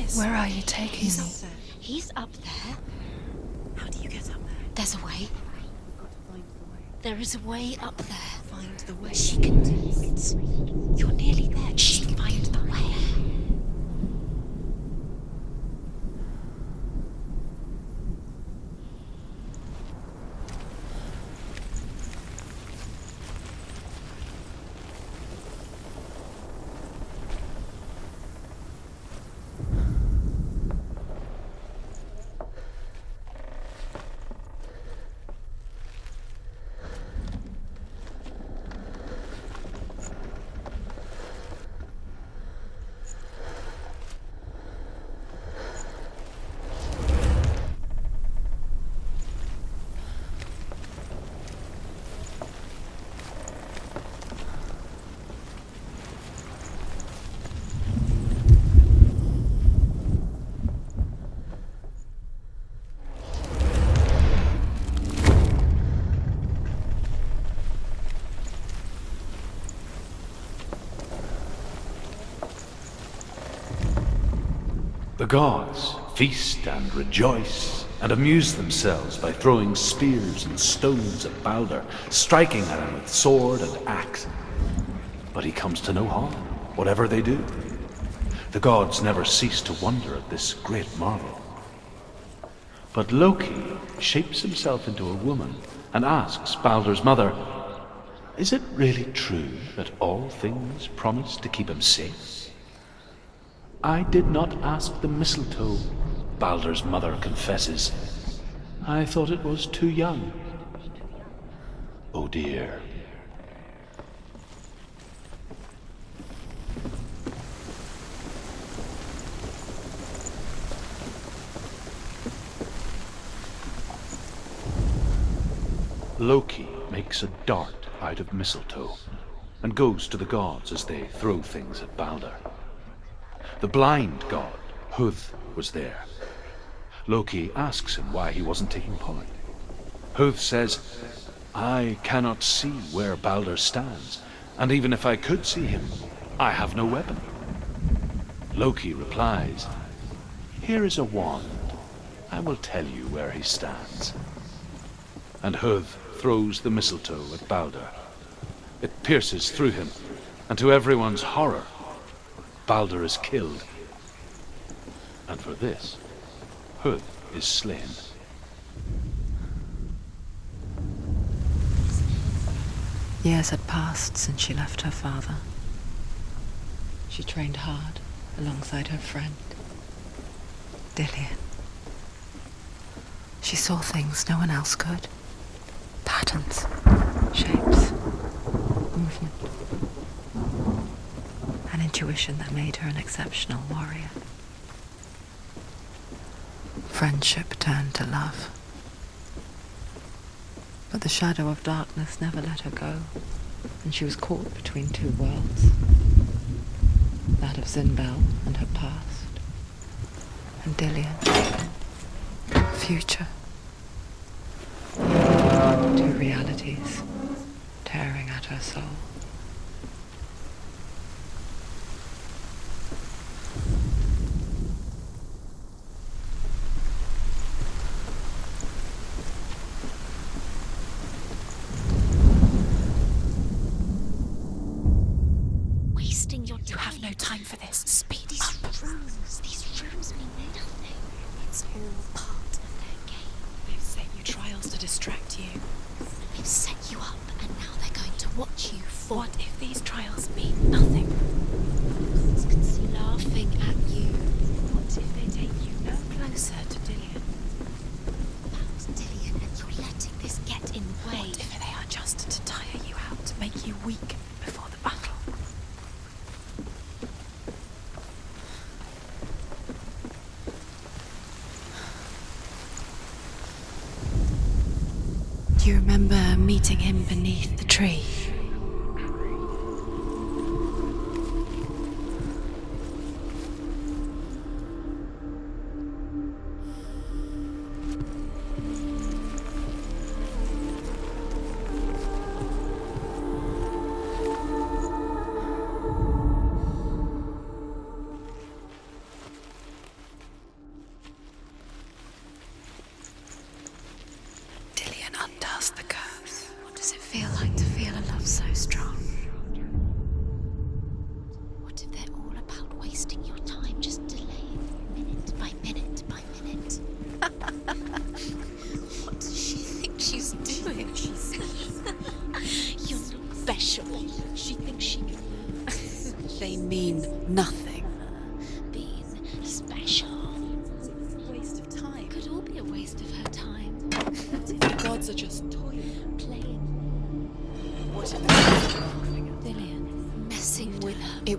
this? Where are you taking He's me? up there. He's up there. How do you get up there? There's a way. We've got to find the way. There is a way up there. Find the way. She can do it. You're nearly there. She can find the way. The gods feast and rejoice and amuse themselves by throwing spears and stones at Balder, striking at him with sword and axe. But he comes to no harm, whatever they do. The gods never cease to wonder at this great marvel. But Loki shapes himself into a woman and asks Balder's mother, "Is it really true that all things promise to keep him safe?" "I did not ask the mistletoe," Balder's mother confesses. "I thought it was too young." Oh dear. Loki makes a dart out of mistletoe and goes to the gods as they throw things at Balder. The blind god, Huth, was there. Loki asks him why he wasn't taking part. Huth says, "I cannot see where Balder stands, and even if I could see him, I have no weapon." Loki replies, "Here is a wand. I will tell you where he stands." And Huth throws the mistletoe at Balder. It pierces through him, and to everyone's horror, Balder is killed. And for this, Huth is slain. Years had passed since she left her father. She trained hard alongside her friend, Dillian. She saw things no one else could. Patterns, shapes, movement. An intuition that made her an exceptional warrior. Friendship turned to love. But the shadow of darkness never let her go, and she was caught between two worlds. That of Zinbel and her past, and Dillian, future. Two realities tearing at her soul. Wasting your time. You have no time for this. Speed These up. runes mean nothing. It's all part of their game. They've set you trials to distract you. They've set you up, and now they're going to watch you fall. What if these trials mean nothing? Gods can see laughing at you. What if they take you no closer to Dillian? That's Dillian, and you're letting this get in the way. What if they are just to tire you out, to make you weak before the battle? Do you remember meeting him beneath the tree?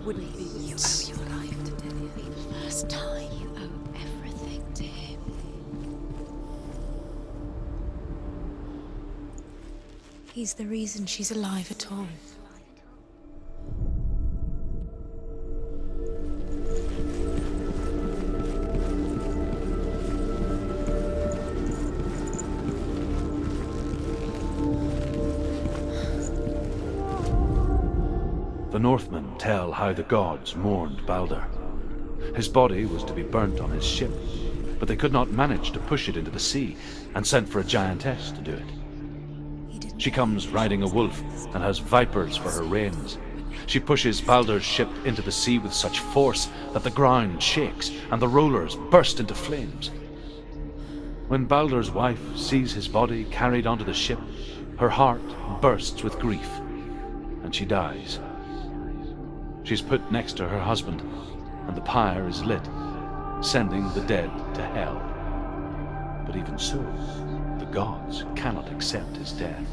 It wouldn't be. You owe your life to Dillian. It'll be the first time you owe everything to him. He's the reason she's alive at all. The Northmen tell how the gods mourned Balder. His body was to be burnt on his ship, but they could not manage to push it into the sea, and sent for a giantess to do it. She comes riding a wolf and has vipers for her reins. She pushes Balder's ship into the sea with such force that the ground shakes and the rollers burst into flames. When Balder's wife sees his body carried onto the ship, her heart bursts with grief, and she dies. She's put next to her husband, and the pyre is lit, sending the dead to hell. But even so, the gods cannot accept his death.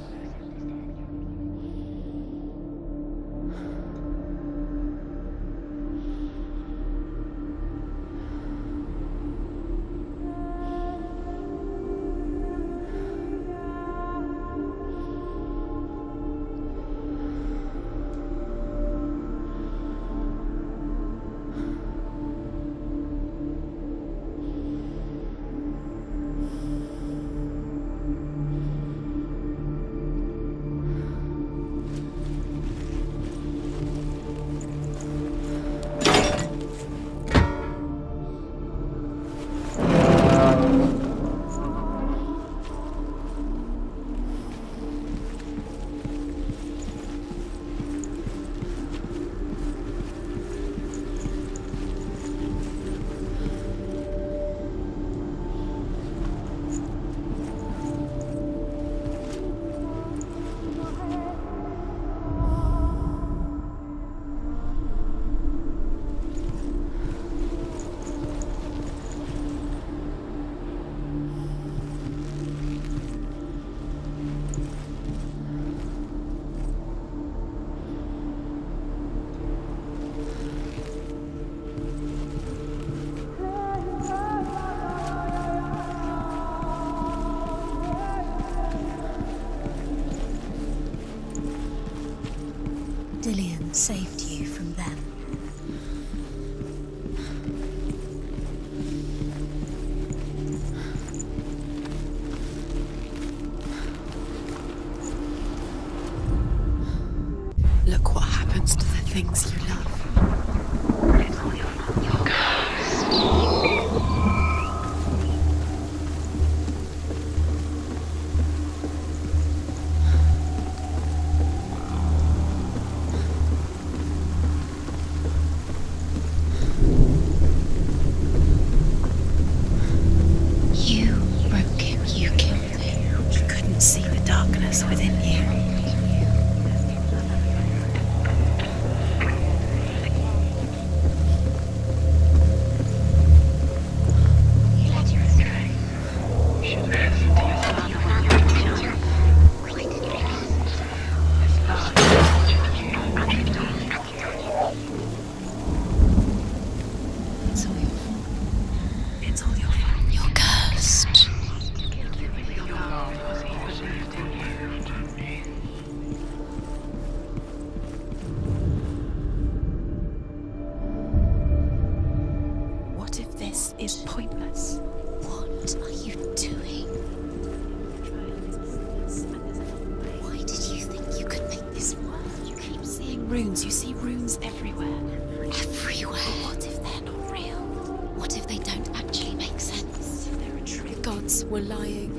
Dillian saved you from them. Look what happens to the things you love. You broke him, you killed him. You couldn't see the darkness within you. You let her escape. You should have listened to yourself. Why did you listen? It's all your fault. It's all your fault. You're cursed. What if this is pointless? What are you doing? Why did you think you could make this work? You keep seeing runes. You see runes everywhere. Everywhere. What if they're not real? What if they don't actually make sense? They're a trick. Gods were lying.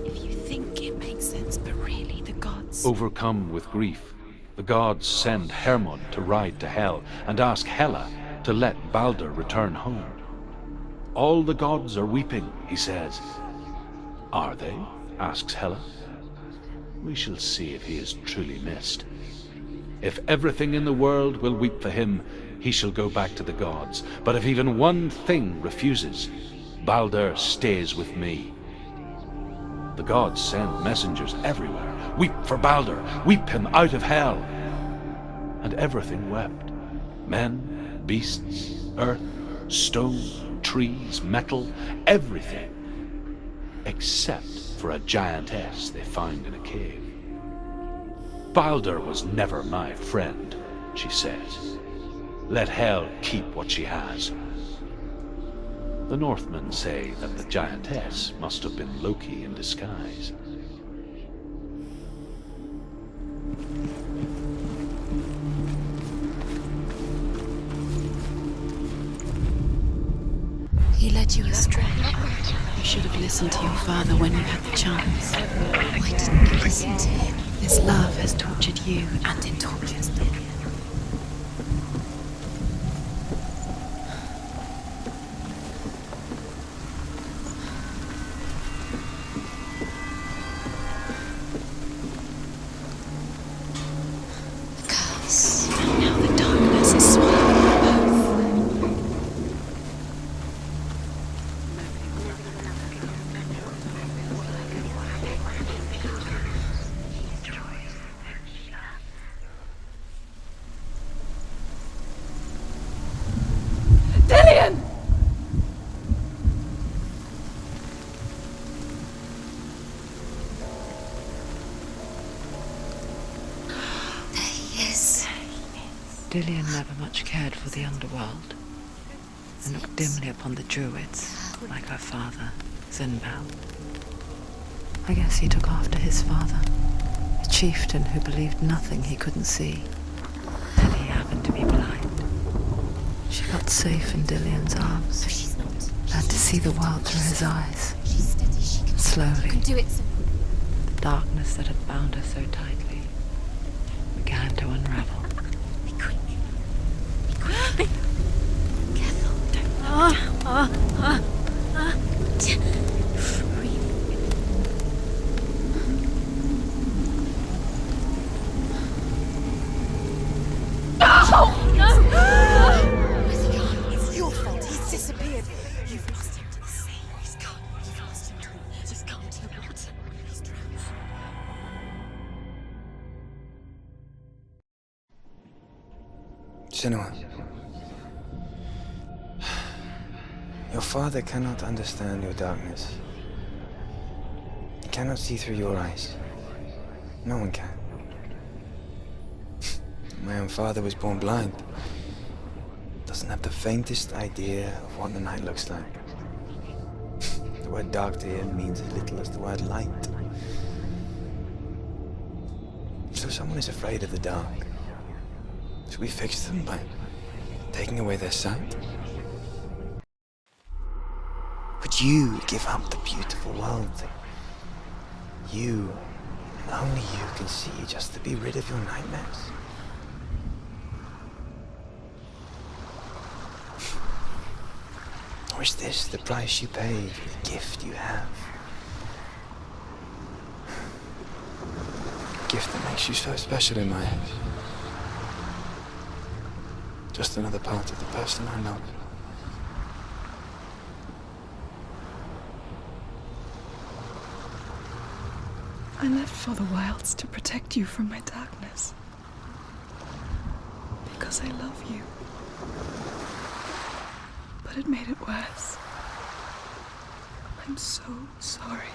If you think it makes sense, but really the gods... Overcome with grief, the gods send Hermod to ride to Hell and ask Hela to let Balder return home. All the gods are weeping, he says. Are they? Asks Hela. We shall see if he is truly missed. If everything in the world will weep for him, he shall go back to the gods. But if even one thing refuses, Balder stays with me. The gods send messengers everywhere. Weep for Balder, weep him out of hell. And everything wept. Men, beasts, earth, stone, trees, metal, everything, except for a giantess they found in a cave. Balder was never my friend, she says. Let Hel keep what she has. The Northmen say that the giantess must have been Loki in disguise. He led you astray. You should have listened to your father when you had the chance. Why didn't you listen to him? This love has tortured you, and it tortures me. The curse. Now the darkness is swallowing them both. Dillian! There he is. Dillian never much cared for the underworld, and looked dimly upon the druids, like her father, Zinbal. I guess he took after his father, a chieftain who believed nothing he couldn't see, and he happened to be blind. She felt safe in Dillian's arms, She's not. learned to see the world through his eyes. She's steady. She can Slowly, do it. the darkness that had bound her so tightly began to unravel. Be quick. Be quick. Careful. Don't look down. Breathe. No! Where's he gone? It's your fault. He's disappeared. You've lost him to the sea. He's gone. You've lost him to the... Just gone to the water. He's drowned. Senua, your father cannot understand your darkness. He cannot see through your eyes. No one can. My own father was born blind. Doesn't have the faintest idea of what the night looks like. The word dark to him means as little as the word light. So someone is afraid of the dark. Should we fix them by taking away their sight? Would you give up the beautiful world that you, and only you, can see just to be rid of your nightmares? Or is this the price you pay for the gift you have? A gift that makes you so special in my eyes. Just another part of the person I love. I lived for the wilds to protect you from my darkness. Because I love you. But it made it worse. I'm so sorry.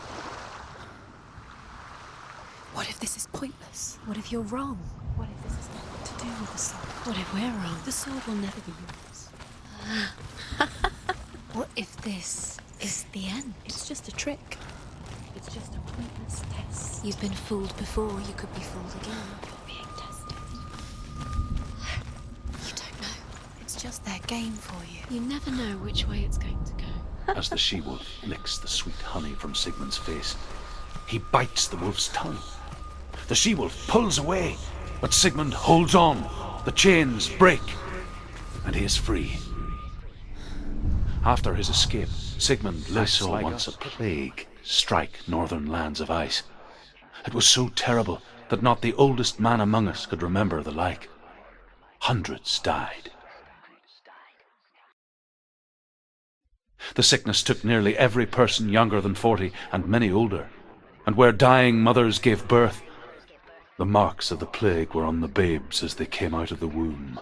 What if this is pointless? What if you're wrong? What if this has nothing to do with the sword? What if we're wrong? The sword will never be yours. What if this is the end? It's just a trick. It's just a pointless test. You've been fooled before, you could be fooled again. You're being tested. You don't know. It's just their game for you. You never know which way it's going to go. As the she-wolf licks the sweet honey from Sigmund's face, he bites the wolf's tongue. The she-wolf pulls away, but Sigmund holds on. The chains break, and he is free. After his escape, Sigmund saw once a plague strike northern lands of ice. It was so terrible that not the oldest man among us could remember the like. Hundreds died. The sickness took nearly every person younger than 40 and many older, and where dying mothers gave birth, the marks of the plague were on the babes as they came out of the womb.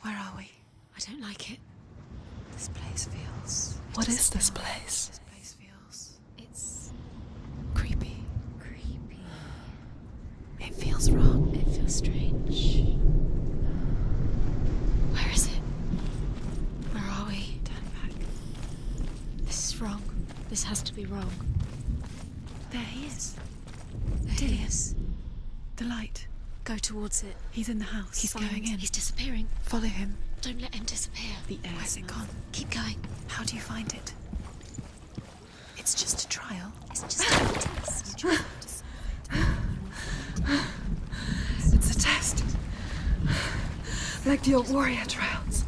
Where are we? I don't like it. This place feels... What is this feel- place? This place feels... It's... creepy. Creepy. It feels wrong. It feels strange. Where is it? Where are we? Turn back. This is wrong. This has to be wrong. There he is. There he is. The light. Go towards it. He's in the house. He's Find- going in. He's disappearing. Follow him. Don't let him disappear. The air Where's it smells. gone? Keep going. How do you find it? It's just a trial. It's just a test. It's a test. Like the old warrior trials.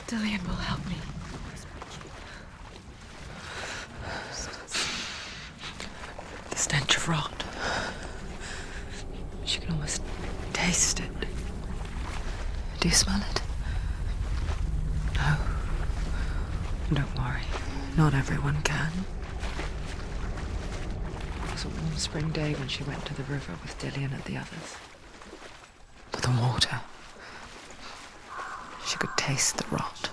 Dillian will help me. The stench of rot. She can almost taste it. Do you smell it? No. Don't worry. Not everyone can. It was a warm spring day when she went to the river with Dillian and the others. But the water. She could taste the rot.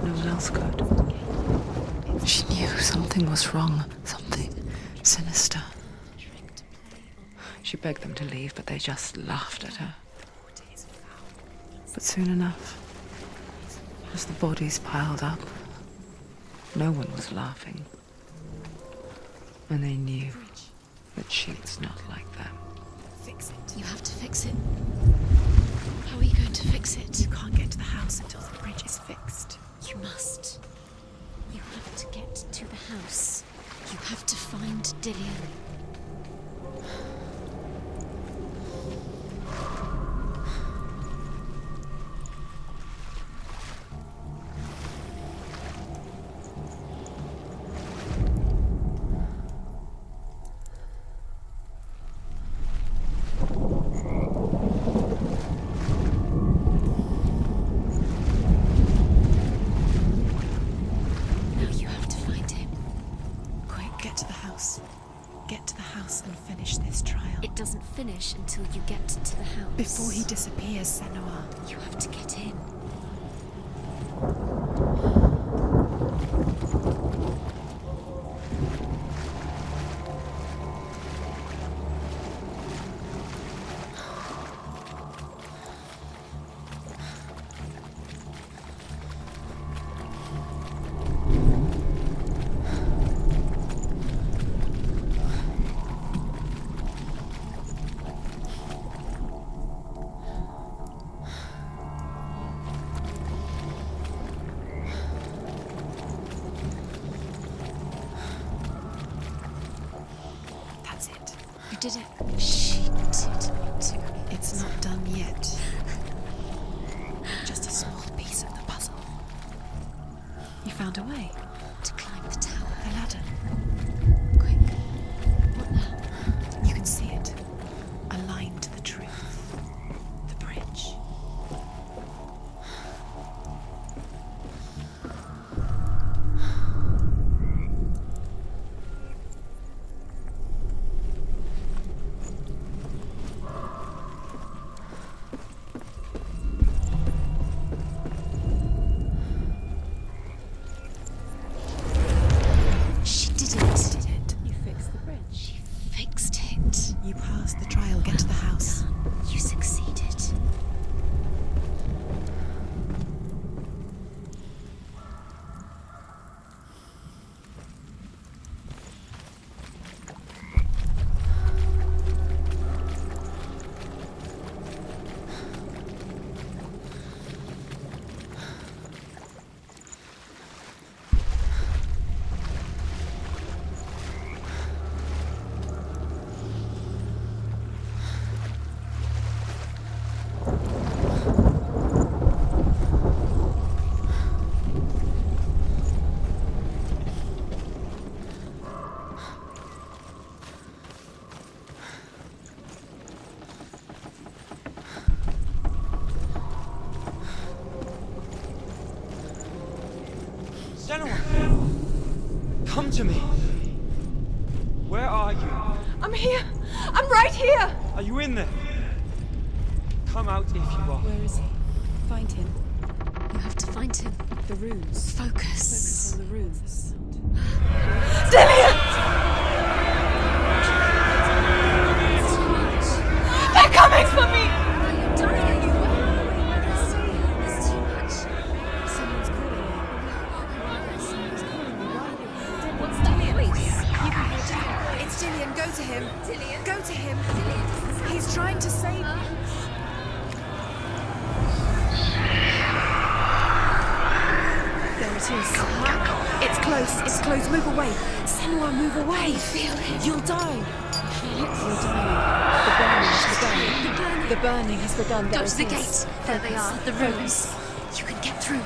No one else could. She knew something was wrong. Something sinister. She begged them to leave, but they just laughed at her. But soon enough, as the bodies piled up, no one was laughing. And they knew that she was not like them. Fix it. You have to fix it. How are you going to fix it? You can't get to the house until the bridge is fixed. You must. You have to get to the house. You have to find Dillian. Now you have to find him. Quick, get to the house. Get to the house and finish this trial. It doesn't finish until you get to the house. Before he disappears, Senua. You have to get in. That's it. You did it. She did it. It's not done yet. Just a small piece of the puzzle. You found a way. To climb the tower. The ladder. Quick. What now? You can see it. Aligned to the truth. The bridge. She did it. Did it. You fixed the bridge. She fixed it. You passed the trial. Get to the house. You succeeded. Senua! Come to me! Where are you? I'm here. I'm right here. Are you in there? Come out if you are. Where is he? Find him. You have to find him. The runes. Focus. Focus on the runes. They're coming for me! There's too much. Someone's calling you. Someone's calling you. What's that voice? You can hear Dillian. It's Dillian. Go to him. Dillian. Go to him. Dillian. He's trying to save you. There it is. It's close. It's close. Move away. Senua, move away. Feel it. You'll die. You're dying. The burning has begun. Go to the gate. There they are, the ruins. You can get through.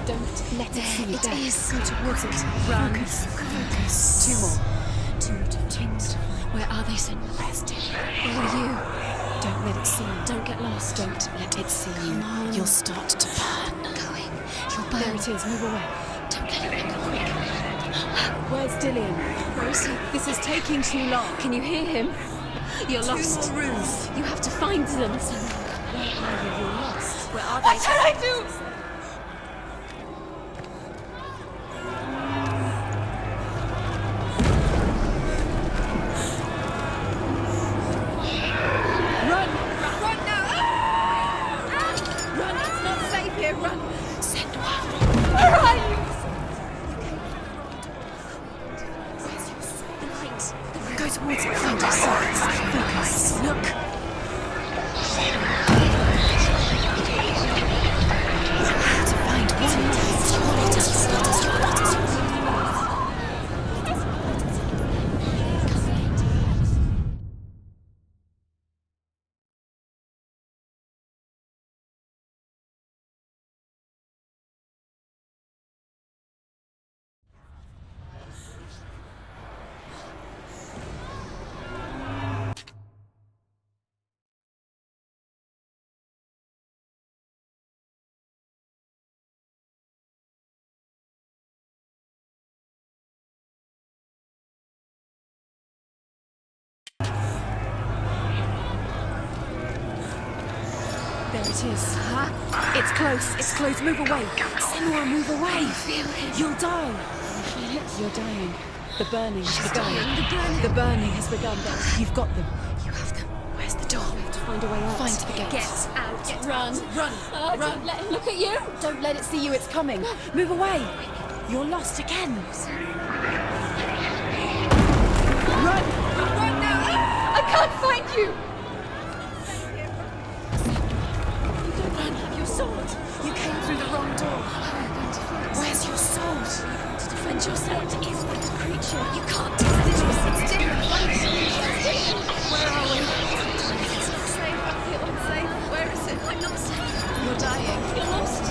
Don't let it see you. It is. Go towards it. Run. Focus. Two more. Two more. Where are they, Senua? Where's Dillian? Where are you? Don't let it see you. Don't get lost. Don't let it see you. Come on. You'll start to burn. Going. You'll burn. There it is. Move away. Don't let it go quick. Where's Dillian? Where is he? This is taking too long. Can you hear him? You're lost. Two more rooms. You have to find them. Where are you? You're lost. Where are they? What shall I do? Run! Run now! Run! It's not safe here. Run! Senua! Where are you? The light. Go towards it. Focus. Focus. Look. To find There it is. It's close. It's close. Move away. Senua, move away. Feel it. You'll die. You're dying. The burning has begun. The burning has begun. You've got them. You have them. Where's the door? We have to find a way out. Find the gate. Get out. Run. Run. Run. Don't let him look at you. Don't let it see you. It's coming. Move away. You're lost again. Run. Run now. I can't find you! You don't have your sword. You came through the wrong door. Where's your sword? To defend yourself. What is that creature? You can't It's different. Where are we? It's not safe. I feel unsafe. Where is it? I'm not safe. You're dying. You're lost.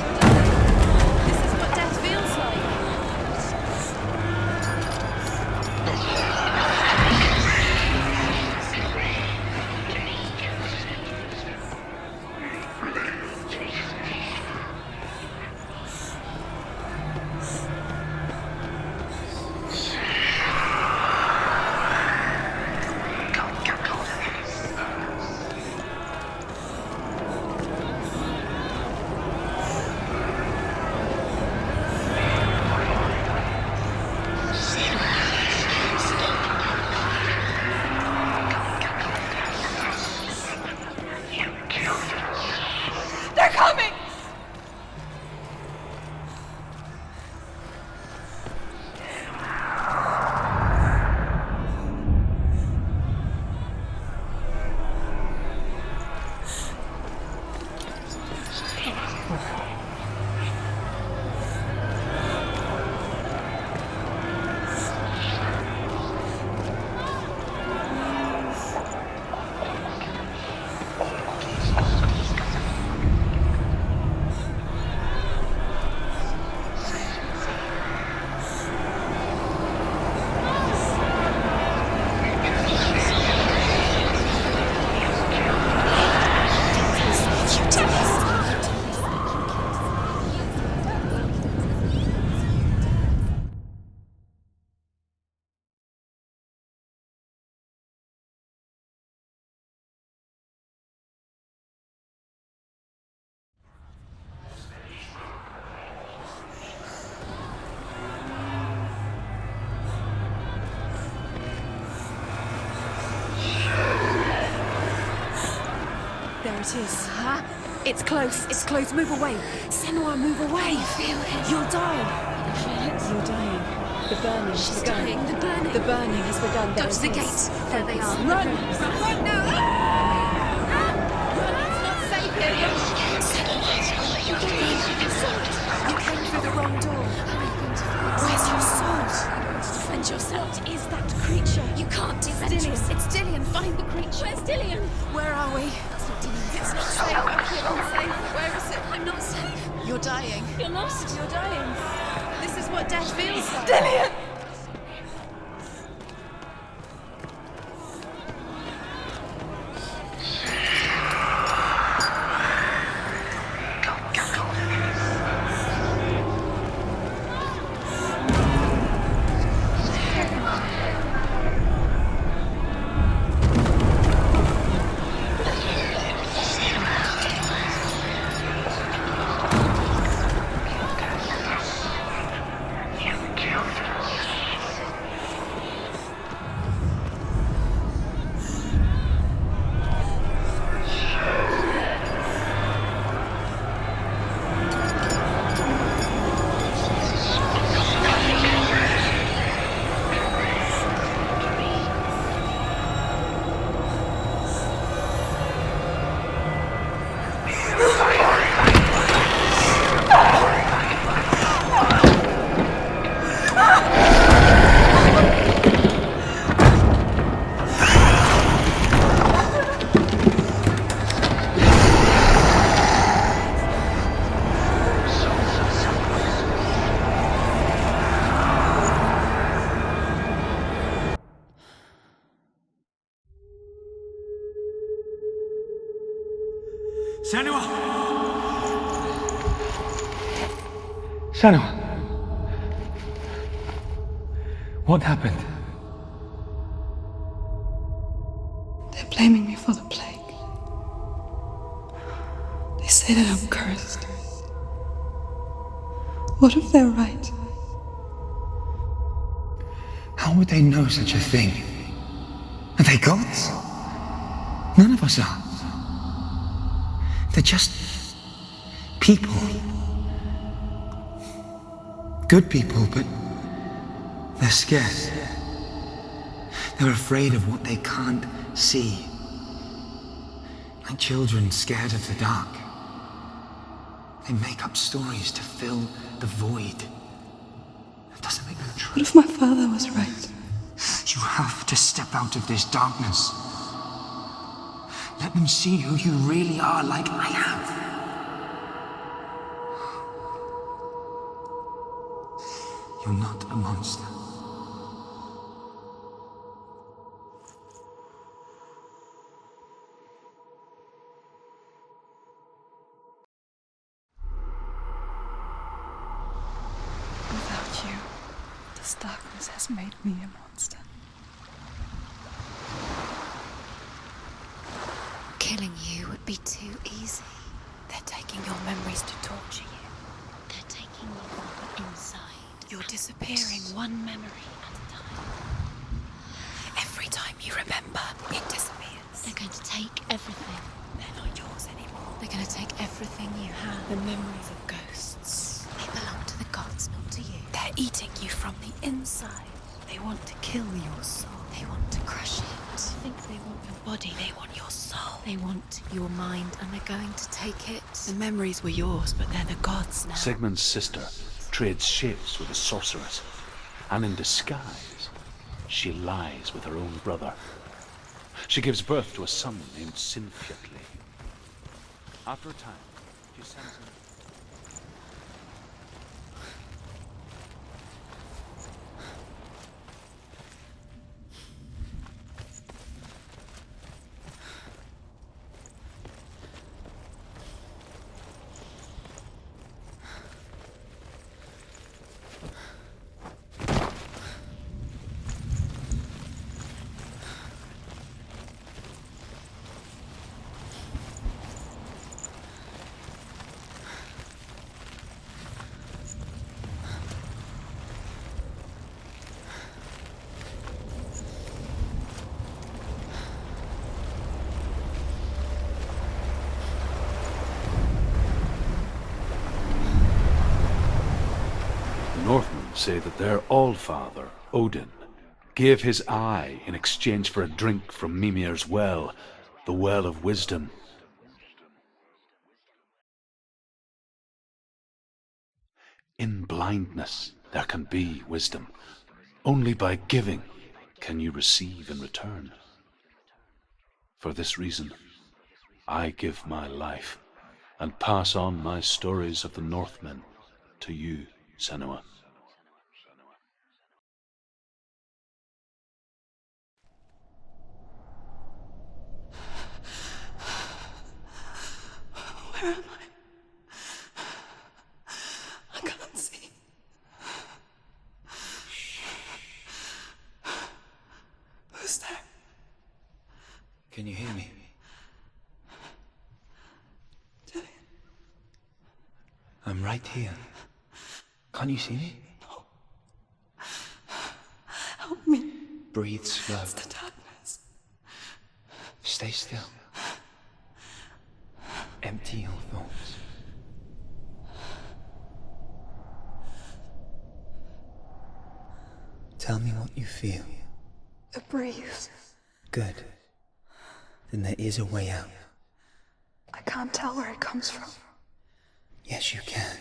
This is what death feels like. it is. It's close. It's close. Move away. Senua, move away. Feel it. You'll die. Feel it. You're dying. The burning has She's begun. dying. The burning. The burning has begun. Go There to the it gate. is. There they are. Run! Run now! It's not safe here. You came through the wrong door. Where's your sword? Defend yourself. What is that creature? You can't defend Dillian. yourself. It's Dillian. Find the creature. Where's Dillian? Where are we? That's not Dillian. It's not safe. I feel unsafe. Where is it? I'm not safe. You're dying. You're lost. You're dying. This is what death feels like. Dillian! Senua! Senua! What happened? They're blaming me for the plague. They say that I'm cursed. What if they're right? How would they know such a thing? Are they gods? None of us are. They're just people. Good people, but they're scared. They're afraid of what they can't see. Like children scared of the dark. They make up stories to fill the void. That doesn't make them true. What if my father was right? You have to step out of this darkness. Let them see who you really are, like I have. You're not a monster. Without you, this darkness has made me a monster. Killing you would be too easy. They're taking your memories to torture you. They're taking you from the inside. You're disappearing one memory at a time. Every time you remember, it disappears. They're going to take everything. They're not yours anymore. They're going to take everything you have. The memories of ghosts. They belong to the gods, not to you. They're eating you from the inside. They want to kill your soul. They want to crush it. I think they want your body. They want your soul. They want your mind, and they're going to take it. The memories were yours, but they're the gods now. Sigmund's sister trades shapes with a sorceress, and in disguise, she lies with her own brother. She gives birth to a son named Sinfjotli. After a time, she sends him... say that their Allfather, Odin, gave his eye in exchange for a drink from Mimir's well, the Well of Wisdom. In blindness there can be wisdom. Only by giving can you receive in return. For this reason, I give my life and pass on my stories of the Northmen to you, Senua. Where am I? I can't see. Who's there? Can you hear me? Dillian. I'm right here. Can't you see me? No. Help me. Breathe slow. It's the darkness. Stay still. Empty your thoughts. Tell me what you feel. The breeze. Good. Then there is a way out. I can't tell where it comes from. Yes, you can.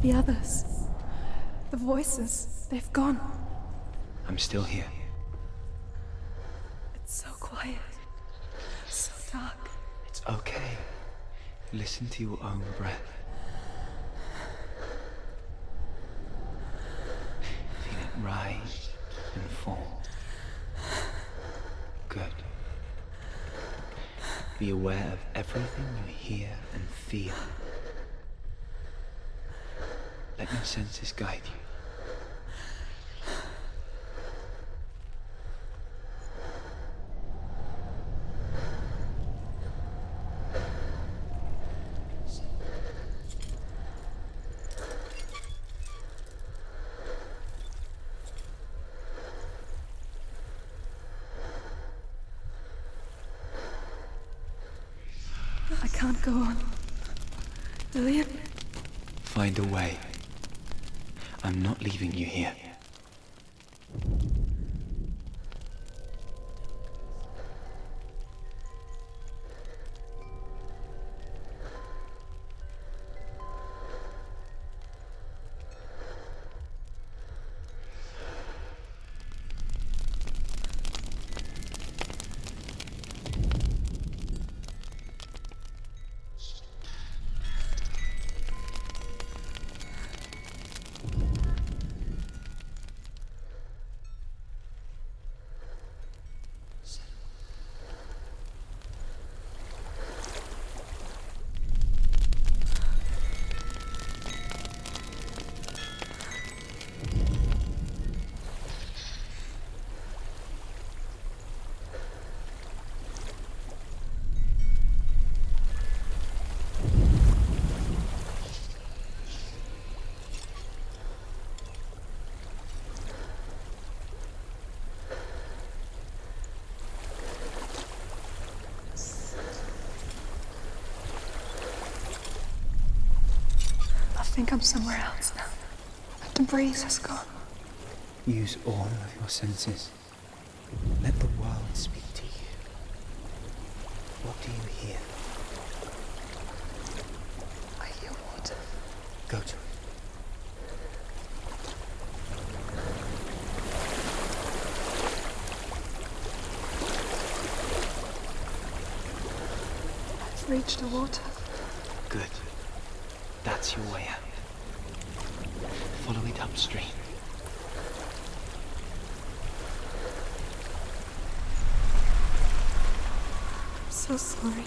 The others. The voices. They've gone. I'm still here. It's so quiet. So dark. It's okay. Listen to your own breath. Feel it rise and fall. Good. Be aware of everything you hear and feel. Let your senses guide you. I can't go on. Dillian? Find a way. I'm not leaving you here. I think I'm somewhere else now. The breeze has gone. Use all of your senses. Let the world speak to you. What do you hear? I hear water. Go to it. I've reached the water. Good. That's your way out. Follow it upstream. so sorry.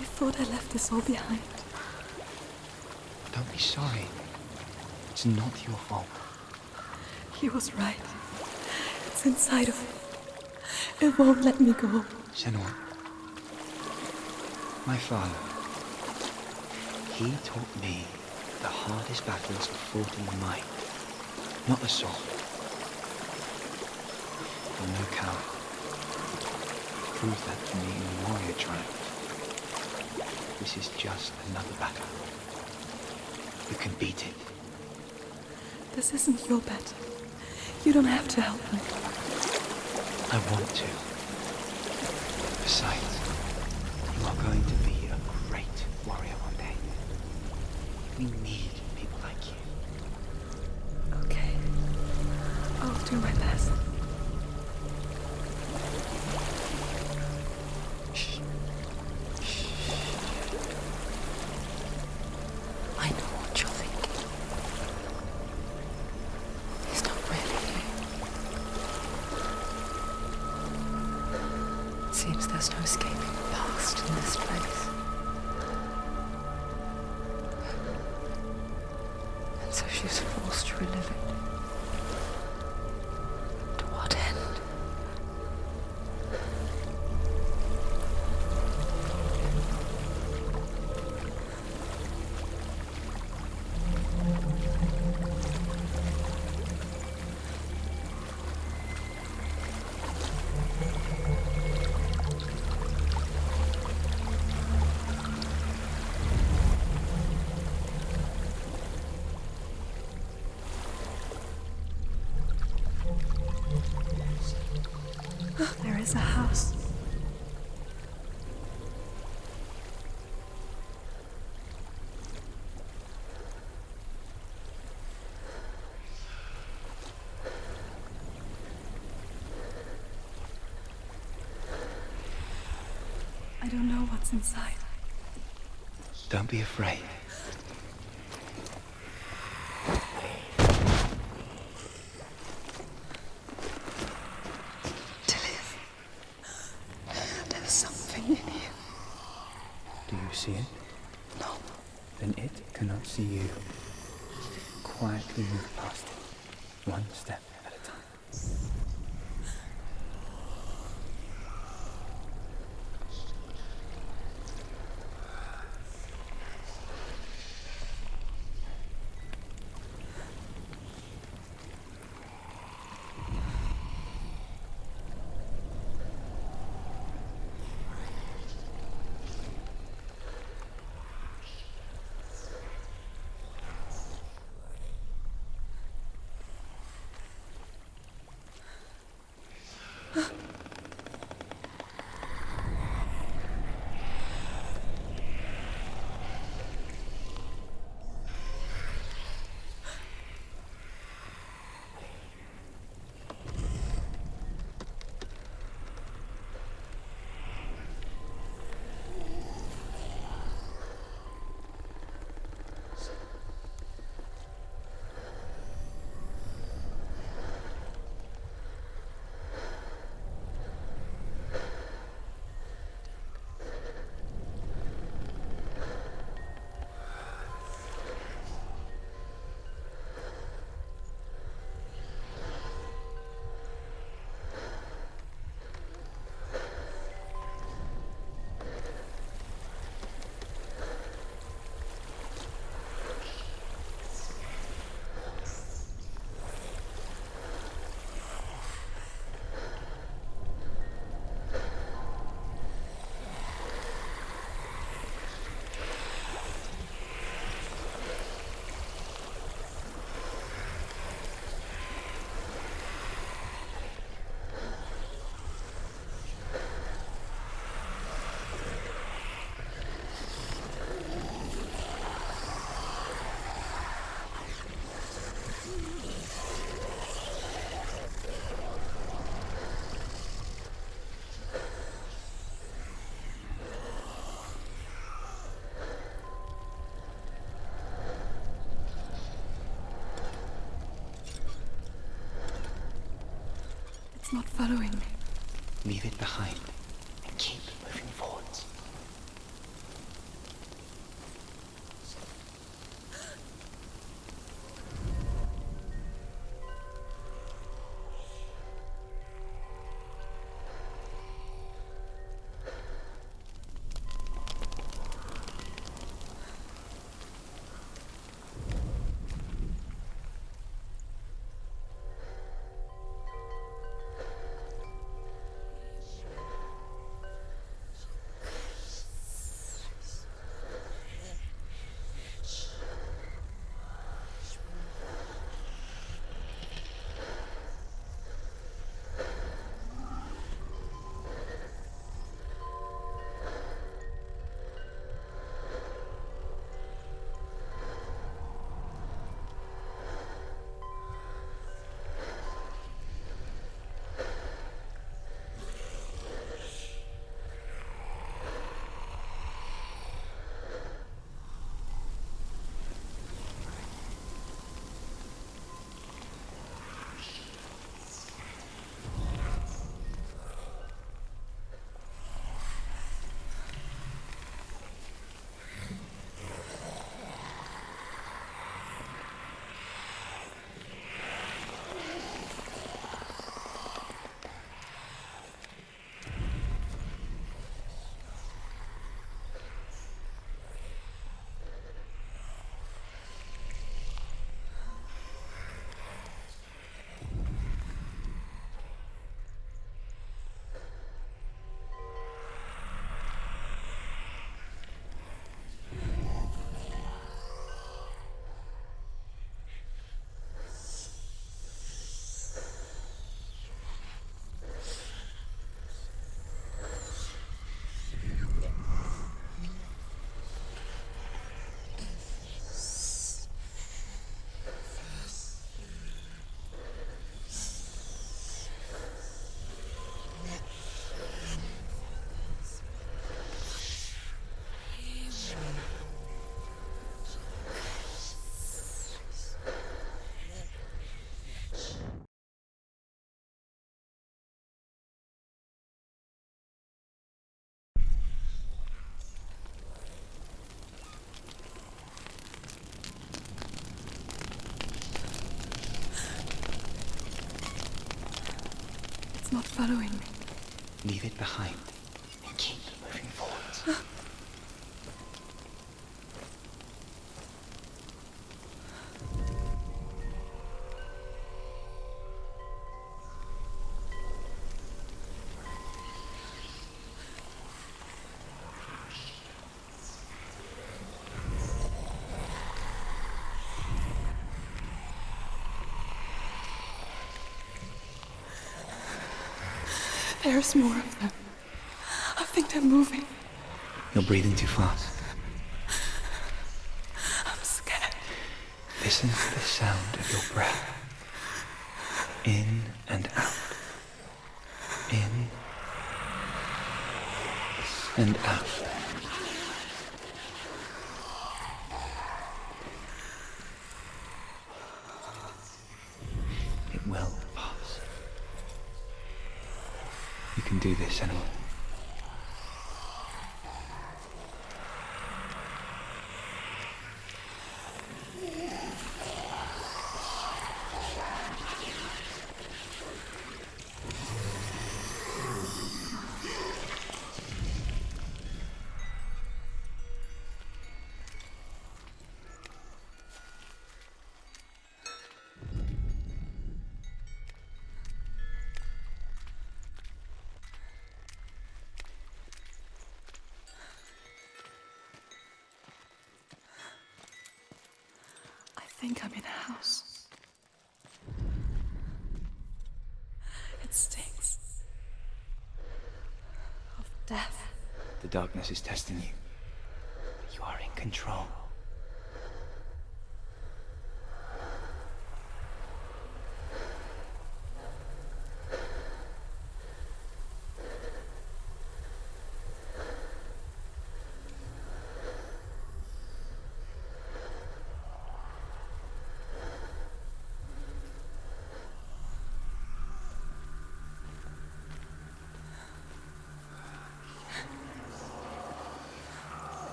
I thought I left this all behind. Don't be sorry. It's not your fault. He was right. It's inside of me. It won't let me go. Senua, my father, he taught me the hardest battles are fought in the mind, not the sword. I'm no coward. Prove that to me in the warrior tribe. This is just another battle. You can beat it. This isn't your battle. You don't have to help me. I want to. Besides, you are going to be a great warrior one day. We need people like you. Okay. I'll do my best. I know what you're thinking. He's not really here. It seems there's no escaping the past in this place. And so she's forced to relive it. To what end? There is a house. I don't know what's inside. Don't be afraid. There's something in here. Do you see it? No. Then it cannot see you. Quietly move past it, one step at a time. It's not following me. Leave it behind and keep moving. following me. Leave it behind and keep moving forwards. There's more of them. I think they're moving. You're breathing too fast. I'm scared. Listen to the sound of your breath. In and out. In and out. It will pass. You can do this, Animal. I think I'm in a house. It stinks of death. The darkness is testing you. But you are in control.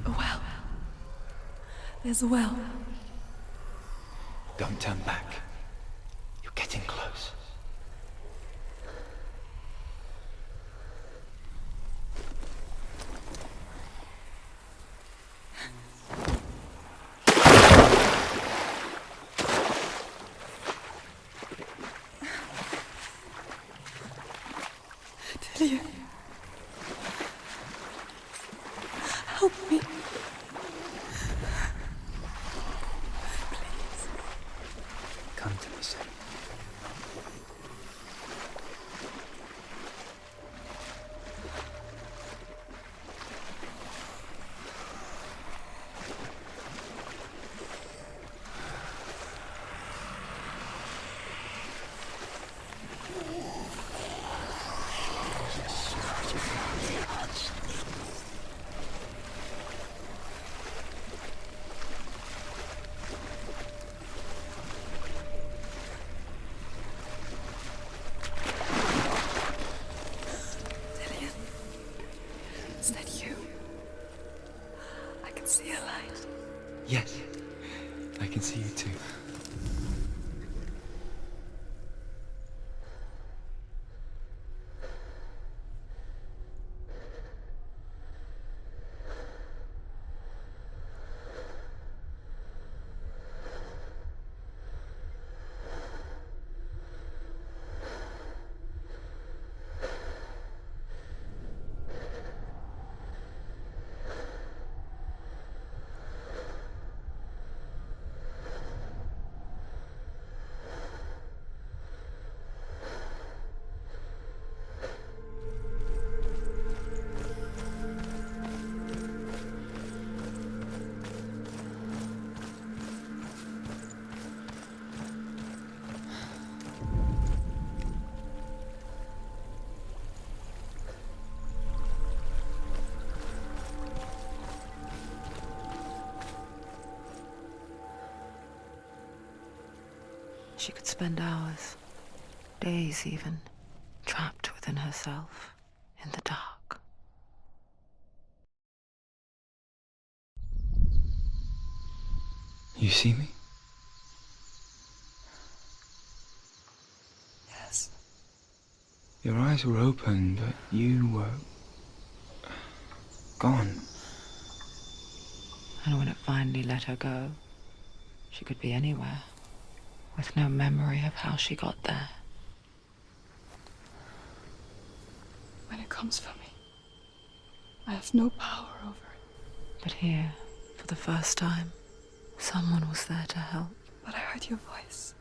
A well. There's a well. Don't turn back. You're getting close. Delia. Help me. Please. Come to me, son. Delia. Is that you? I can see a light. Yes, I can see you too. she could spend hours, days even, trapped within herself, in the dark. You see me? Yes. Your eyes were open, but you were gone. And when it finally let her go, she could be anywhere, with no memory of how she got there. When it comes for me, I have no power over it. But here, for the first time, someone was there to help. But I heard your voice.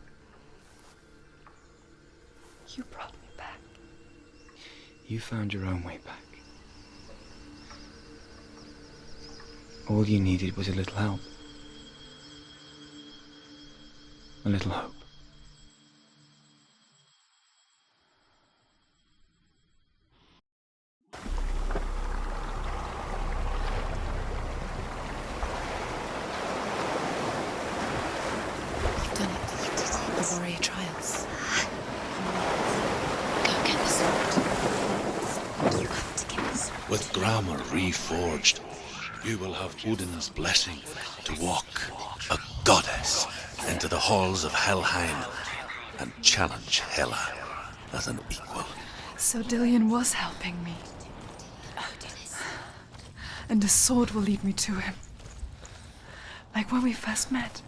You brought me back. You found your own way back. All you needed was a little help. A little hope. You've done it. The warrior trials. Go get the sword. You have to get the sword. With grammar reforged, you will have Odin's blessing to walk, a goddess, into the halls of Helheim and challenge Hela as an equal. So Dillion was helping me. And the sword will lead me to him. Like when we first met.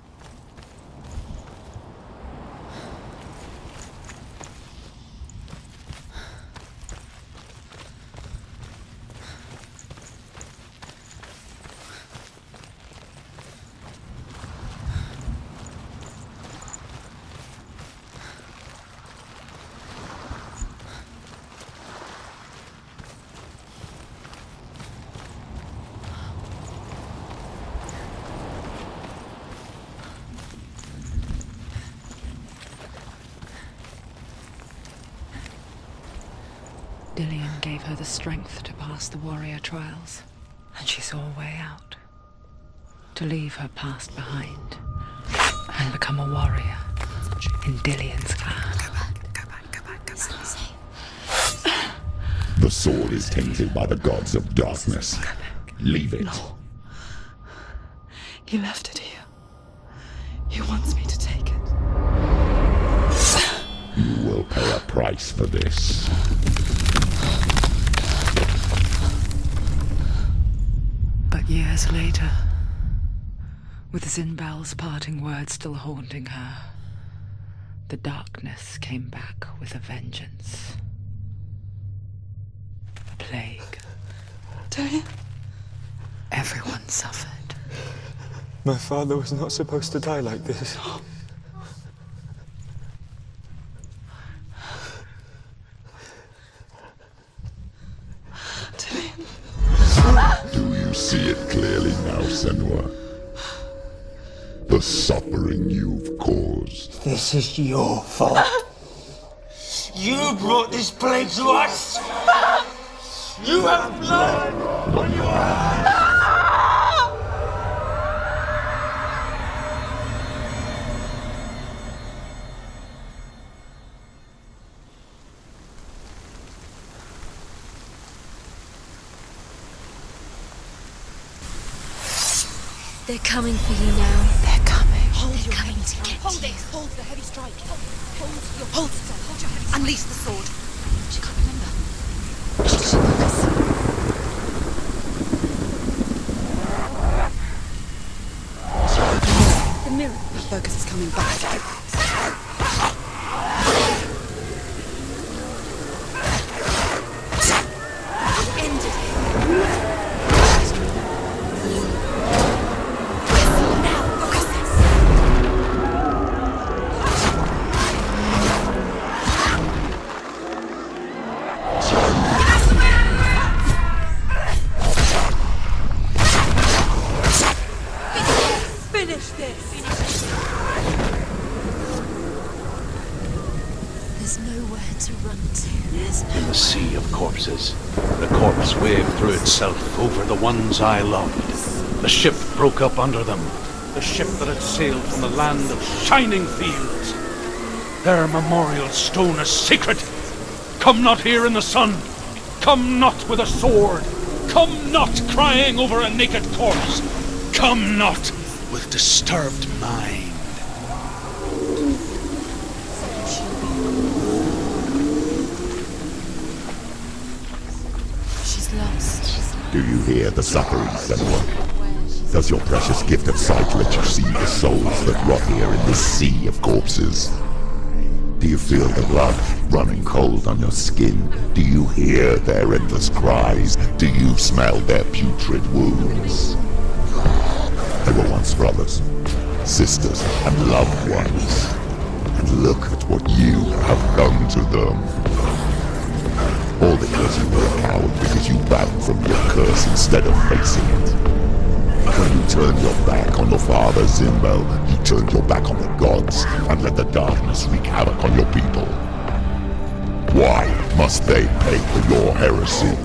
Dillion gave her the strength to pass the warrior trials, and she saw a way out. To leave her past behind and become a warrior in Dillion's clan. Go back. It's not safe. The sword is tainted by the gods of darkness. Leave it. No. He left it here. He wants me to take it. You will pay a price for this. But years later, with Zinbal's parting words still haunting her, the darkness came back with a vengeance. A plague. Dillion? Everyone suffered. My father was not supposed to die like this. Do you see it clearly now, Senua? The suffering you've caused. This is your fault. You brought this plague to us! You have blood on your hands! They're coming for you now. They're coming. Hold They're your coming heavy to strike. get Hold you. it. Hold the heavy strike. Hold your heavy strike. Unleash the sword. She can't remember. She should focus. The mirror. The focus is coming back. Ended it. Now focus. Finish this. There's nowhere to run to. There's In the sea of corpses, the corpse waved through itself over the ones I loved. The ship broke up under them. The ship that had sailed from the land of shining fields. Their memorial stone is sacred. Come not here in the sun. Come not with a sword. Come not crying over a naked corpse. Come not with disturbed mind. She's lost. Do you hear the suffering, Senua? Does your precious gift of sight let you see the souls that rot here in this sea of corpses? Do you feel the blood running cold on your skin? Do you hear their endless cries? Do you smell their putrid wounds? They were once brothers, sisters, and loved ones. And look at what you have done to them. All because you were a coward, because you ran from your curse instead of facing it. When you turned your back on your father, Zimbel, you turned your back on the gods and let the darkness wreak havoc on your people. Why must they pay for your heresy?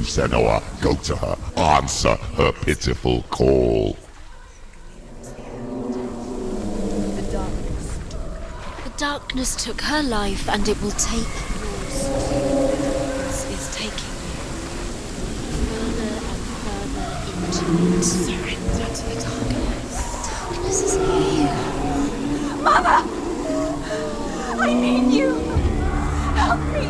Senua, go to her. Answer her pitiful call. The darkness took her life, and it will take yours. It's taking you further and further into it. Surrender to the darkness. Darkness is here. Mama! I need you! Help me!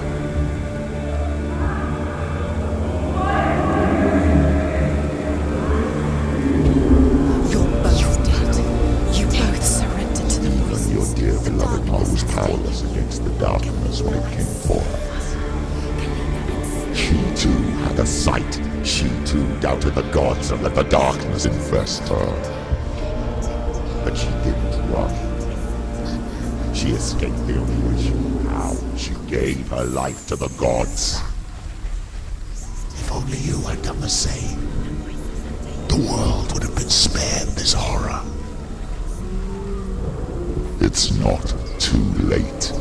Powerless against the darkness when it came forth. She too had a sight. She too doubted the gods and let the darkness infest her. But she didn't run. She escaped the only way she knew how. She gave her life to the gods. If only you had done the same, the world would have been spared this horror. It's not too late.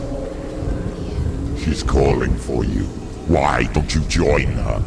She's calling for you. Why don't you join her?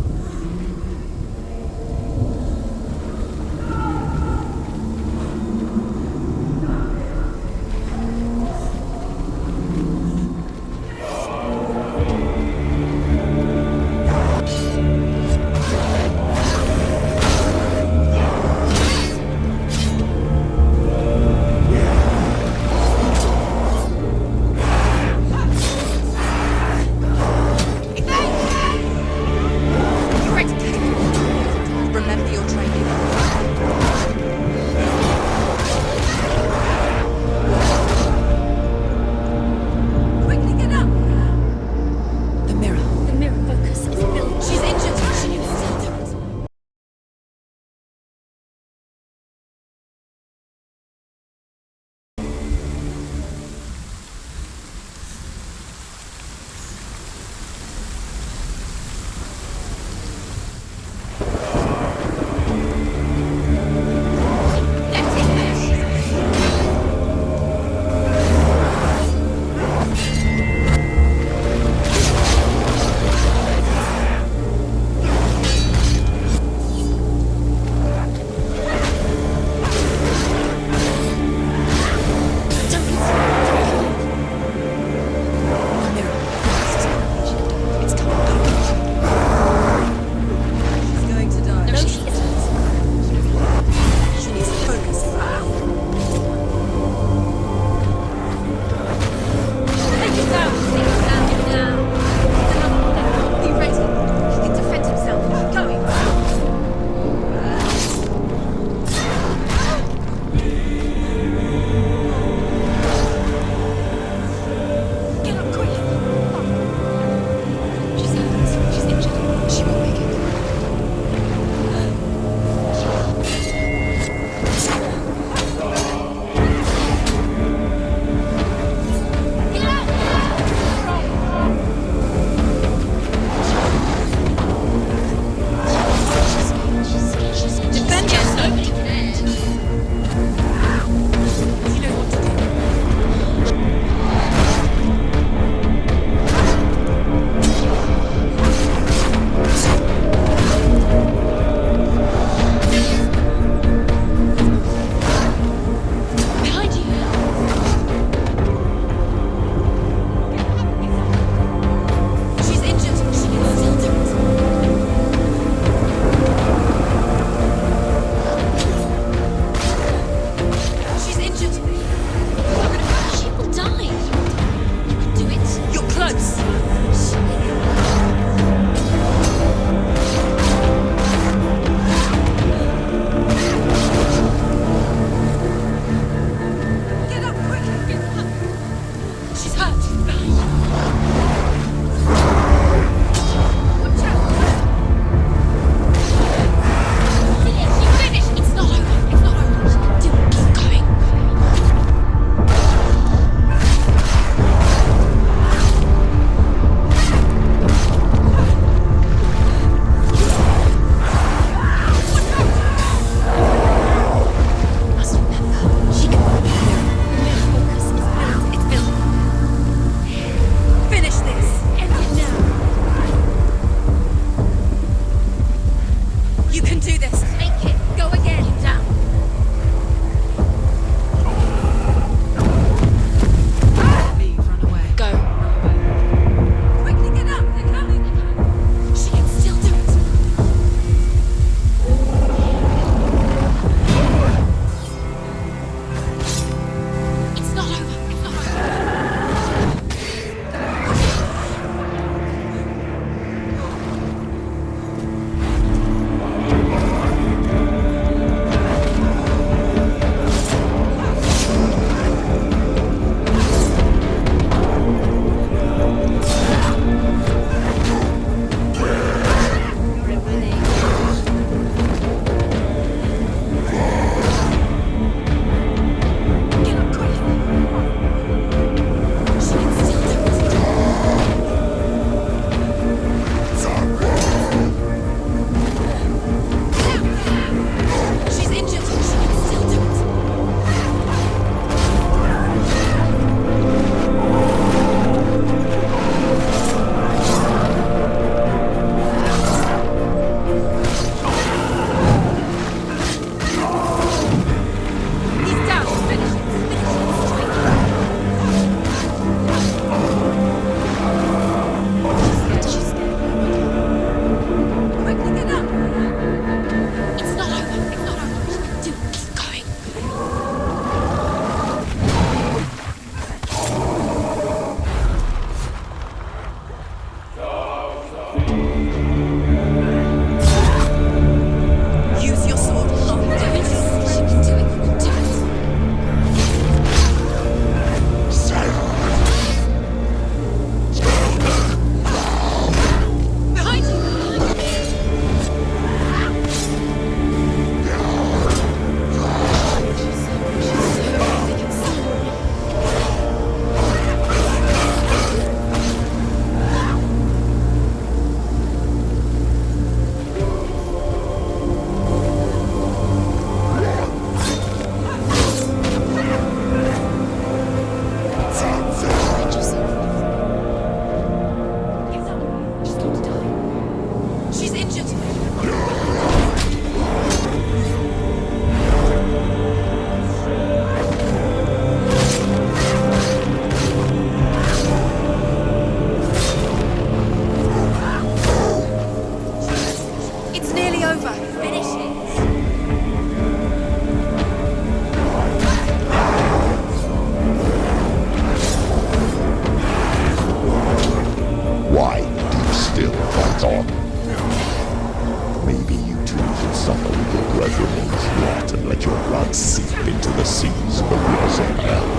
life remains rot and let your blood seep into the seas of the rivers of hell.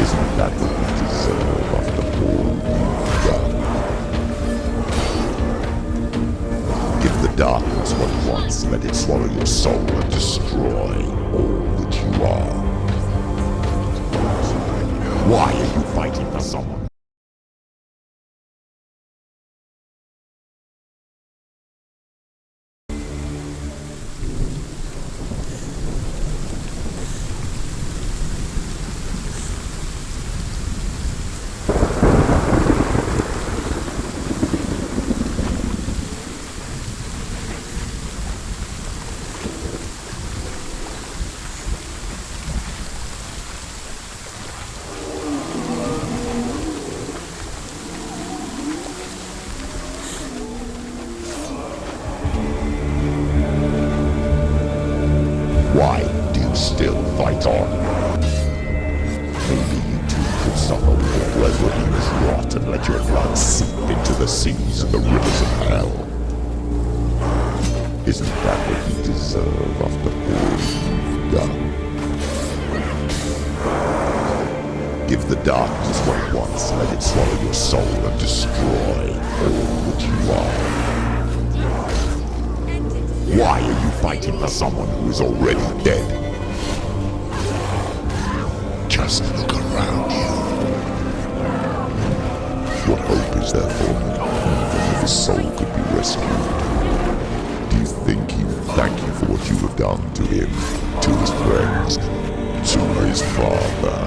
Isn't that what we deserve after all we've done? Give the darkness what it wants, let it swallow your soul and destroy all that you are. Why are you fighting for someone? Why do you still fight on? Maybe you too could suffer with the blood's rot and let your blood seep into the seas and the rivers of hell. Isn't that what you deserve after all you've done? Give the darkness what it wants, let it swallow your soul and destroy all that you are. Why are you fighting for someone who is already dead? Just look around you. What hope is there for me, even if his soul could be rescued? Do you think he will thank you for what you have done to him, to his friends, to his father?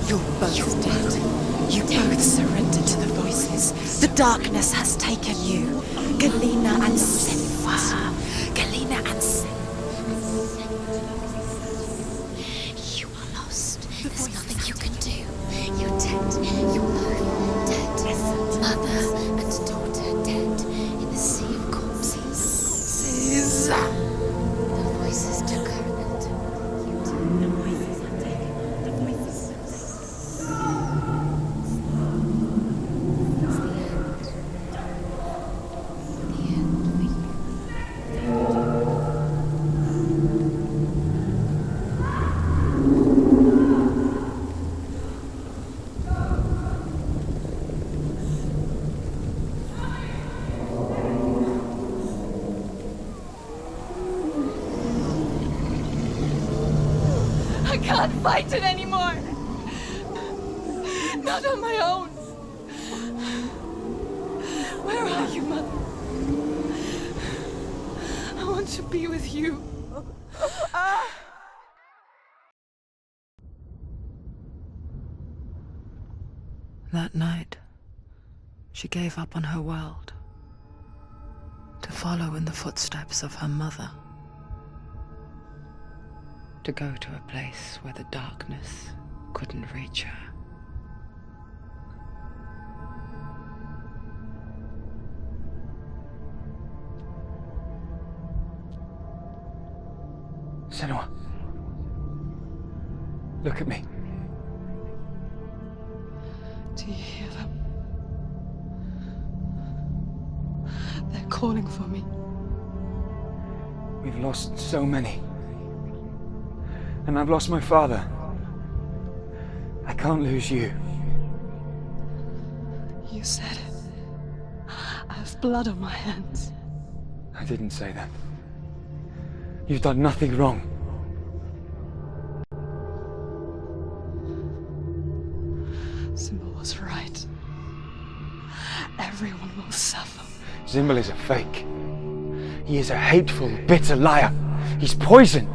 You're both dead. You both surrendered to the voices. The darkness has taken you. Galena and Sinfa. Galena and You are lost. There's nothing you can do. You're dead. You're both dead. Mother and daughter dead in the sea of corpses. The voices took her and took you too. The voices have taken. The voices. It's the end. The end for you. I can't fight it anymore. Not on my own. Where are you, Mother? I want to be with you. That night, she gave up on her world to follow in the footsteps of her mother, to go to a place where the darkness couldn't reach her. Senua, look at me. Do you hear them? They're calling for me. We've lost so many. And I've lost my father. I can't lose you. You said it. I have blood on my hands. I didn't say that. You've done nothing wrong. Symbol was right. Everyone will suffer. Zimbel is a fake. He is a hateful, bitter liar. He's poison.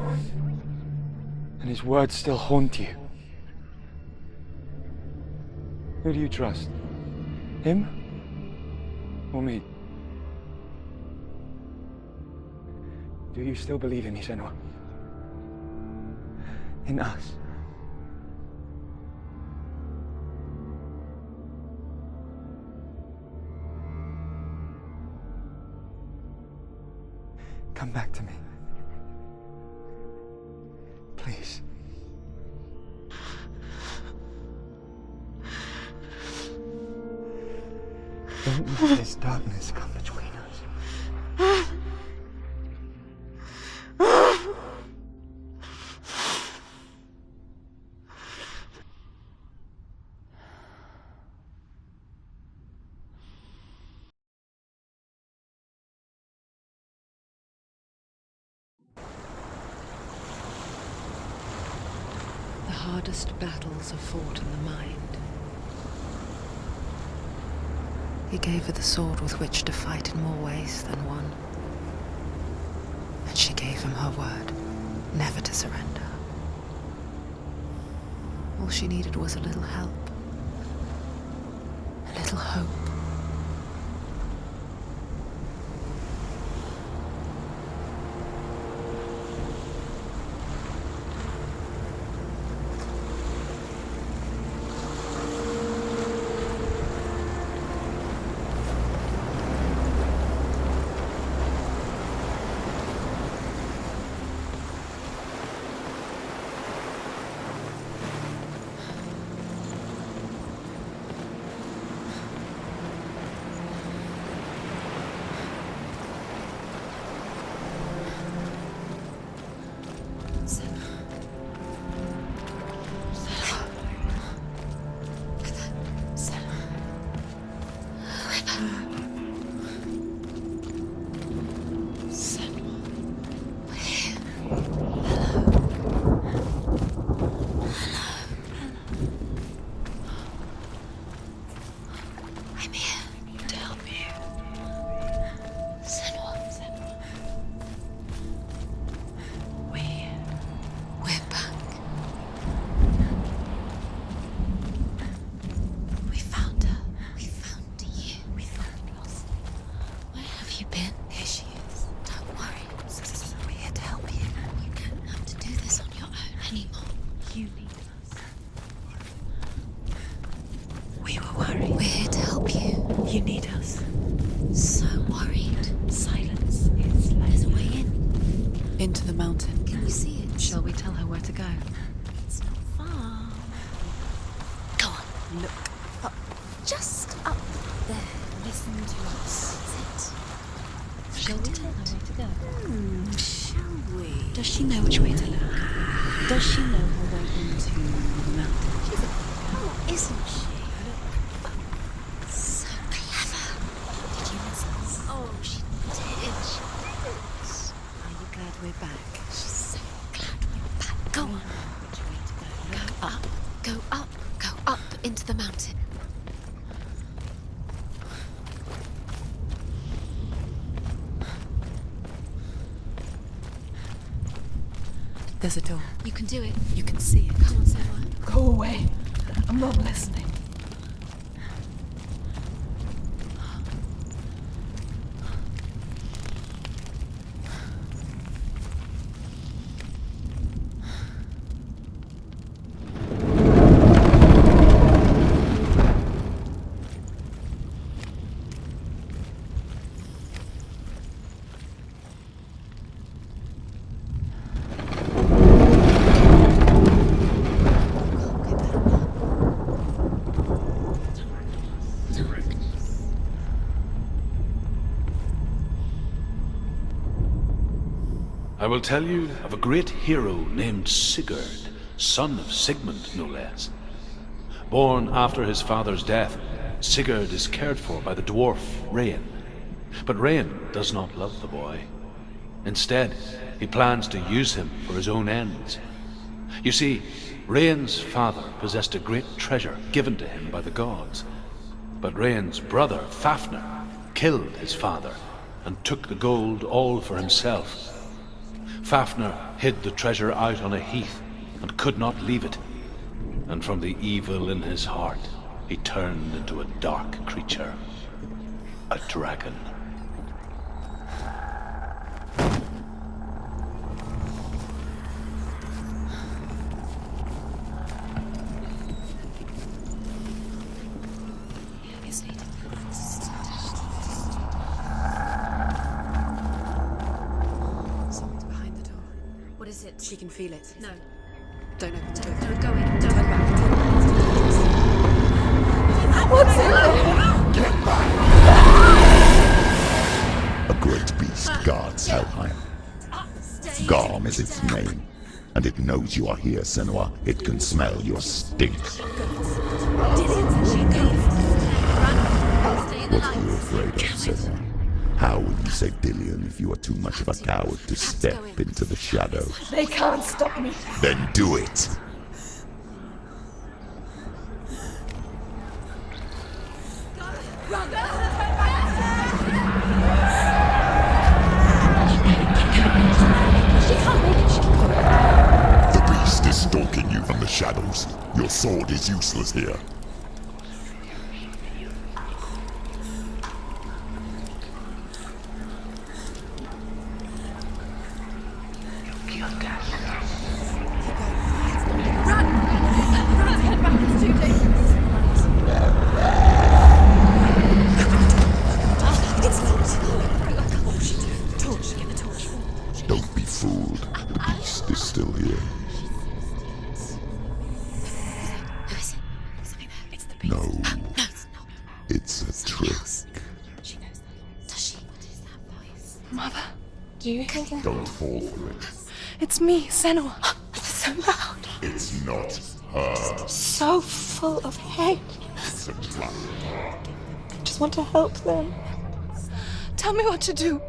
And his words still haunt you. Who do you trust? Him? Or me? Do you still believe in me, Senua? In us? Come back to me. Please. Don't let this darkness come between us. The hardest battles are fought in the mind. He gave her the sword with which to fight in more ways than one. And she gave him her word, never to surrender. All she needed was a little help, a little hope. We're here to help you. You need us. So worried. Silence is like... There's a way in. Into the mountain. Can we see it? Shall we tell her where to go? It's not far. Go on. Look. Up. Just up there. Listen to us. That's it. Shall we tell her where to go? Shall we? Does she know which way to look? Does she know her way into the mountain? She's a... Oh, isn't she? So clever. Did you miss us? Oh, she did. She did. Are you glad we're back? She's so glad we're back. Go on. Which way to go? Go up. Go up. Go up into the mountain. There's a door. You can do it. You can see it. Come on, Sarah. Go away. I'm not listening. will tell you of a great hero named Sigurd, son of Sigmund, no less. Born after his father's death, Sigurd is cared for by the dwarf Rain. But Rain does not love the boy. Instead, he plans to use him for his own ends. You see, Rain's father possessed a great treasure given to him by the gods. But Rain's brother, Fafnir, killed his father and took the gold all for himself. Fafnir hid the treasure out on a heath and could not leave it. And from the evil in his heart, he turned into a dark creature, a dragon. Someone's behind the door. What is it? She can feel it. No. Don't open the door. Don't go in. Don't Turn back. What's in there? A great beast guards Helheim. Garm is its name, and it knows you are here, Senua. It can smell your stink. What are you afraid of, Senua? How will you save Dillion if you are too much of a coward to step into the shadows? They can't stop me. Then do it! The beast is stalking you from the shadows. Your sword is useless here. Don't be fooled. The beast is still here. No. It's a trick. Mother, do you hear that? Don't fall for it. It's me, Senua. It's so loud. It's not her. So full of hate. It's a trap. I just want to help them. Tell me what to do.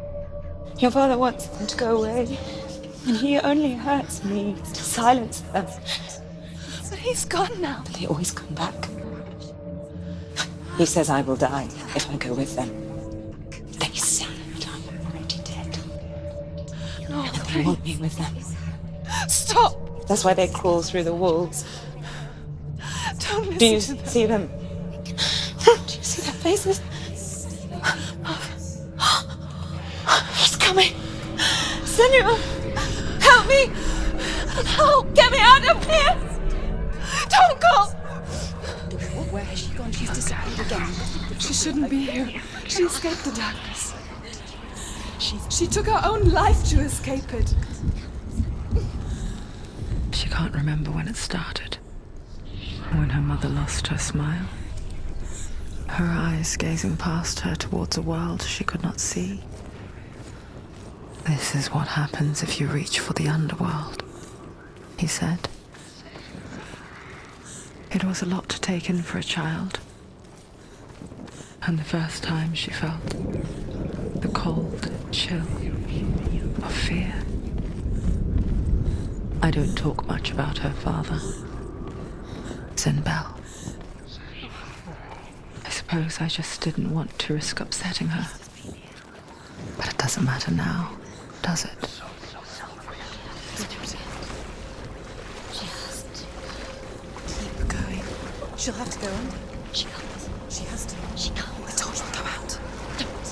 Your father wants them to go away. And he only hurts me to silence them. But he's gone now. But they always come back. He says I will die if I go with them. They say that I'm already dead. No, they want me with them. Stop! That's why they crawl through the walls. Don't listen. Do you see them? Do you see their faces? He's coming. Senua, help me! Help! Get me out of here! Don't go! Where has she gone? She's disappeared again. She shouldn't be here. She escaped the darkness. She took her own life to escape it. She can't remember when it started. When her mother lost her smile. Her eyes gazing past her towards a world she could not see. This is what happens if you reach for the underworld, he said. It was a lot to take in for a child. And the first time she felt the cold chill of fear. I don't talk much about her father, Zinbel. I suppose I just didn't want to risk upsetting her. But it doesn't matter now, does it? Just keep going. She'll have to go on. She can't. She has to. She can't. I told you to go out. Don't.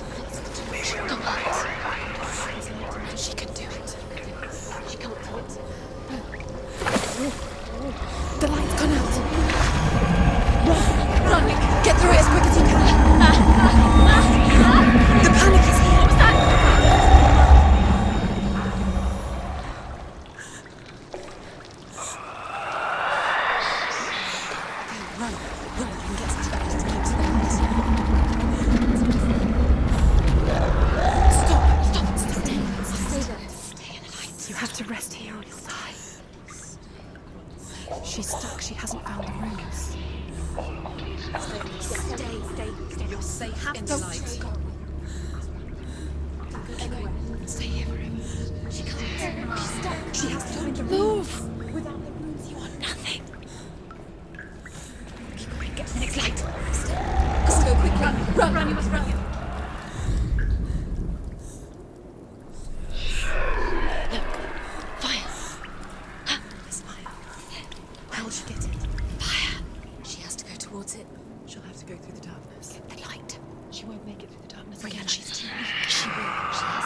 She can do it. She can't do it. The light's gone out. Run! Get through it as quick as you can. The panic is here. What's that? Run. Run and get to the light. Stop. Stay in the light. hasn't found the rooms. Stay. You're safe in the light. Stay here forever. She can't. She's stuck. She has to find the move. Without the rooms, you are nothing. Keep going. Get to the next light. Let's go quick. Run. You must run. She'll have to go through the darkness. Get the light. She won't make it through the darkness. Brian, she's too weak. She will. She has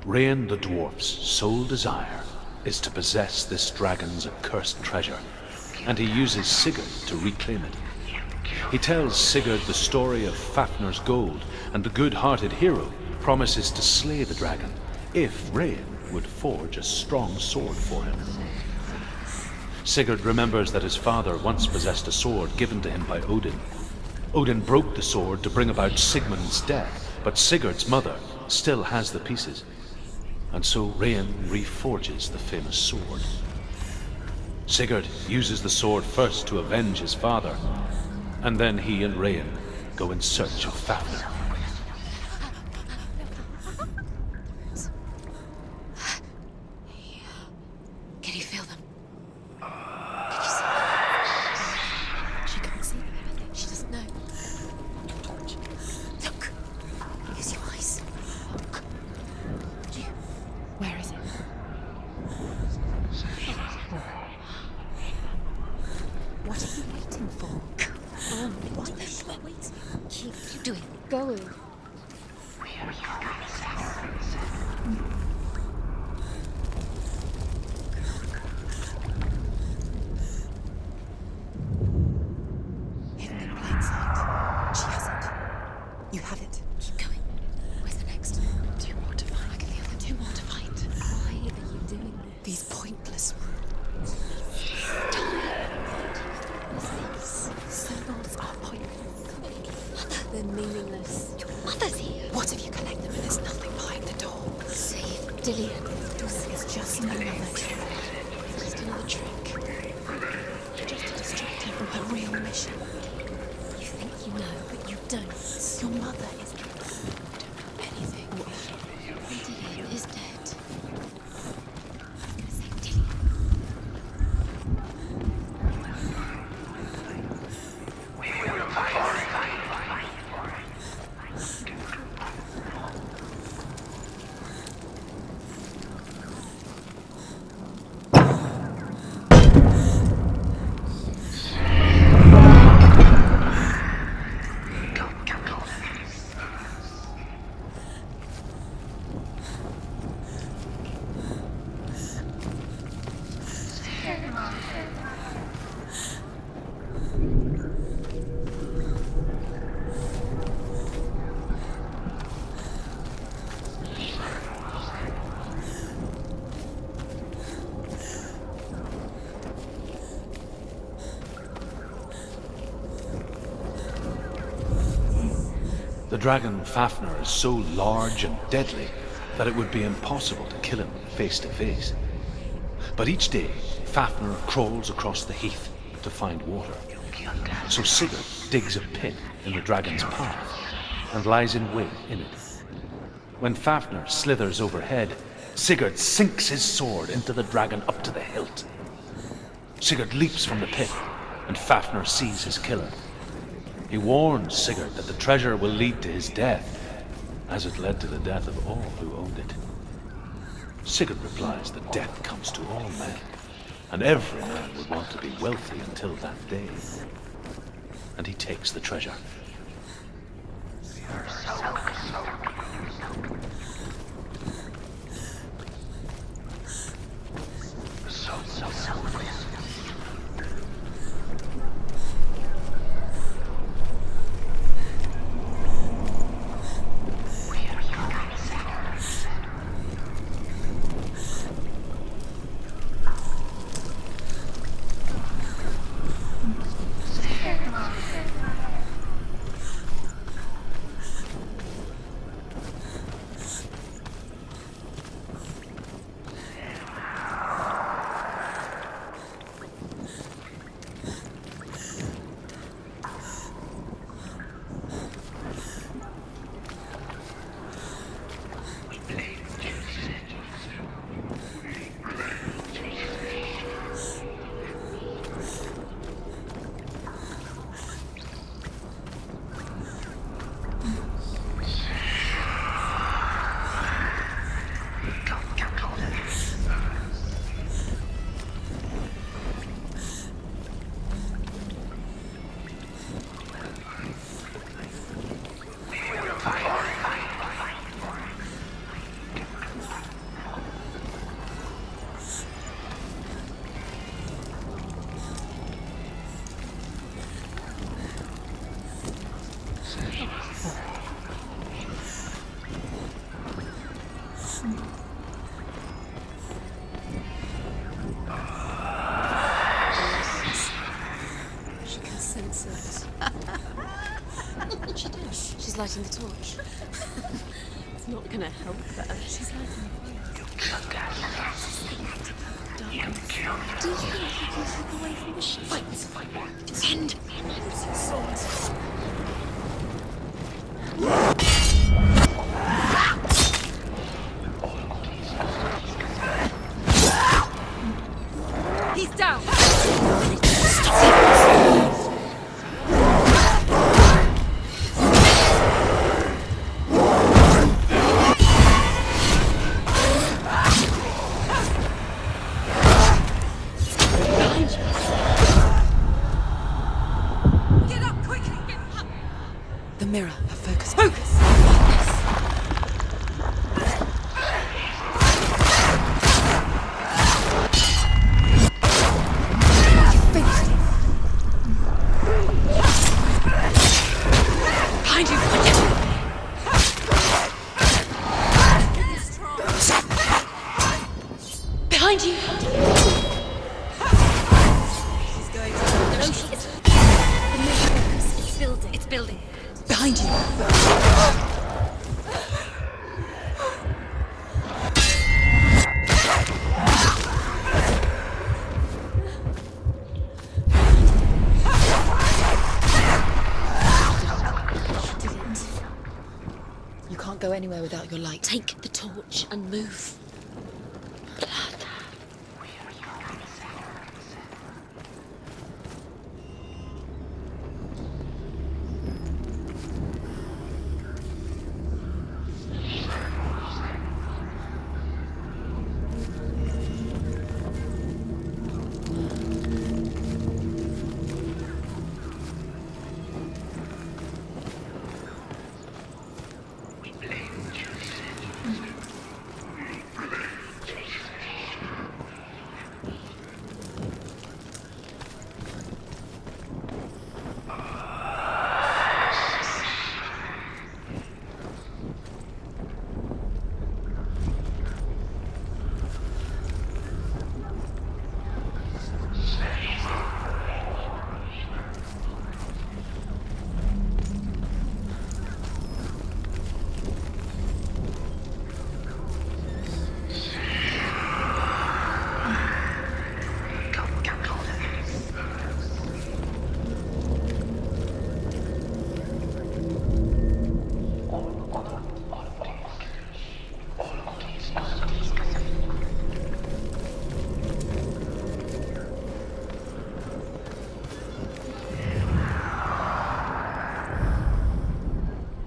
Rain the dwarf's sole desire is to possess this dragon's accursed treasure, and he uses Sigurd to reclaim it. He tells Sigurd the story of Fafnir's gold, and the good-hearted hero promises to slay the dragon if Rain would forge a strong sword for him. Sigurd remembers that his father once possessed a sword given to him by Odin. Odin broke the sword to bring about Sigmund's death, but Sigurd's mother still has the pieces. And so Rain reforges the famous sword. Sigurd uses the sword first to avenge his father, and then he and Rain go in search of Fafnir. Can you feel them? Can you see them? She can't see them. She doesn't know. Look. Use your eyes. Look. Where is it? What are you waiting for? Come on. What are you waiting? Keep doing. Go. Hidden in plain sight. She has it. You have it. Keep going. Where's the next? Two more to find. I can feel the two more to find. Why are you doing this? These pointless rules. Symbols are pointless. They're meaningless. Your mother's here. What if you collect them and there's nothing behind the door? Save Dillian. This is just another trick. Just another trick. Just to distract her from her real mission. You think you know, but you don't. Your mother is dead. You don't know anything. Dillian is dead. I'm gonna save Dillian. The dragon Fafnir is so large and deadly that it would be impossible to kill him face to face. But each day, Fafnir crawls across the heath to find water. So Sigurd digs a pit in the dragon's path and lies in wait in it. When Fafnir slithers overhead, Sigurd sinks his sword into the dragon up to the hilt. Sigurd leaps from the pit, and Fafnir sees his killer. He warns Sigurd that the treasure will lead to his death, as it led to the death of all who owned it. Sigurd replies that death comes to all men, and every man would want to be wealthy until that day. And he takes the treasure. She's lighting the torch. It's not gonna help her. She's lighting the torch. Do you think you can keep away from the ship? Fight! Defend! Use your swords. He's down! Mirror, her focus. Focus! Behind you! Behind you! She's going to... No, she isn't. The mirror focus is building. It's building. Behind you! You can't go anywhere without your light. Take the torch and move. Blood.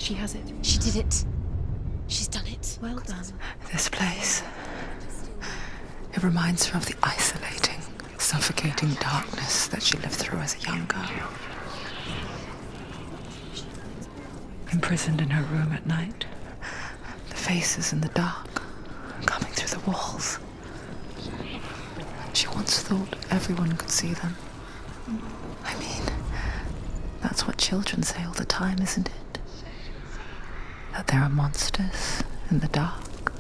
She has it. She did it. She's done it. Well done. This place. It reminds her of the isolating, suffocating darkness that she lived through as a young girl. Imprisoned in her room at night, the faces in the dark, coming through the walls. She once thought everyone could see them. I mean, that's what children say all the time, isn't it? That there are monsters in the dark.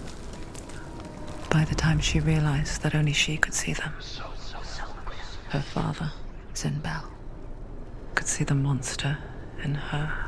By the time she realized that only she could see them, her father, Zinbel, could see the monster in her.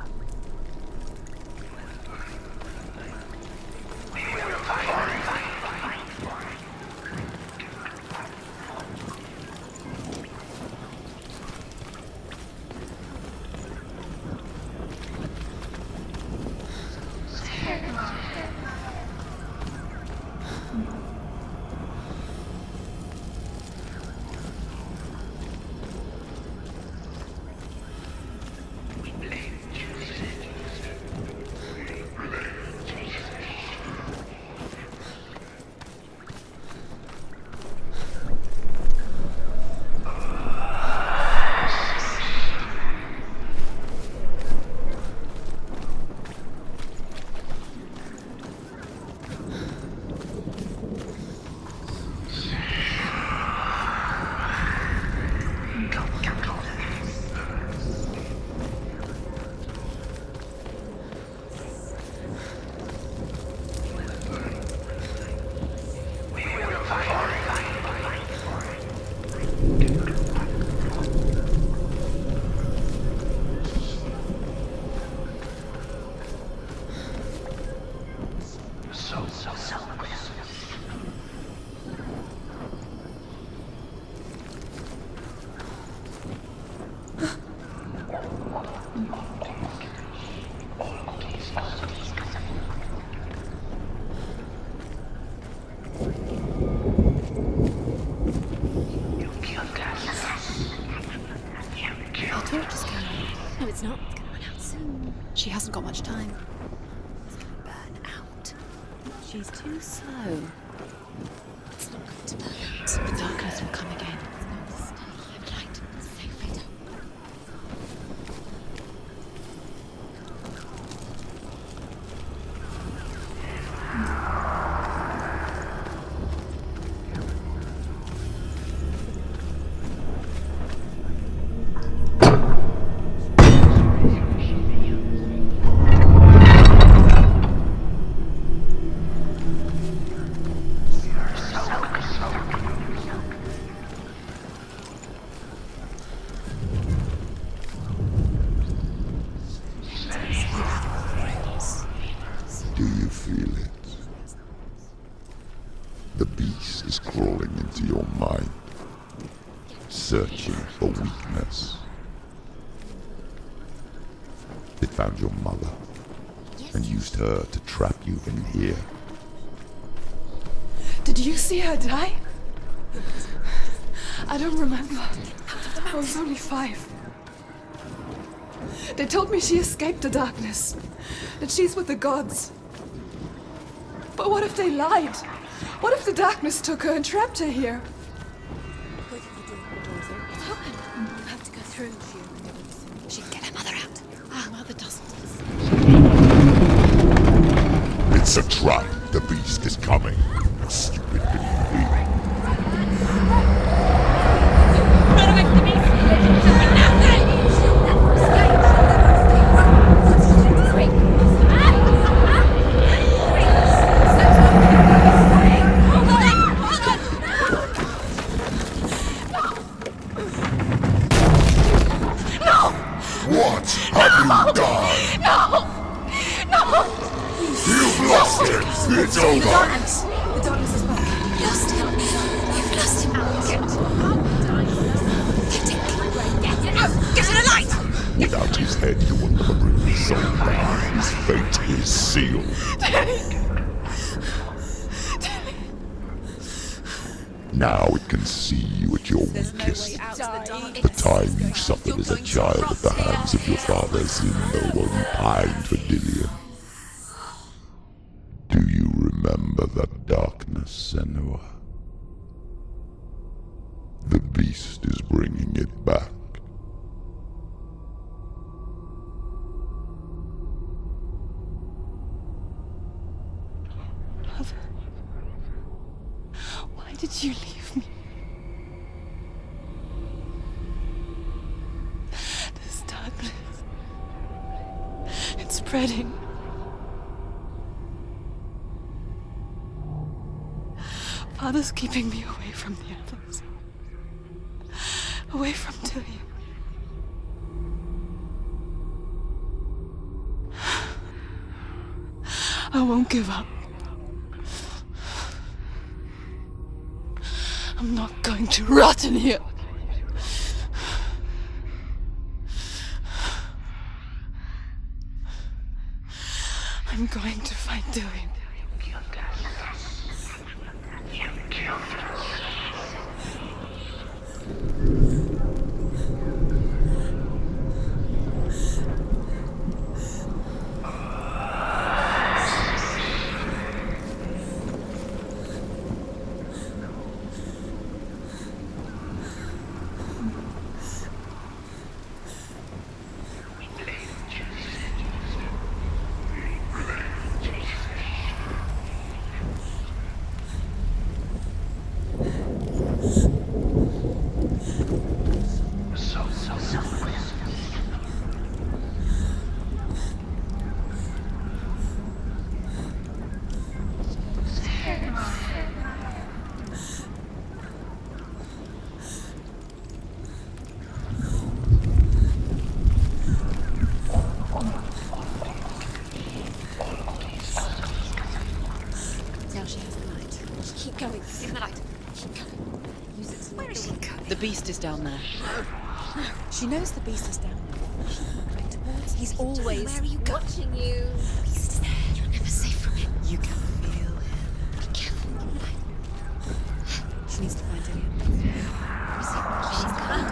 No, it's not. It's gonna run out soon. She hasn't got much time. It's gonna burn out. She's too slow. It's not going to burn out. The darkness will come again. It's going to stay here. Light. Safely done. Do you feel it? The beast is crawling into your mind, searching for weakness. It found your mother and used her to trap you in here. Did you see her die? I don't remember. I was only 5. They told me she escaped the darkness, that she's with the gods. But what if they lied? What if the darkness took her and trapped her here? Both of the doors open. It's open. You have to go through. She can get her mother out. Our mother doesn't. It's a trap. The beast is coming. Stupid baby. Run away from the beast! What have you done? No! No! You've lost it! It's over! The darkness is back. You've lost him. You've lost him. Get it out! Get it alight! Without his head, you will never bring his soul down. His fate is sealed. Now it can see you at your weakest. The time you suffered as a child at the hands of your father Zindel while you pined for Dillion. Do you remember that darkness, Senua? The beast is bringing it back. Mother, why did you leave me? This darkness, it's spreading. Father's keeping me away from the others. Away from Dillion. I won't give up. I'm not going to rot in here. I'm going to find Dillion. The beast is down there. No, she knows the beast is down there. She's not going towards him. He's always Where are you watching you? The beast is there. You're never safe from him. You can feel him. Be careful. She needs to find Dillion. She's found.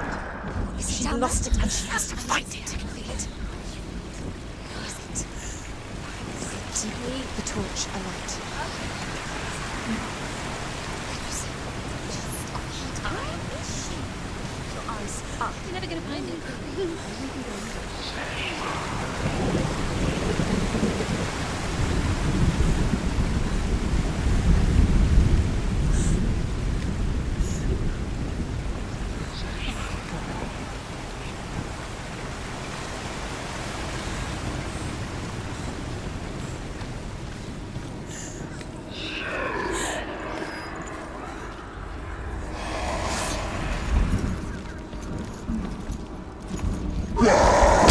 She lost it and she has to find it. I can feel it. Where is it? The torch alight. Up. You're never going to find it. Yeah!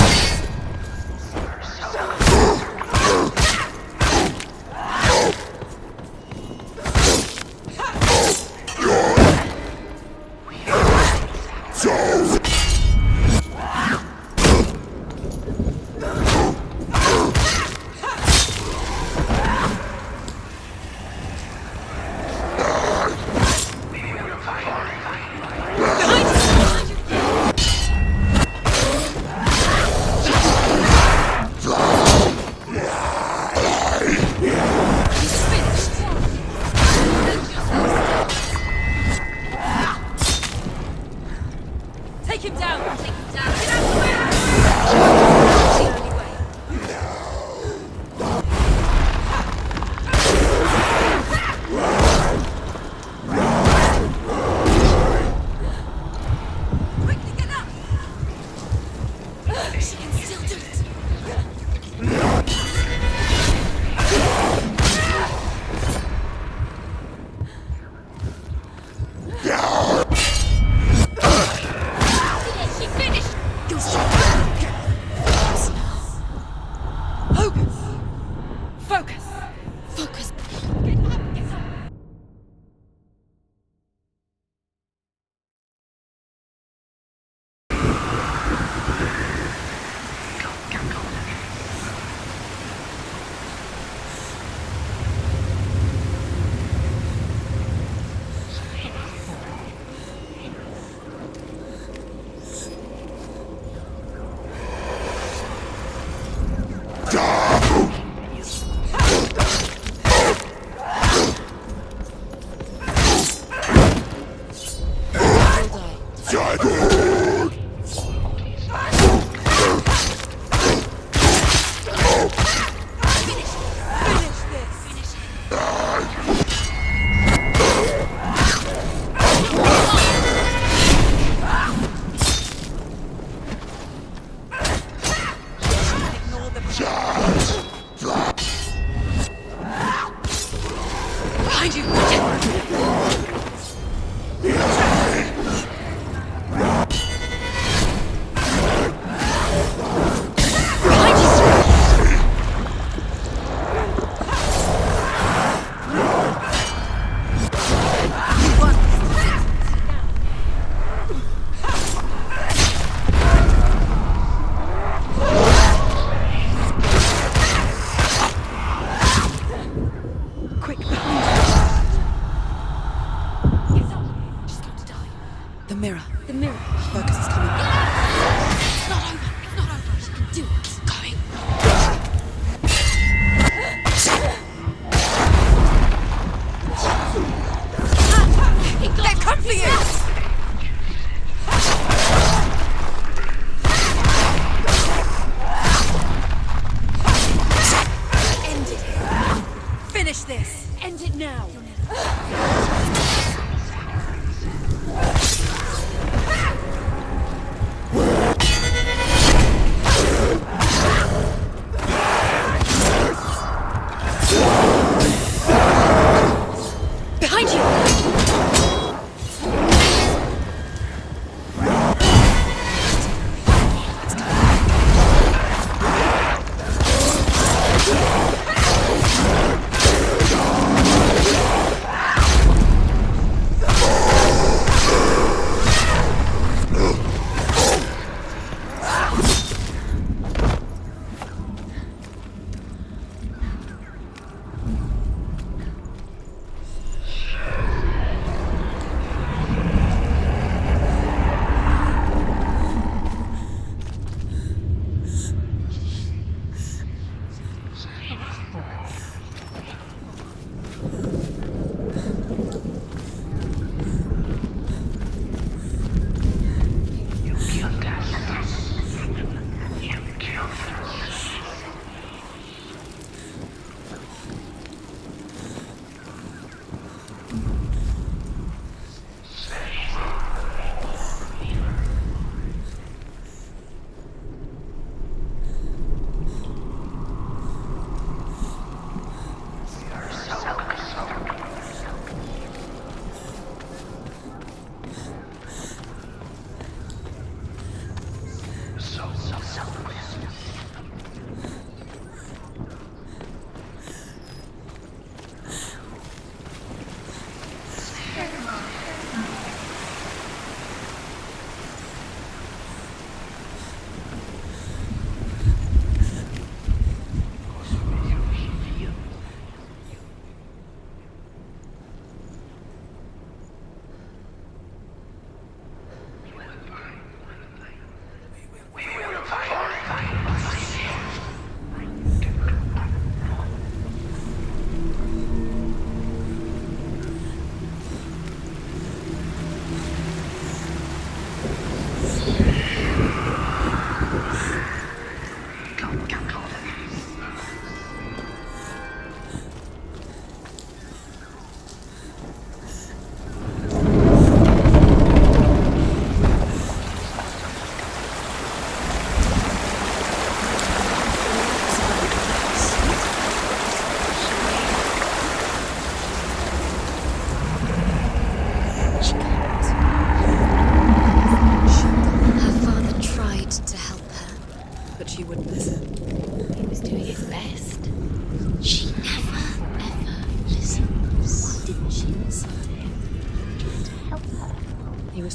Behind you!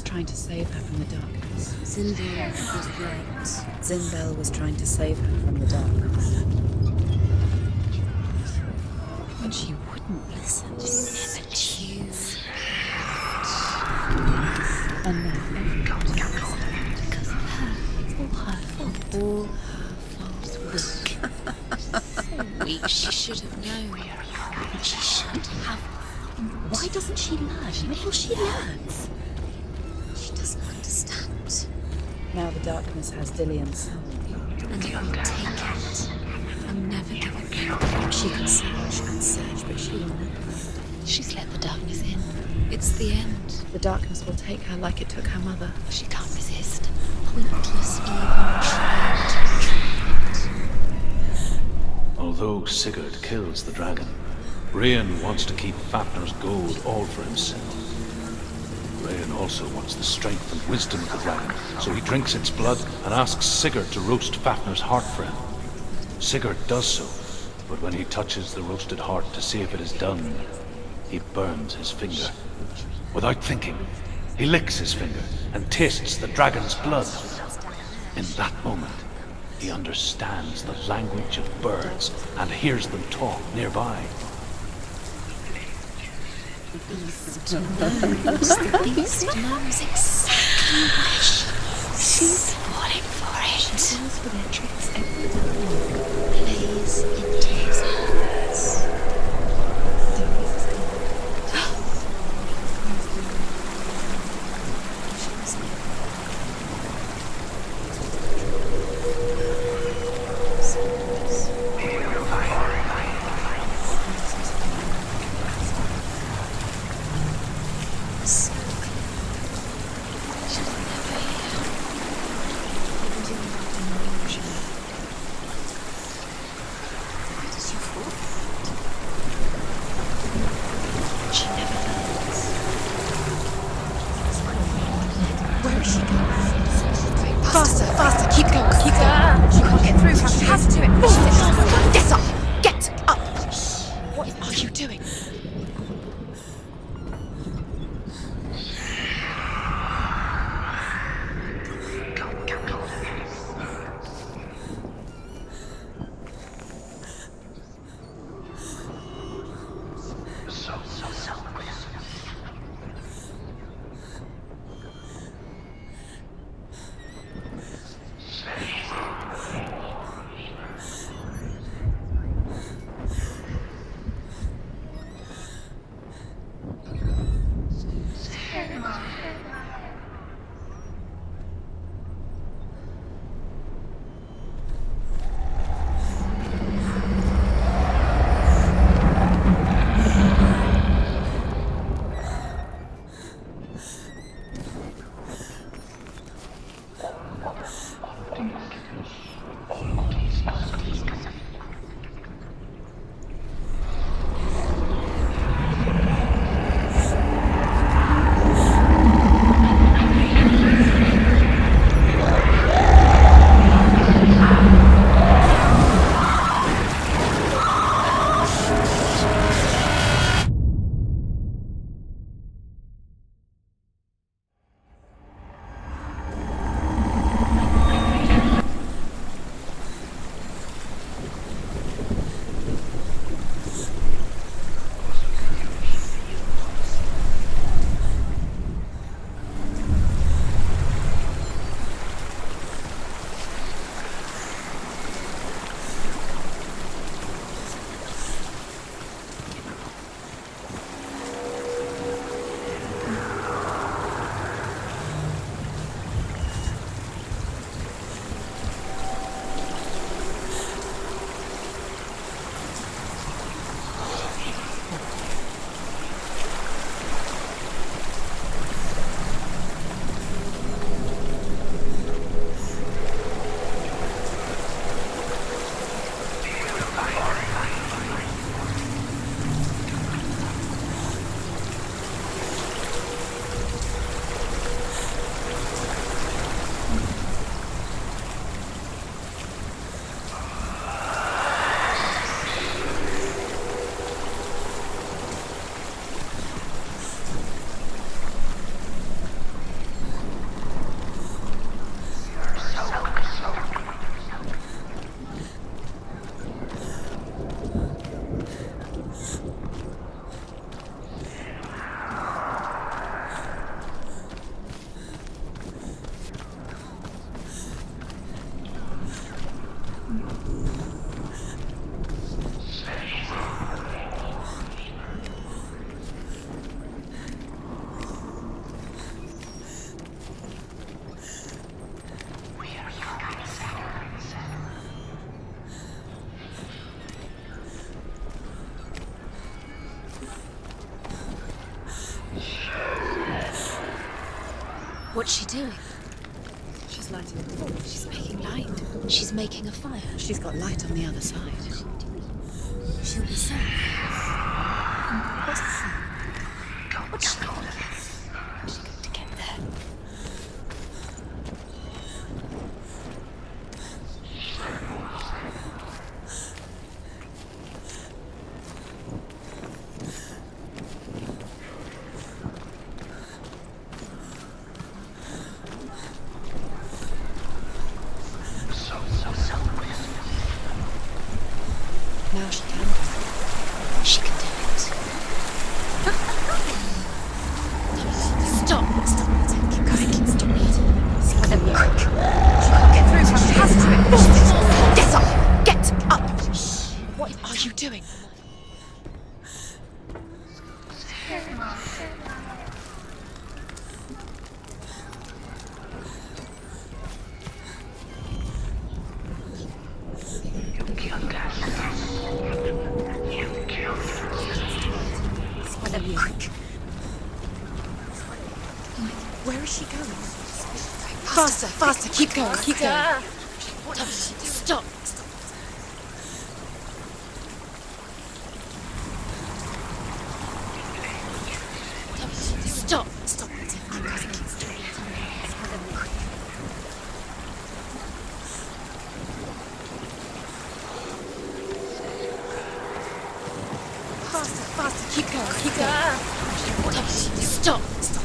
Trying to save her from the darkness. Zinbel was right. Zinbel was trying to save her from the darkness. But she wouldn't listen. She never choose. And now everyone Because of her. It's all her fault. all her fault. So weak. She should have known. She should have. Why doesn't she learn? Maybe she learns. She doesn't understand. Now the darkness has Dillian's soul. And it will take it. And never give it back. She can search and search, but she will never find. She's let the darkness in. It's the end. The darkness will take her like it took her mother. She can't resist. Pointless even trying to. though Sigurd kills the dragon, Rain wants to keep Fafnir's gold all for himself. Rain also wants the strength and wisdom of the dragon, so he drinks its blood and asks Sigurd to roast Fafnir's heart for him. Sigurd does so, but when he touches the roasted heart to see if it is done, he burns his finger. Without thinking, he licks his finger and tastes the dragon's blood. In that moment, he understands the language of birds and hears them talk nearby. The beast knows exactly where she is. She's falling for it. She falls for their tricks every time. Plays into his hands. Faster, faster, keep going, keep going. She can't get through, she has to do it. Get up, get up. What are you doing? What's she doing? She's lighting a torch. She's making light. She's making a fire. She's got light on the other side. She'll be safe. What's the thing? What's she going to get there? Now she can do it. She can do it. Stop! Stop! Keep going. Stop it. Let me quick. Get through. She has to. Get up! Get up! What are you doing? Let me quick. Where is she going? Faster, faster, keep going, keep going. Stop. Stop. Stop. Faster, faster, keep going, keep going. Stop. Stop.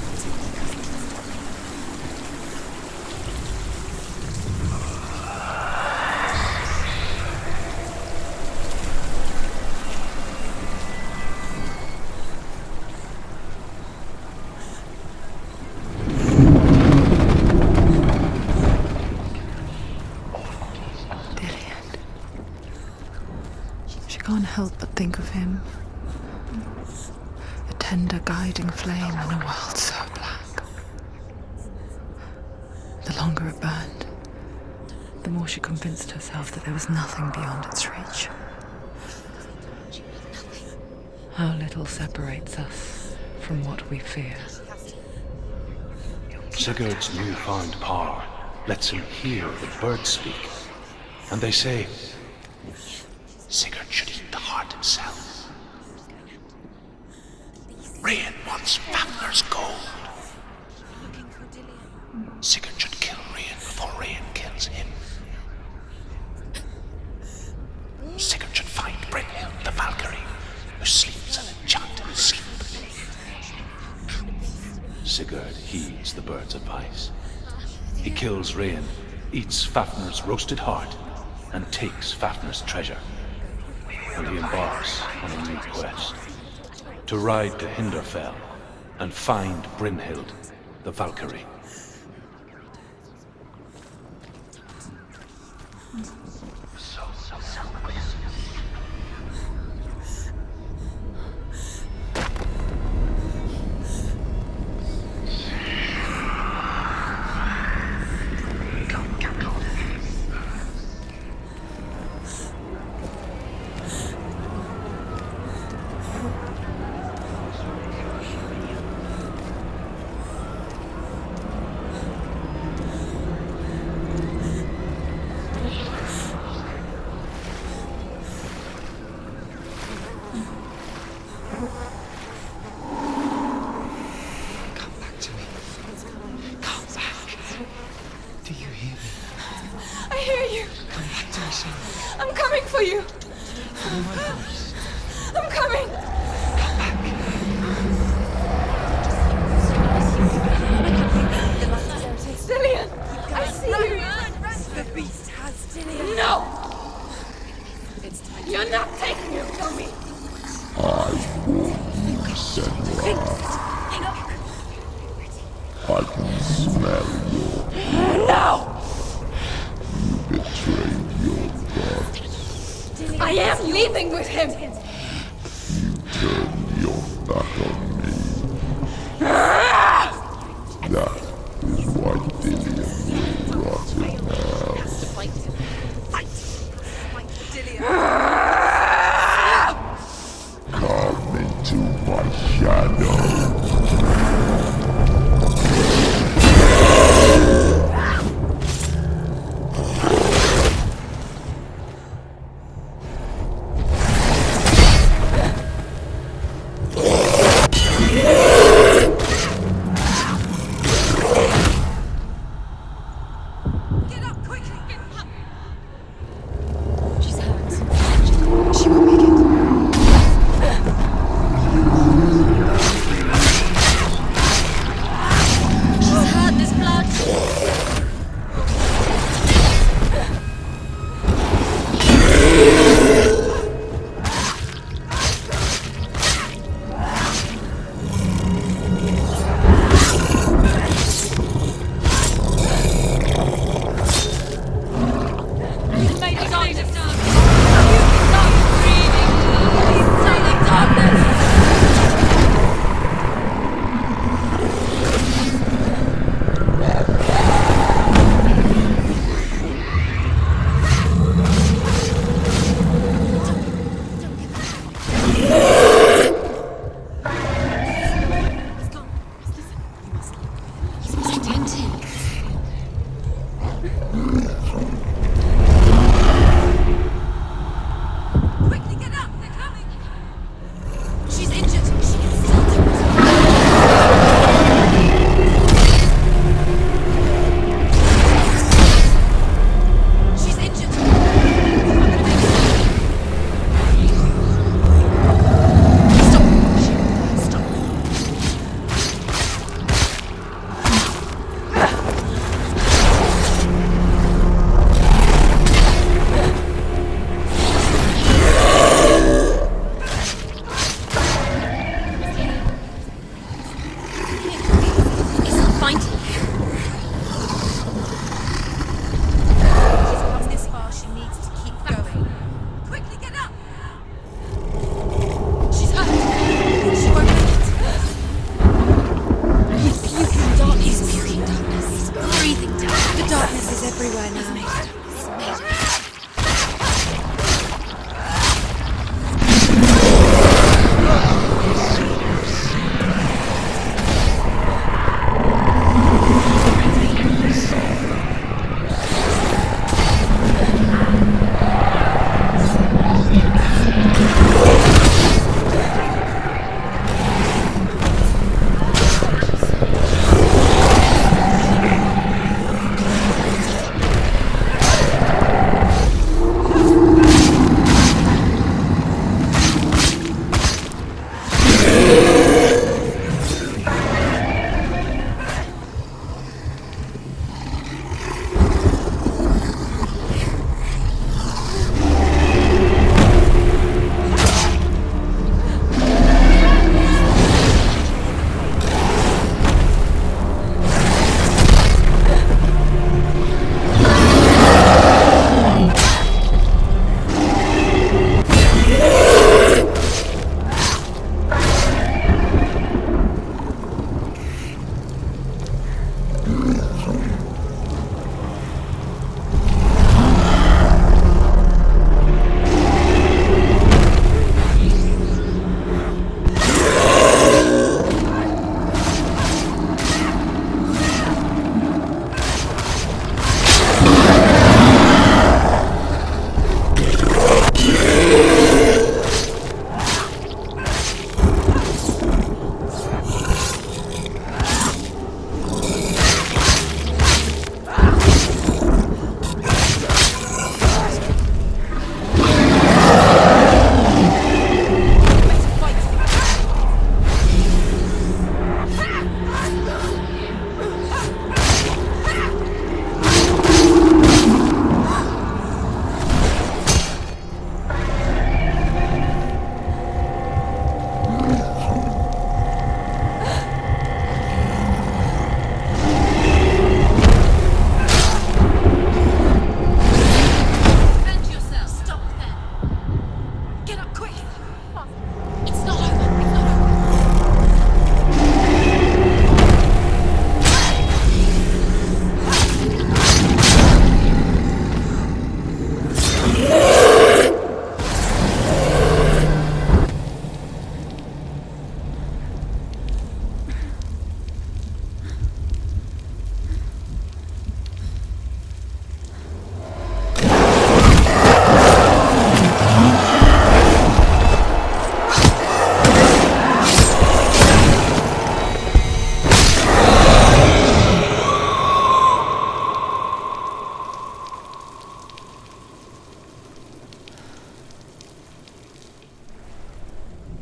She can't help but think of him. A tender guiding flame in a world so black. The longer it burned, the more she convinced herself that there was nothing beyond its reach. How little separates us from what we fear. Sigurd's newfound power lets him hear the birds speak. And they say, Sigurd should eat the heart himself. Rain wants Fafnir's gold. Sigurd should kill Rain before Rain kills him. Sigurd should find Brynhild the Valkyrie, who sleeps an enchanted sleep. Sigurd heeds the bird's advice. He kills Rain, eats Fafnir's roasted heart, and takes Fafnir's treasure. And he embarks on a new quest, to ride to Hinderfell and find Brynhild the Valkyrie. I'm coming for you. I'm coming. Dillian, I see you. The beast has Dillian. No. You're not taking it from me. I warn you, Senua. I can smell your... No. You betrayed your god. I am leaving with him. You turned your back on me. That is why Dillian will rot in hell. Come into my shadow.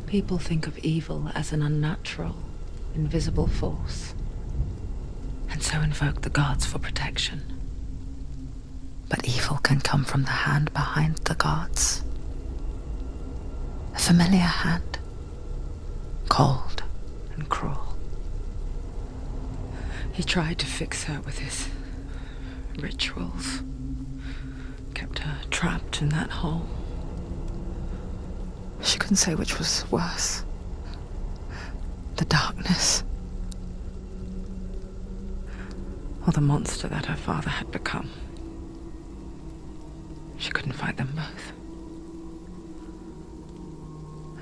People think of evil as an unnatural, invisible force, and so invoke the gods for protection. But evil can come from the hand behind the gods. A familiar hand, cold and cruel. He tried to fix her with his rituals, kept her trapped in that hole. She couldn't say which was worse. The darkness, or the monster that her father had become. She couldn't fight them both.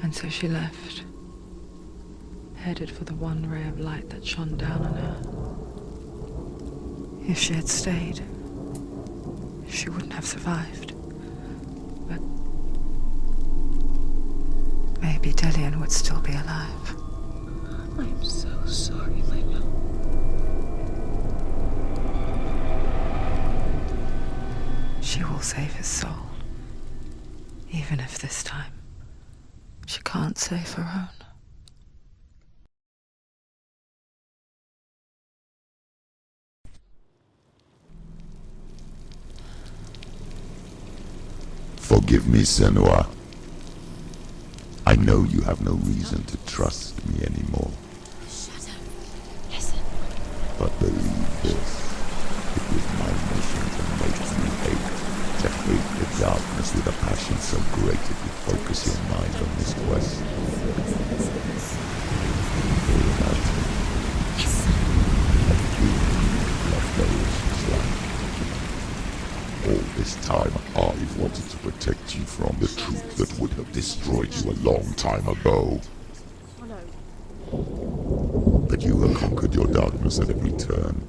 And so she left, headed for the one ray of light that shone down on her. If she had stayed, she wouldn't have survived. But maybe Dillian would still be alive. I'm so sorry, my love. She will save his soul, even if this time she can't save her own. Forgive me, Senua. I know you have no reason to trust me anymore. Shadow, listen. But believe this, it was my mission to make you hate. To hate the darkness with a passion so great it would focus your mind on this quest. All this time, I've wanted to protect you from the truth that would have destroyed you a long time ago. But you have conquered your darkness at every turn.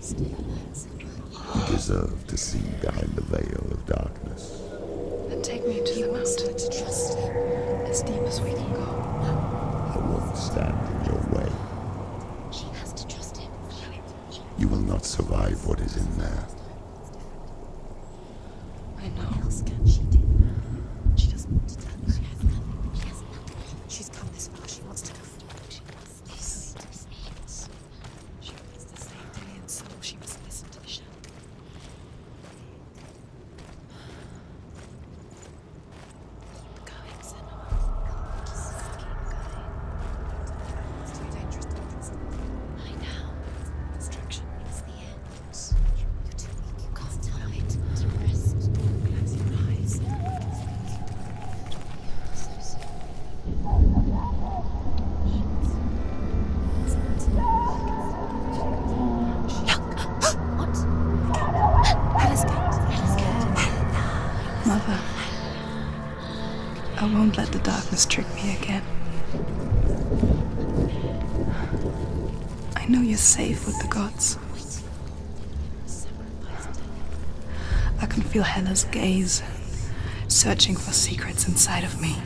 You deserve to see behind the veil of darkness. Then take me to the mountain to trust him as deep as we can go. I won't stand in your way. She has to trust him. You will not survive what is in there. I know. What else can she do? She doesn't want to tell me she has nothing. She has nothing. She's come this far. She wants to go forward. She wants this. She wants to save Dillian's soul. She must listen to the shadow. Keep going, Senua. Just keep going. It's too dangerous to listen. I know. Destruction is the end. You're too weak. You can't tell it. To rest. Close your eyes. So soon. What? Hella's gate. Hella's gate. Mother, I won't let the darkness trick me again. I know you're safe with the gods. I can feel Hella's gaze, searching for secrets inside of me.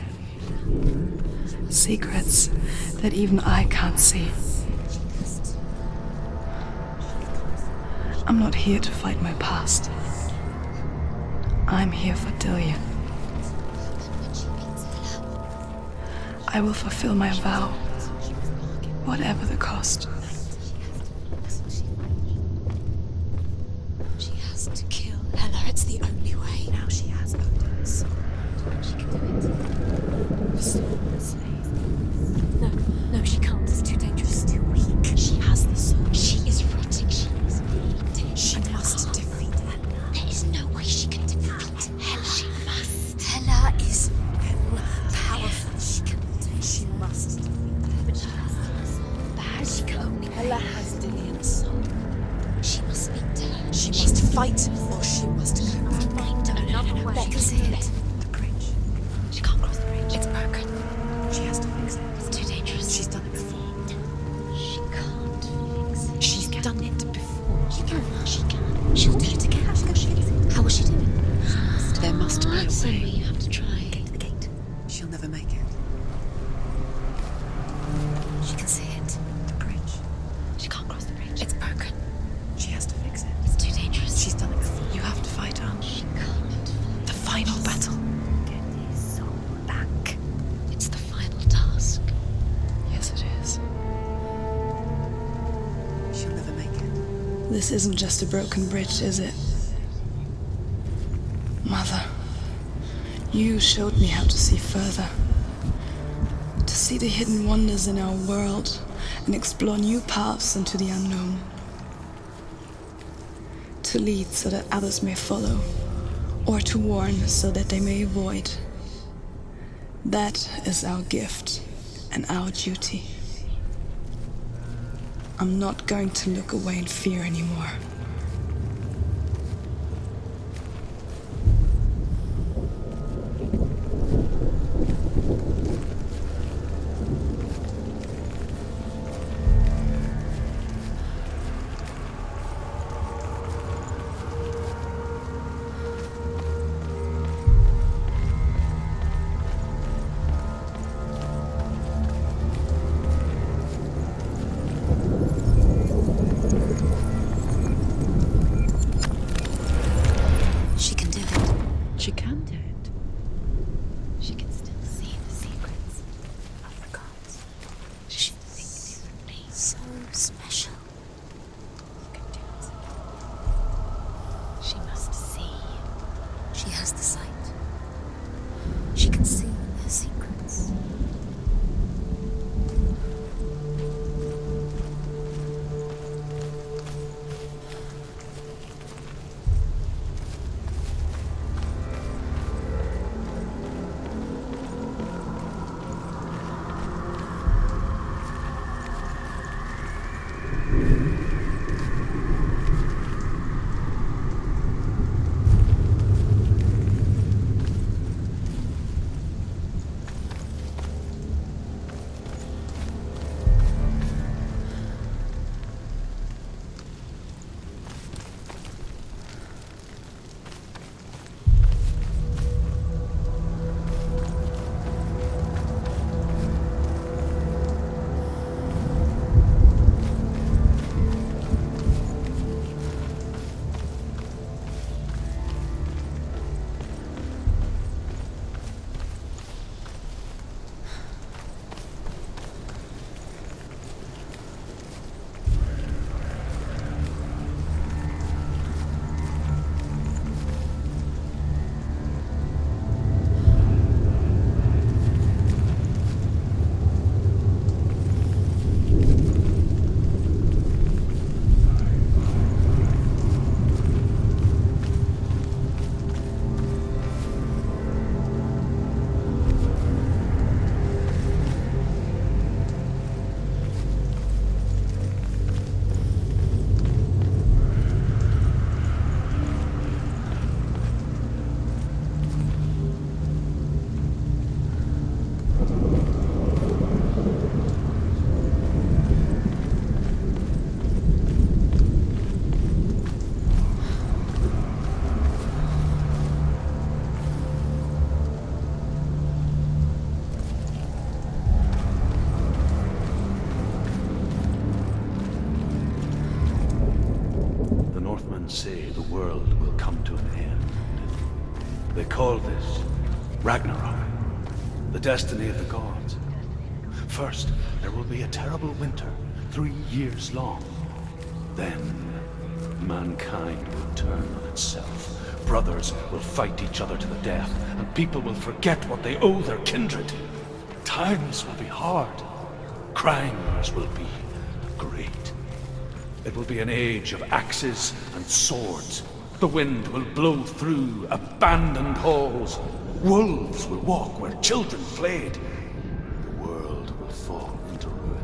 Secrets that even I can't see. I'm not here to fight my past. I'm here for Delia. I will fulfill my vow, whatever the cost. She has to kill Hela. It's the only way. Now she has Odin's sword. She can do it. Restore the slave. No, she can't. It's too dangerous. Too weak. She has the sword. She is rotting. She is bleeding. She must defeat Hela. There is no way she can defeat Hela. She must. Hela is powerful. She must defeat her. But she has the sword. Bad. She can only. Hela has Dilian's soul. She must speak to her. She must fight, or she must go. No. There is it. The bridge. She can't cross the bridge. It's broken. She has to fix it. It's too dangerous. She's done it before. She can't fix it. She's done it before. She can. She'll do it again. How will she do it? There must be a way. You have to try. Get to the gate. She'll never make it. She can see it. The bridge. She can't cross the bridge. It's broken. She has to fix it. It's too dangerous. She's done it before. You have to fight her. She can't. The final battle. Get his soul back. It's the final task. Yes, it is. She'll never make it. This isn't just a broken bridge, is it? Mother, you showed me how to see further. To see the hidden wonders in our world and explore new paths into the unknown. To lead so that others may follow, or to warn so that they may avoid. That is our gift and our duty. I'm not going to look away in fear anymore. She can do it. She can do it. She can still see the secrets of the gods. She thinks differently. So special. You can do it. She must see. She has the sight. She can see their secrets. They call this Ragnarok, the destiny of the gods. First, there will be a terrible winter, 3 years long. Then, mankind will turn on itself. Brothers will fight each other to the death, and people will forget what they owe their kindred. Times will be hard. Crimes will be great. It will be an age of axes and swords. The wind will blow through abandoned halls. Wolves will walk where children played. The world will fall into ruin.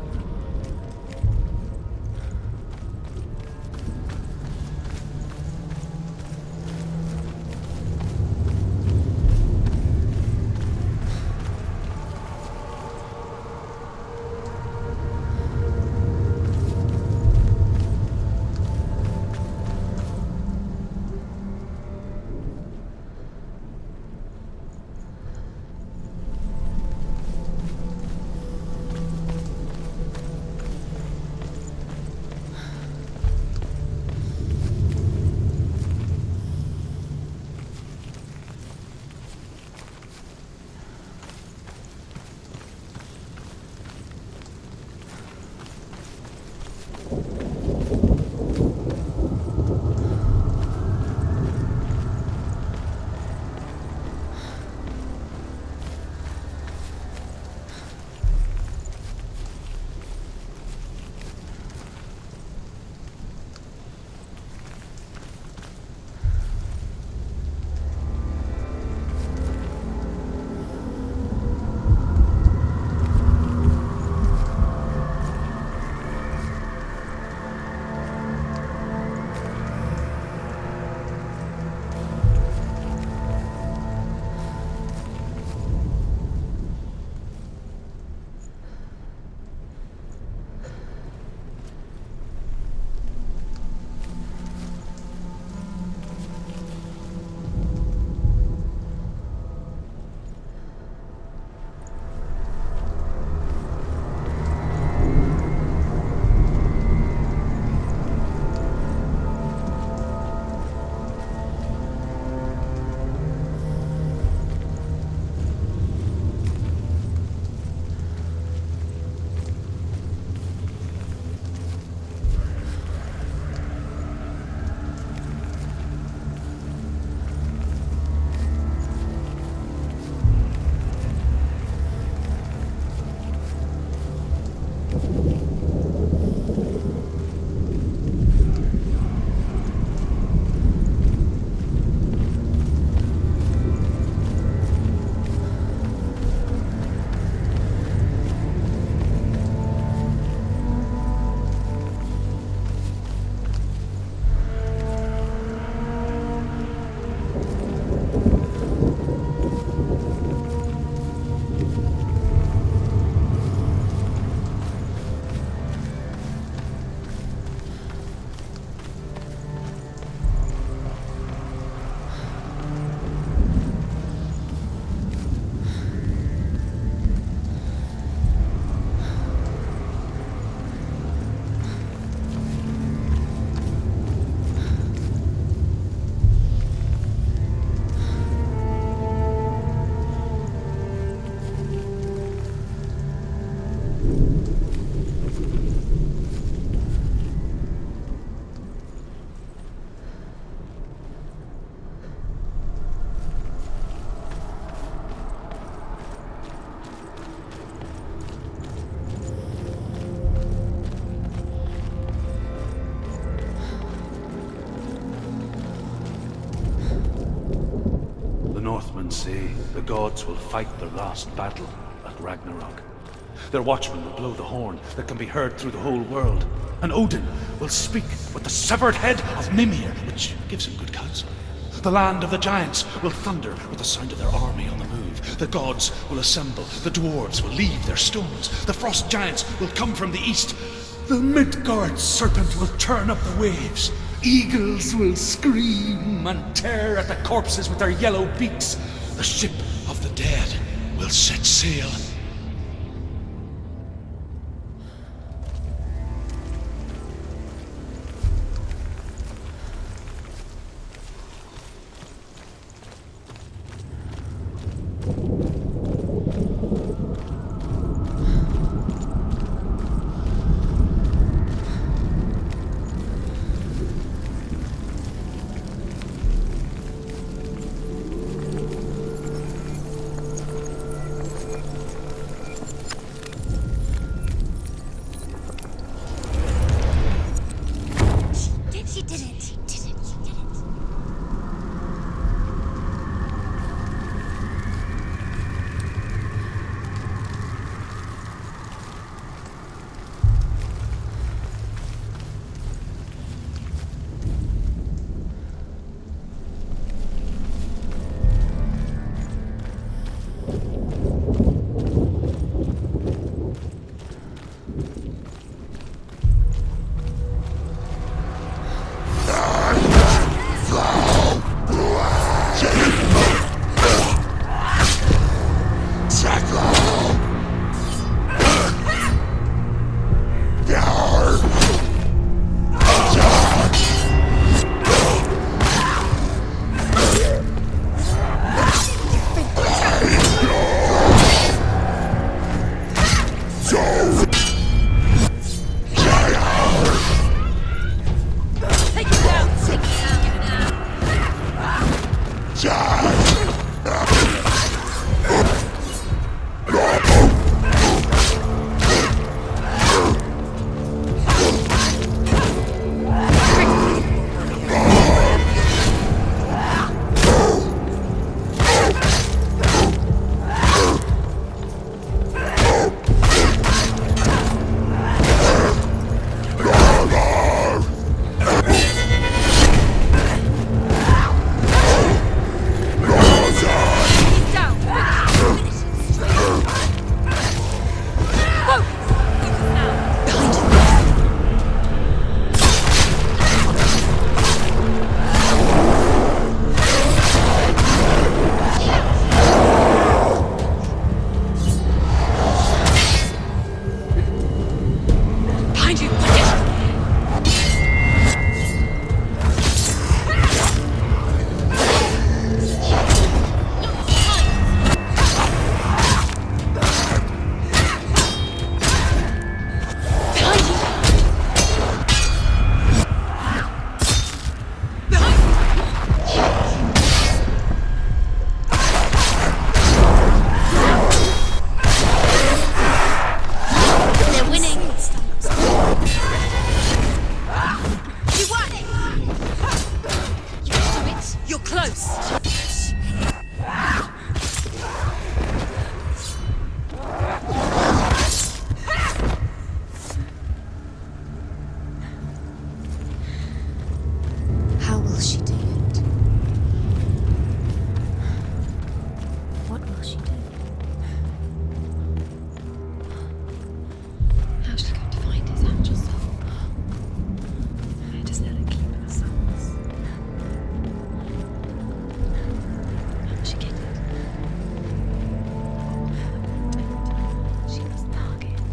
Northmen say the gods will fight their last battle at Ragnarok. Their watchmen will blow the horn that can be heard through the whole world, and Odin will speak with the severed head of Mimir, which gives him good counsel. The land of the giants will thunder with the sound of their army on the move. The gods will assemble, the dwarves will leave their stones, the frost giants will come from the east, the Midgard serpent will turn up the waves, eagles will scream and tear at the corpses with their yellow beaks, the ship of the dead will set sail. She did it. She did it. She did it.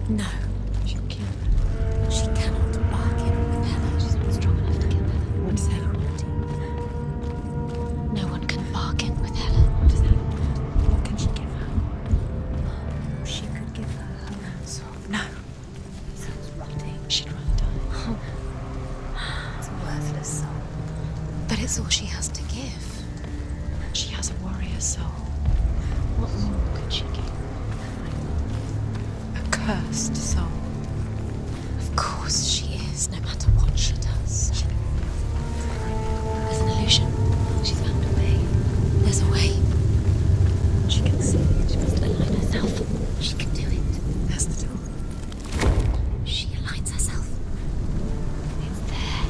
No. She'll kill her. She cannot bargain with Hela. She's not strong enough to kill Hela. What does Hela want? No one can bargain with Hela. What does Hela want? What can she give her? She could give her her own soul. No. It sounds rotting. She'd rather die. Oh. It's a worthless soul. But it's all she has to give. She has a warrior soul. What more could she give? A cursed soul. Of course she is, no matter what she does. There's an illusion. She's found a way. There's a way. She can see it. She must align herself. She can do it. There's the door. She aligns herself. It's there.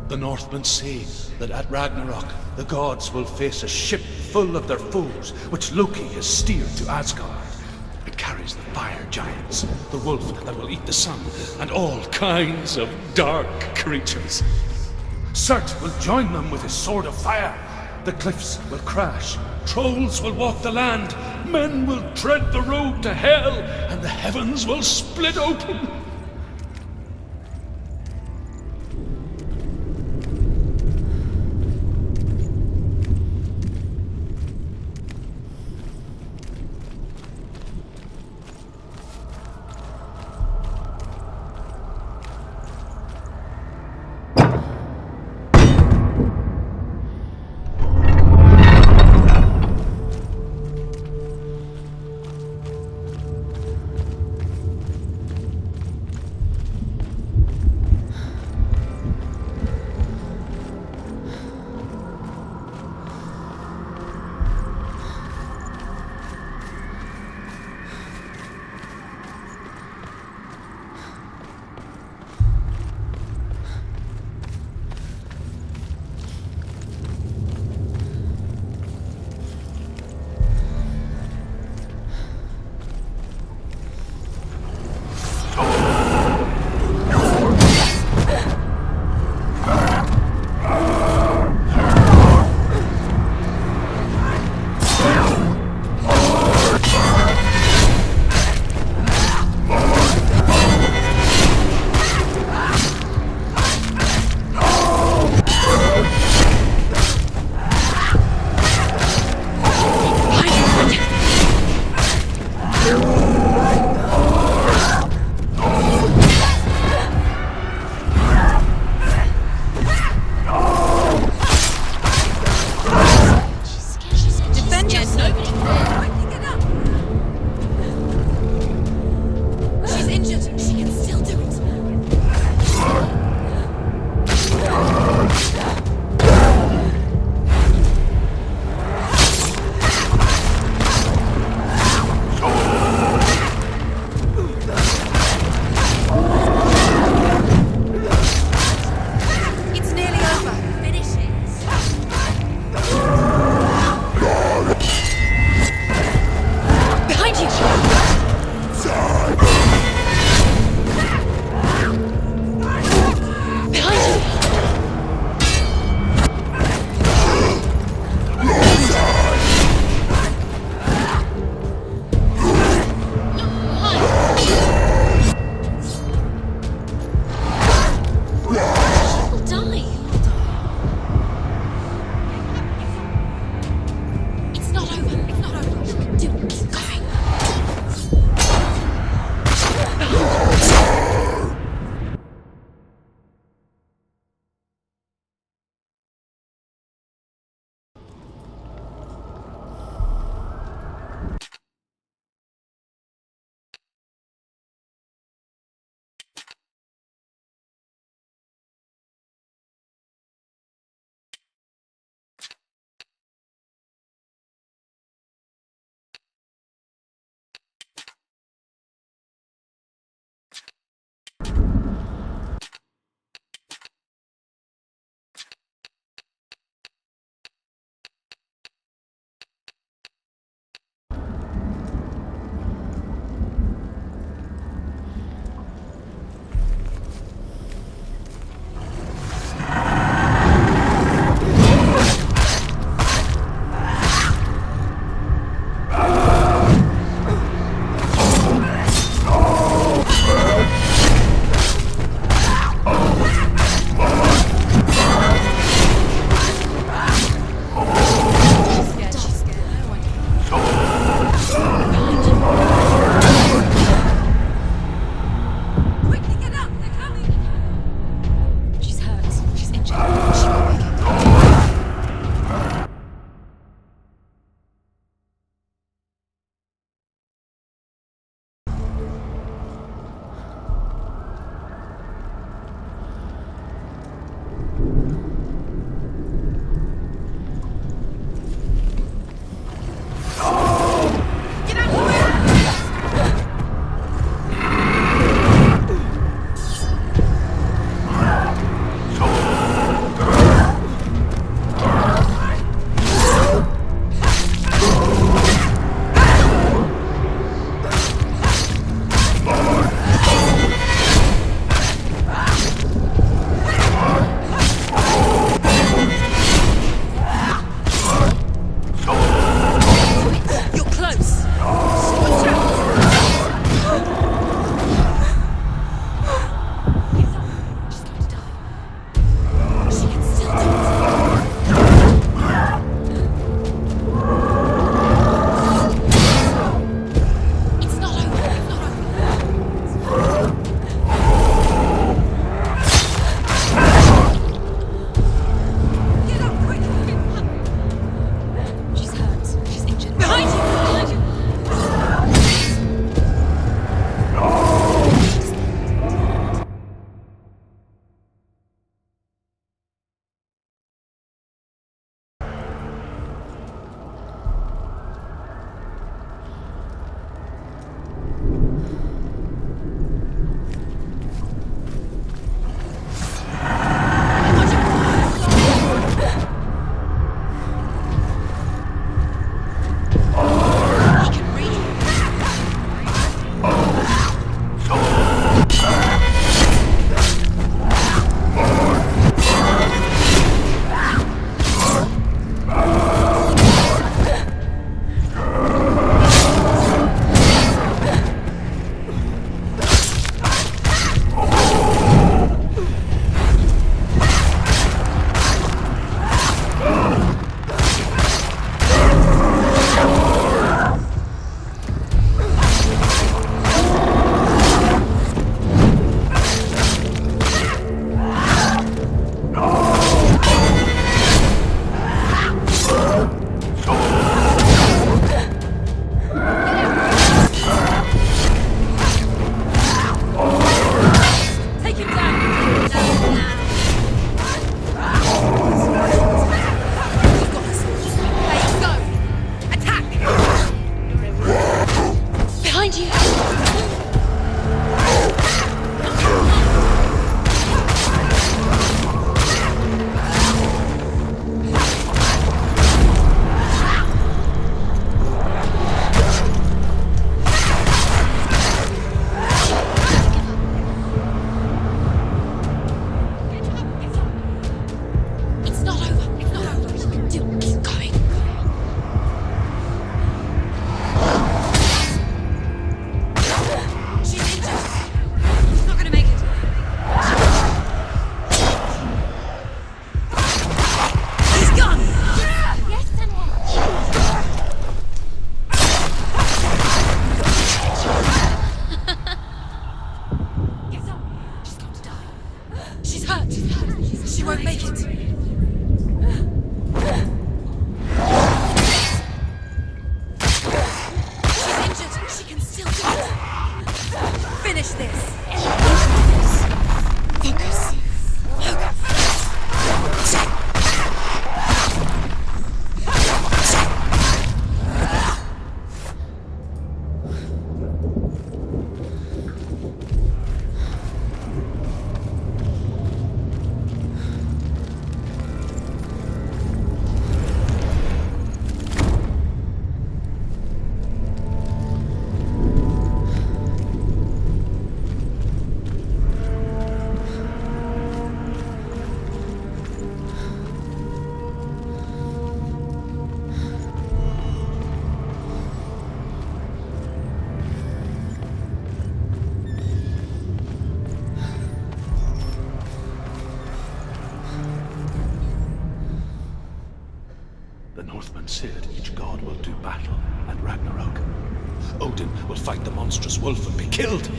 The Northmen say that at Ragnarok, the gods will face a ship full of their foes, which Loki has steered to Asgard. It carries the fire giants, the wolf that will eat the sun, and all kinds of dark creatures. Surt will join them with his sword of fire. The cliffs will crash, trolls will walk the land, men will tread the road to hell, and the heavens will split open. She's hurt. She won't make it. She's injured. She can still do it. Finish this. Focus. The Northmen said each god will do battle at Ragnarok. Odin will fight the monstrous wolf and be killed,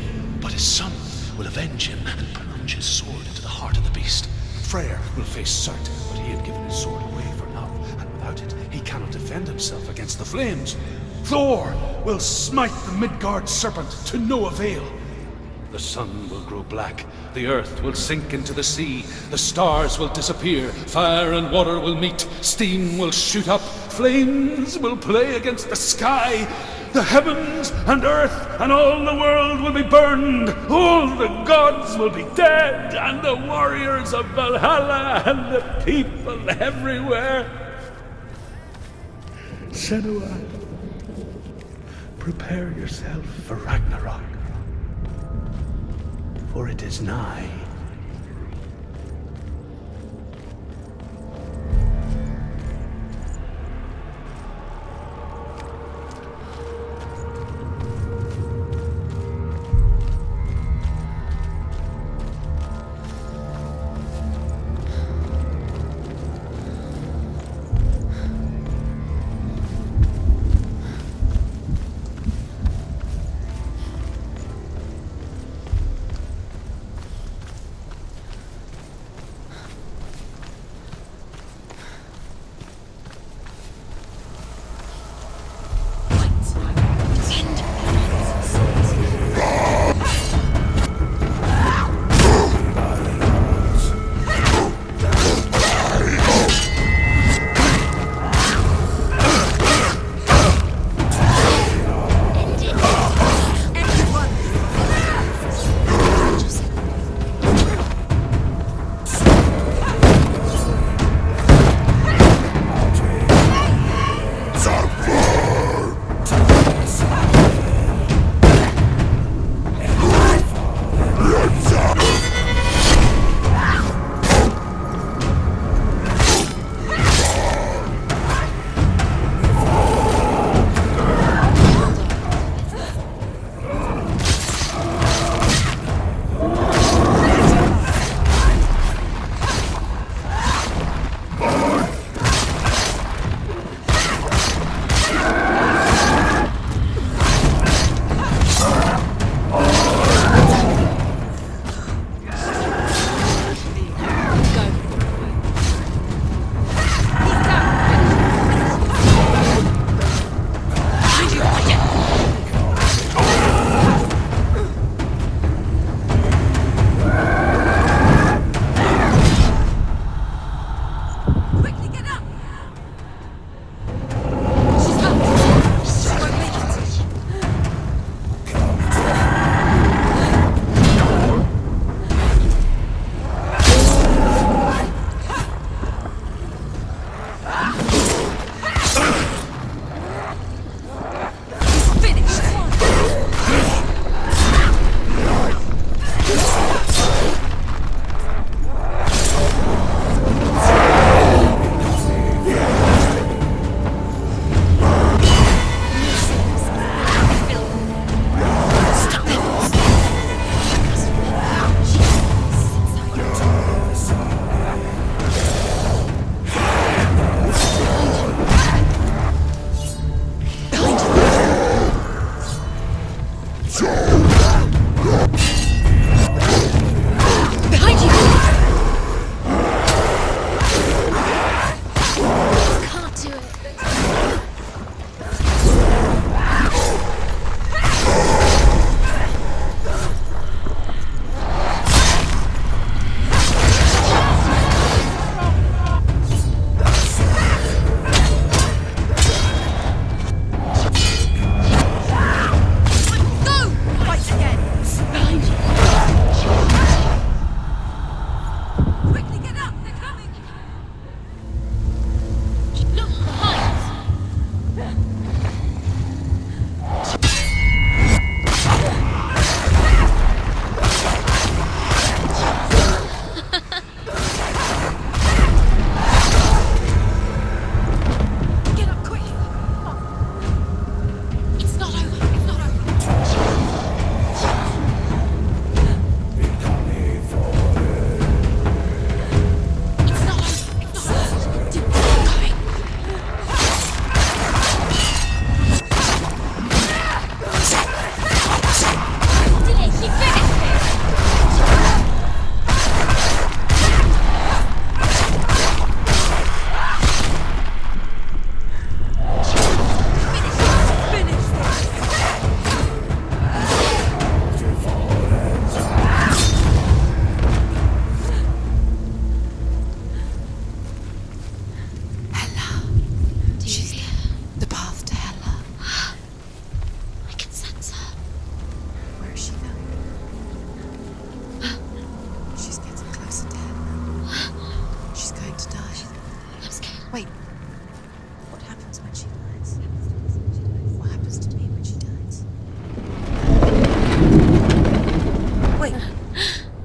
but his son will avenge him and plunge his sword into the heart of the beast. Freyr will face Surt, but he had given his sword away for now, and without it he cannot defend himself against the flames. Thor will smite the Midgard serpent to no avail. The sun will grow black, the earth will sink into the sea, the stars will disappear, fire and water will meet, steam will shoot up, flames will play against the sky, the heavens and earth and all the world will be burned, all the gods will be dead, and the warriors of Valhalla and the people everywhere. Senua, prepare yourself for Ragnarok, for it is nigh.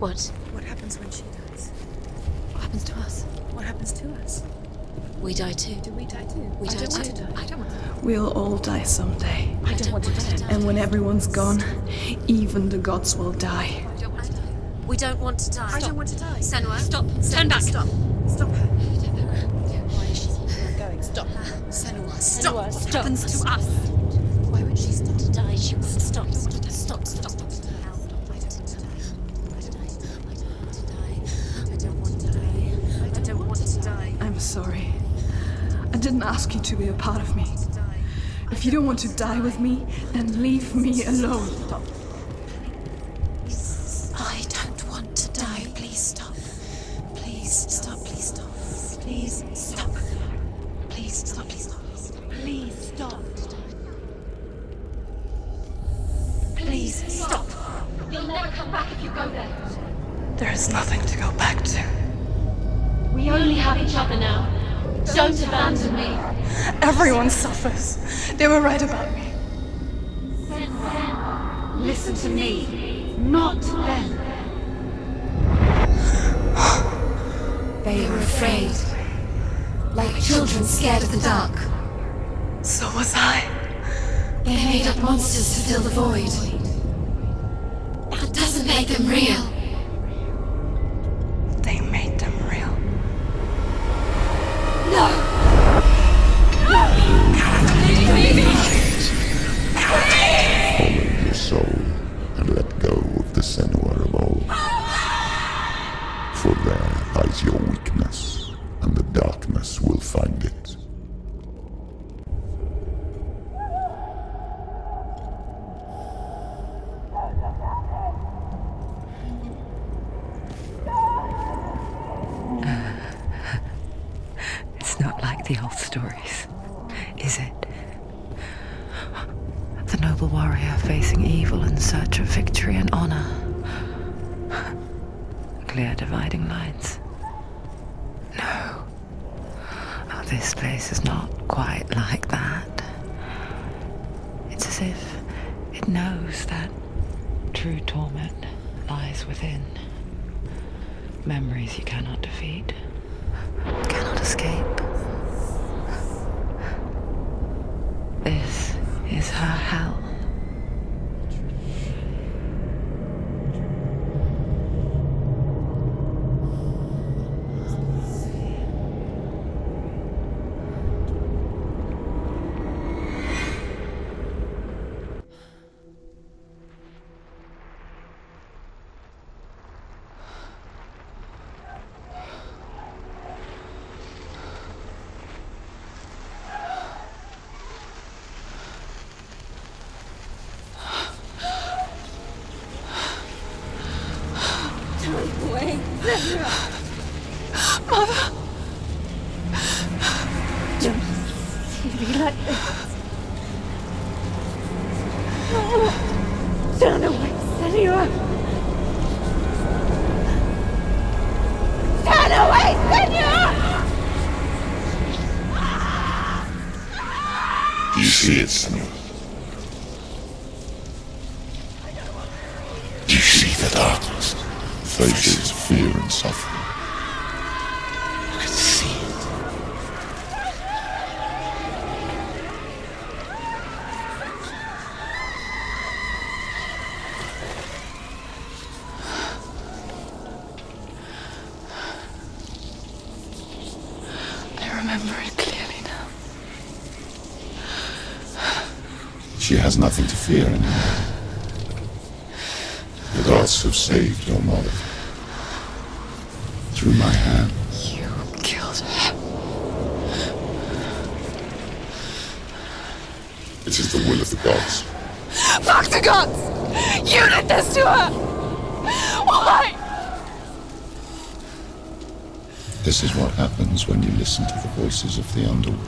What? What happens when she dies? What happens to us? What happens to us? We die too. Do we die too? We I die don't want too. to die. I don't want to die. We'll all die someday. I don't want to die. And when everyone's gone, even the gods will die. I don't want to die. We don't want to die. I don't want to die. Senua, stop. Turn back. Stop. Stop her. Why is she going? Stop. Senua, stop. What happens to us? Why would she stop to die? She won't stop. Stop. Stop. I'm sorry. I didn't ask you to be a part of me. If you don't want to die with me, then leave me alone. I don't want to die. Please stop. Please stop. Please stop. Please stop. Please stop. Please stop. Please stop. Please stop. You'll never come back if you go there. There is nothing to go back to. We only have each other now. Don't abandon me. Everyone suffers. They were right about me. Listen to me, not them. They were afraid, like children scared of the dark. So was I. They made up monsters to fill the void. That doesn't make them real. They made them real. No! Follow your soul and let go of the Senua of old. For there lies your weakness, and the darkness will find it. It's not like the old stories, is it? The noble warrior facing evil in search of victory and honor. Clear dividing lines. No. Oh, this place is not quite like that. It's as if it knows that true torment lies within. Memories you cannot defeat, cannot escape. This is her hell. Mother! Don't see me like this. Turn away, Senua! Turn away, Senua! Do you see it, Senua? Do you see the darkness? Faces of fear and suffering. You can see it. I remember it clearly now. She has nothing to fear anymore. The gods have saved your mother. Through my hand. You killed her. It is the will of the gods. Fuck the gods! You did this to her! Why? This is what happens when you listen to the voices of the underworld.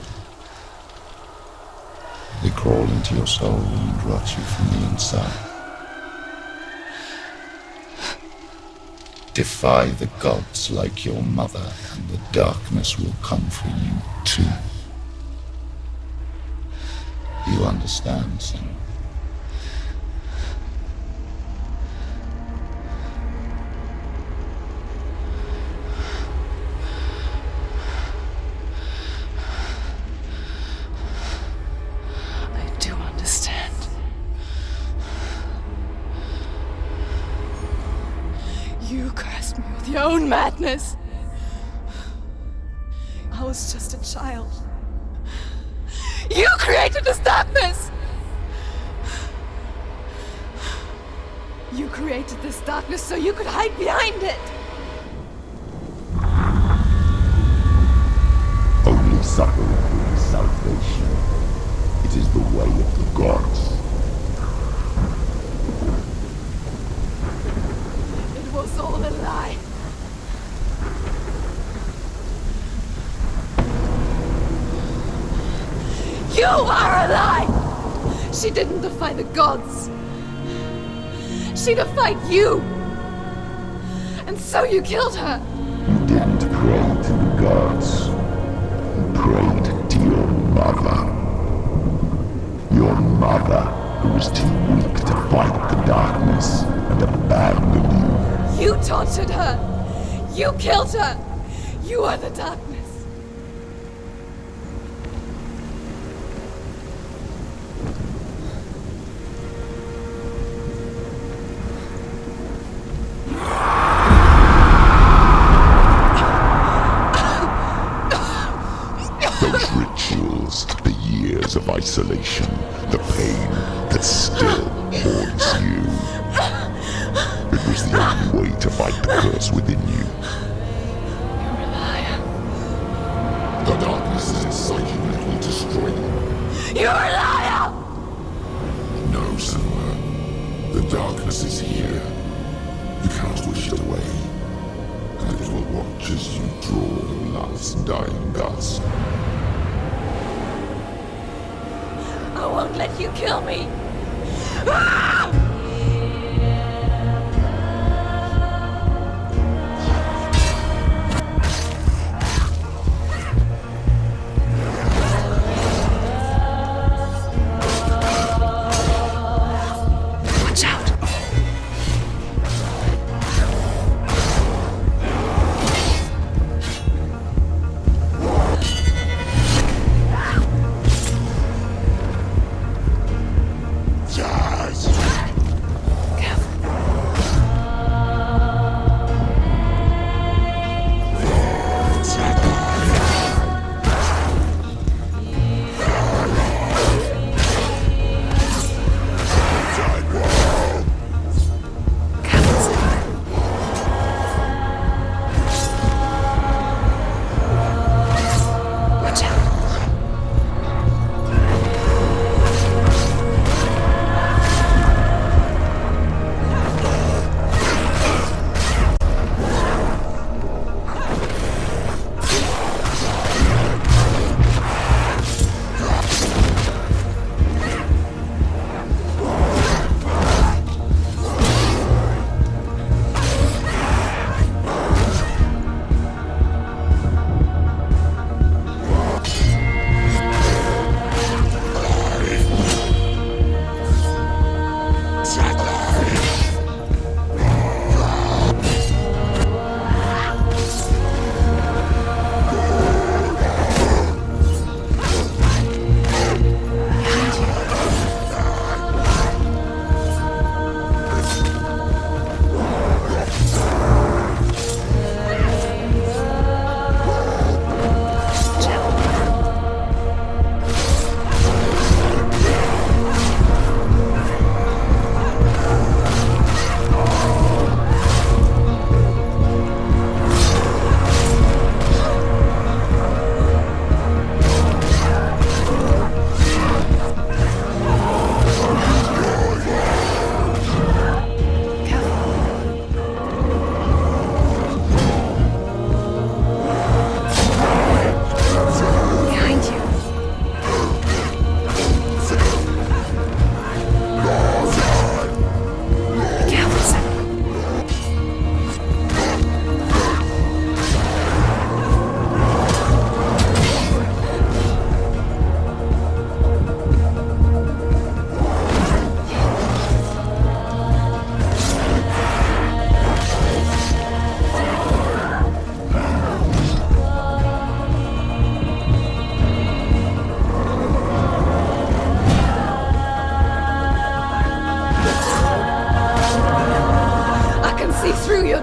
They crawl into your soul and rot you from the inside. Defy the gods like your mother, and the darkness will come for you too. You understand, son? You cursed me with your own madness. I was just a child. You created this darkness! You created this darkness so you could hide behind it! Only suffering brings salvation. It is the way of the gods. It was all a lie. You are a lie! She didn't defy the gods. She defied you! And so you killed her! You didn't pray to the gods. You prayed to your mother. Your mother, who was too weak to fight the darkness and abandoned you. You taunted her! You killed her! You are the darkness! Those rituals, the years of isolation, the pain that still haunts you. It was the only way to fight the curse within you. You're a liar. The darkness is inside you and it will destroy you. You're a liar! No, Senua. The darkness is here. You cannot wish it away. And it will watch as you draw the last dying gasp. I won't let you kill me! Watch out! Yes!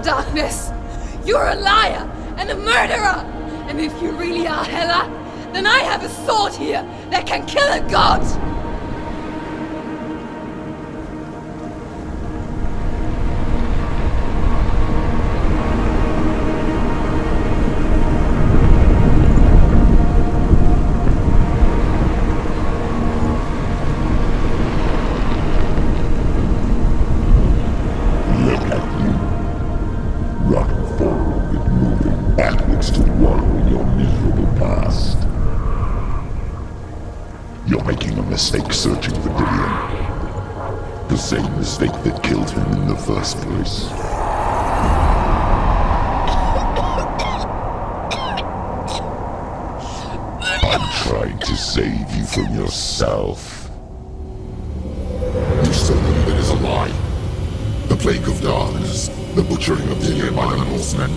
darkness! You're a liar and a murderer! And if you really are Hela, then I have a sword here that can kill a god! Mistake searching for Dillion. The same mistake that killed him in the first place. I'm trying to save you from yourself. You still believe it is a lie? The plague of darkness, the butchering of Dillion by the Northmen.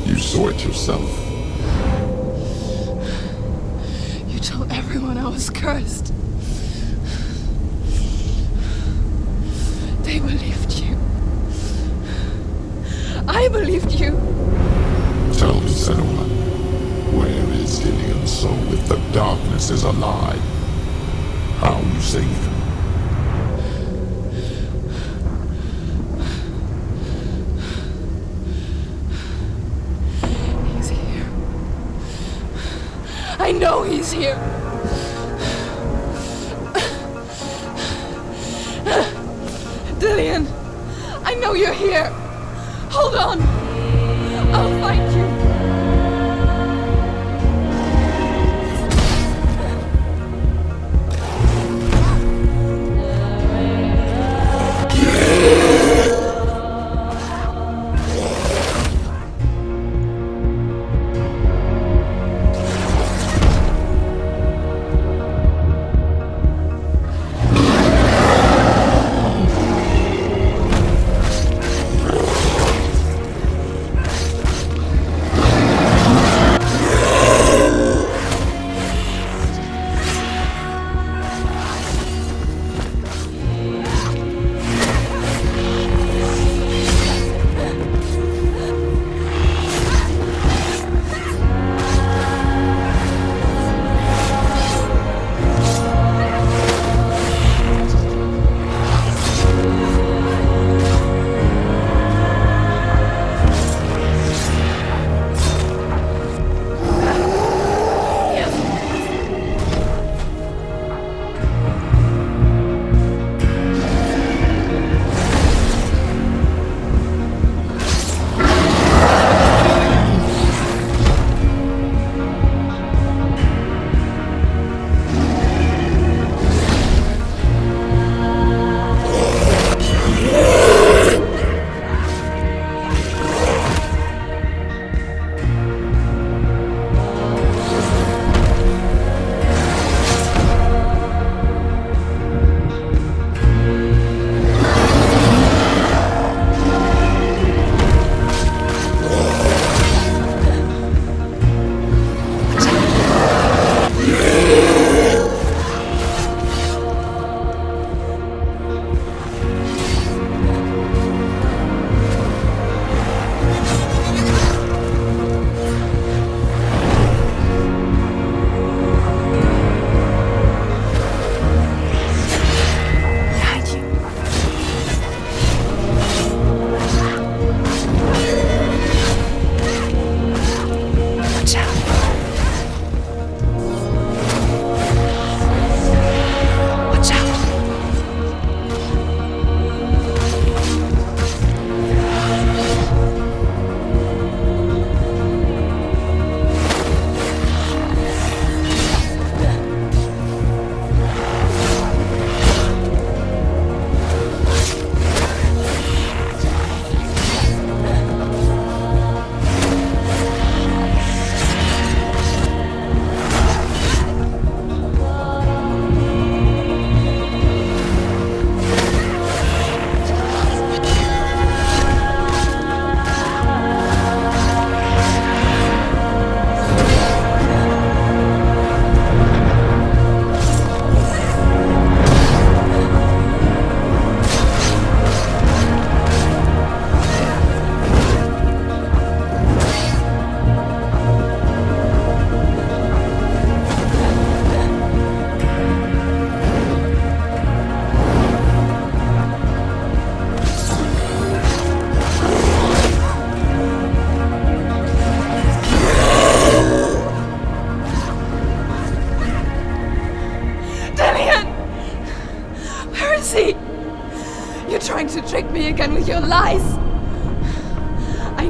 You saw it yourself. You told everyone I was cursed. They believed you. I believed you. Tell me, Senua, where is Dillion's soul if the darkness is a lie? How you save him? He's here. I know he's here. Dillion, I know you're here. Hold on. I'll find you.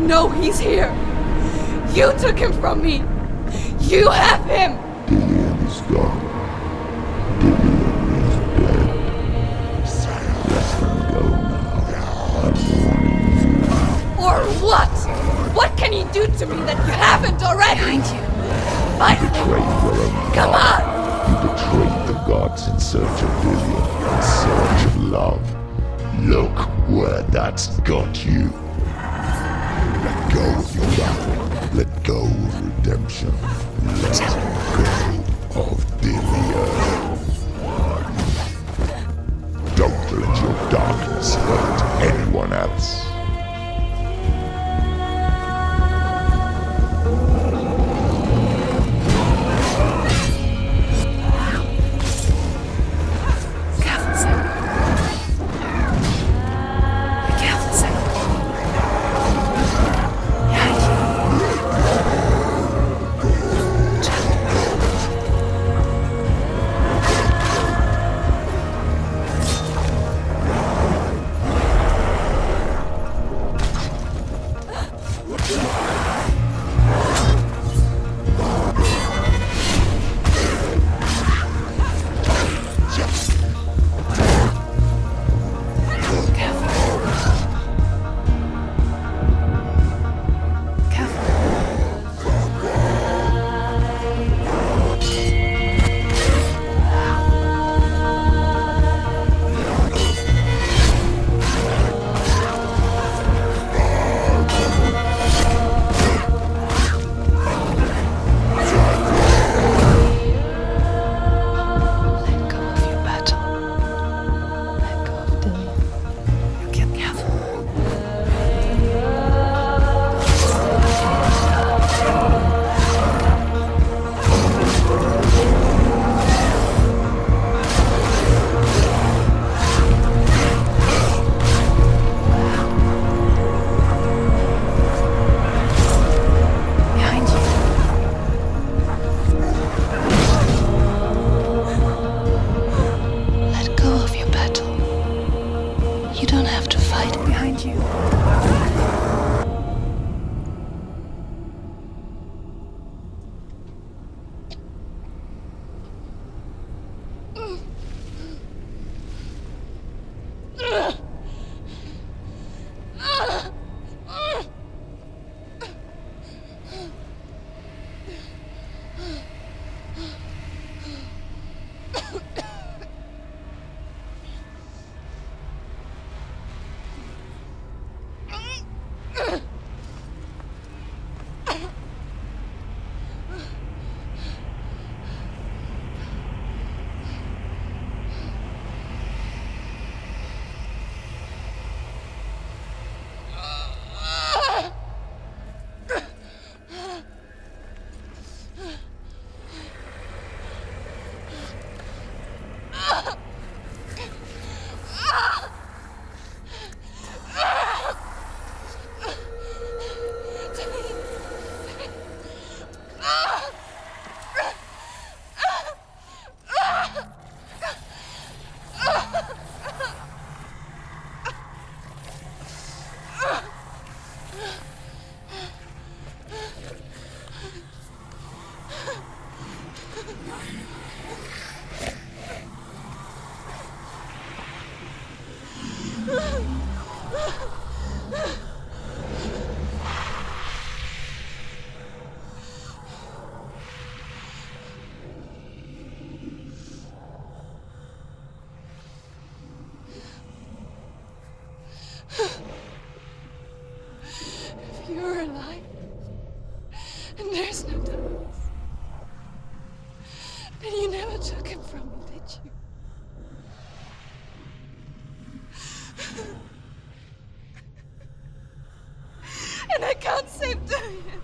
know he's here. You took him from me. You have him. Dillian is gone. Dillian is dead. Let them go now. I'm warning you. Or what? What can you do to me that you haven't already? Behind you. Fight You betrayed your own Come god. on! You betrayed the gods in search of Dillian, in search of love. Look where that's got you. Let go of your love. Let go of redemption. Let go of Dillian. Don't let your darkness hurt anyone else. If you're alive, and there's no darkness, then you never took him from me, did you? And I can't save Dillian.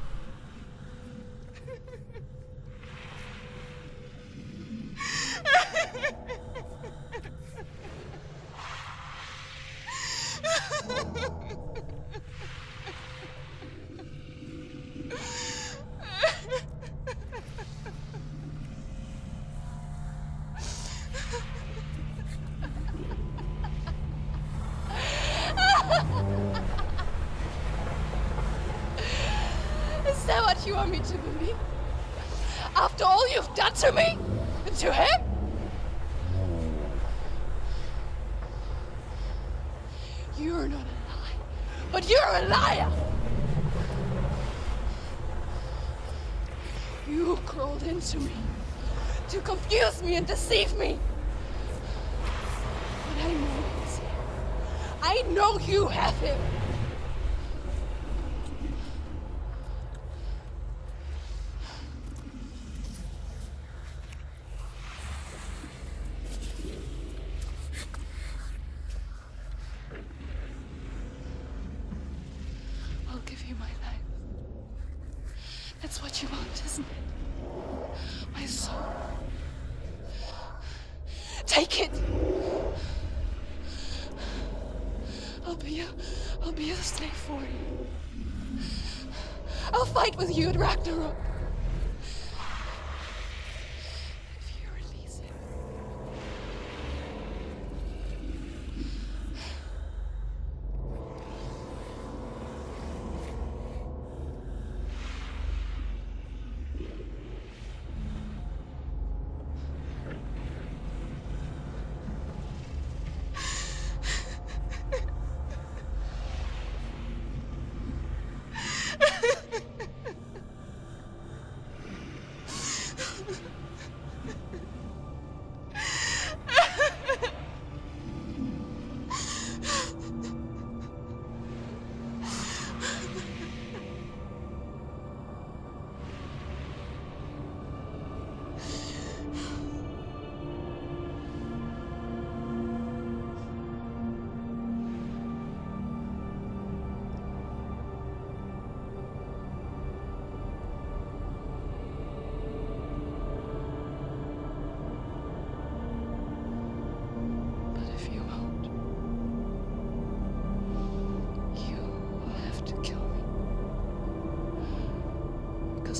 that what you want me to believe? After all you've done to me? And to him? You're not a lie, but you're a liar! You crawled into me to confuse me and deceive me. But I know he's here. I know you have him. I'll give you my life. That's what you want, isn't it? My soul. Take it. I'll be a slave for you. I'll fight with you at Ragnarok. If you release him.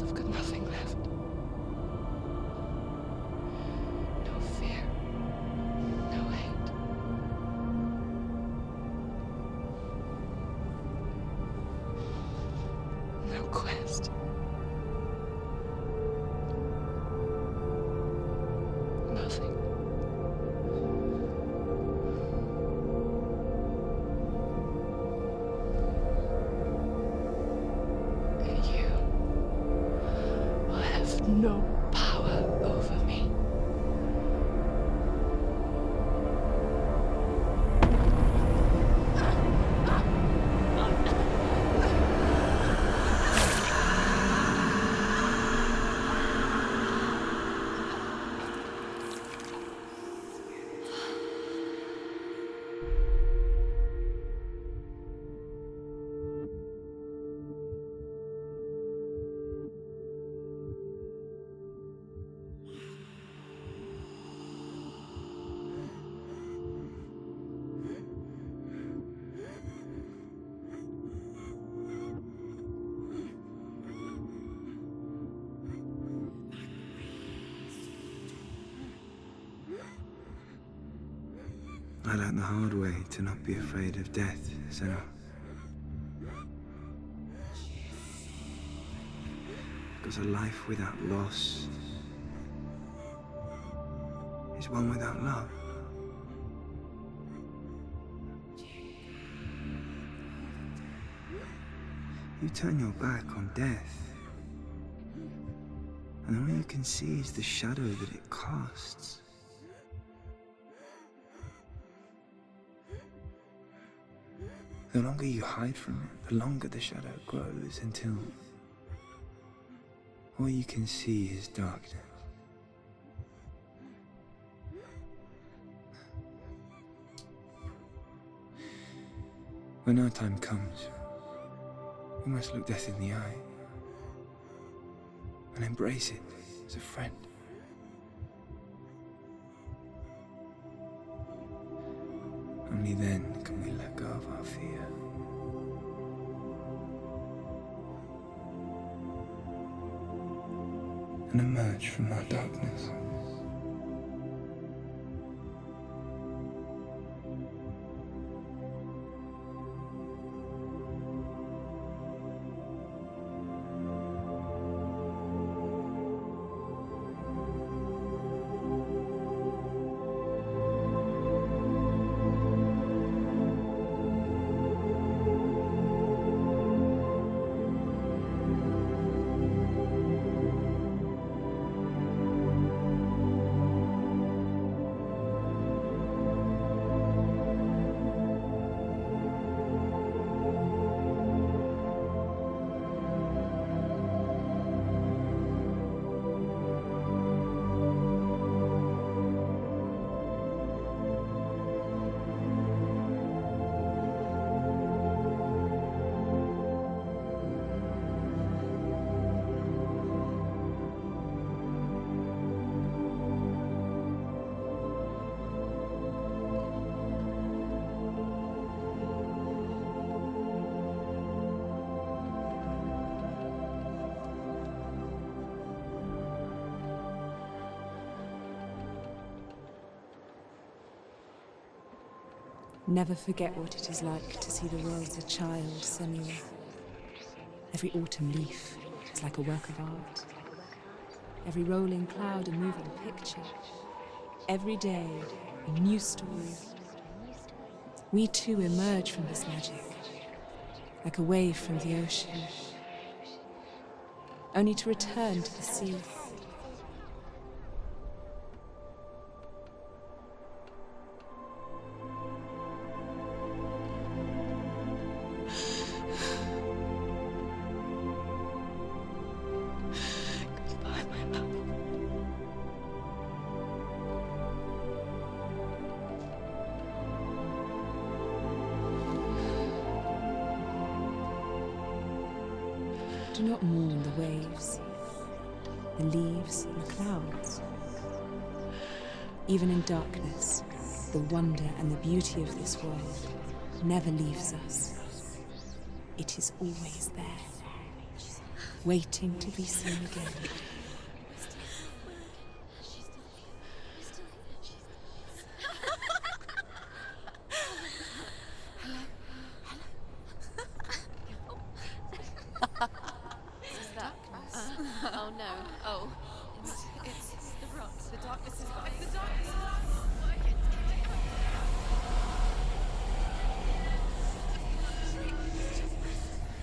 I've got nothing left. No fear. No hate. No quest. Nothing. No power over me. I learned the hard way to not be afraid of death, Senna. Because a life without loss is one without love. You turn your back on death, and all you can see is the shadow that it casts. The longer you hide from it, the longer the shadow grows until all you can see is darkness. When our time comes, we must look death in the eye and embrace it as a friend. Only then can we let go of our fear. And emerge from our darkness. Never forget what it is like to see the world as a child, Samuel. Every autumn leaf is like a work of art. Every rolling cloud a moving picture. Every day a new story. We too emerge from this magic, like a wave from the ocean, only to return to the sea. Do not mourn the waves, the leaves, and the clouds. Even in darkness, the wonder and the beauty of this world never leaves us. It is always there, waiting to be seen again. Oh no. Oh. It's the rocks. The darkness is back. The darkness is working.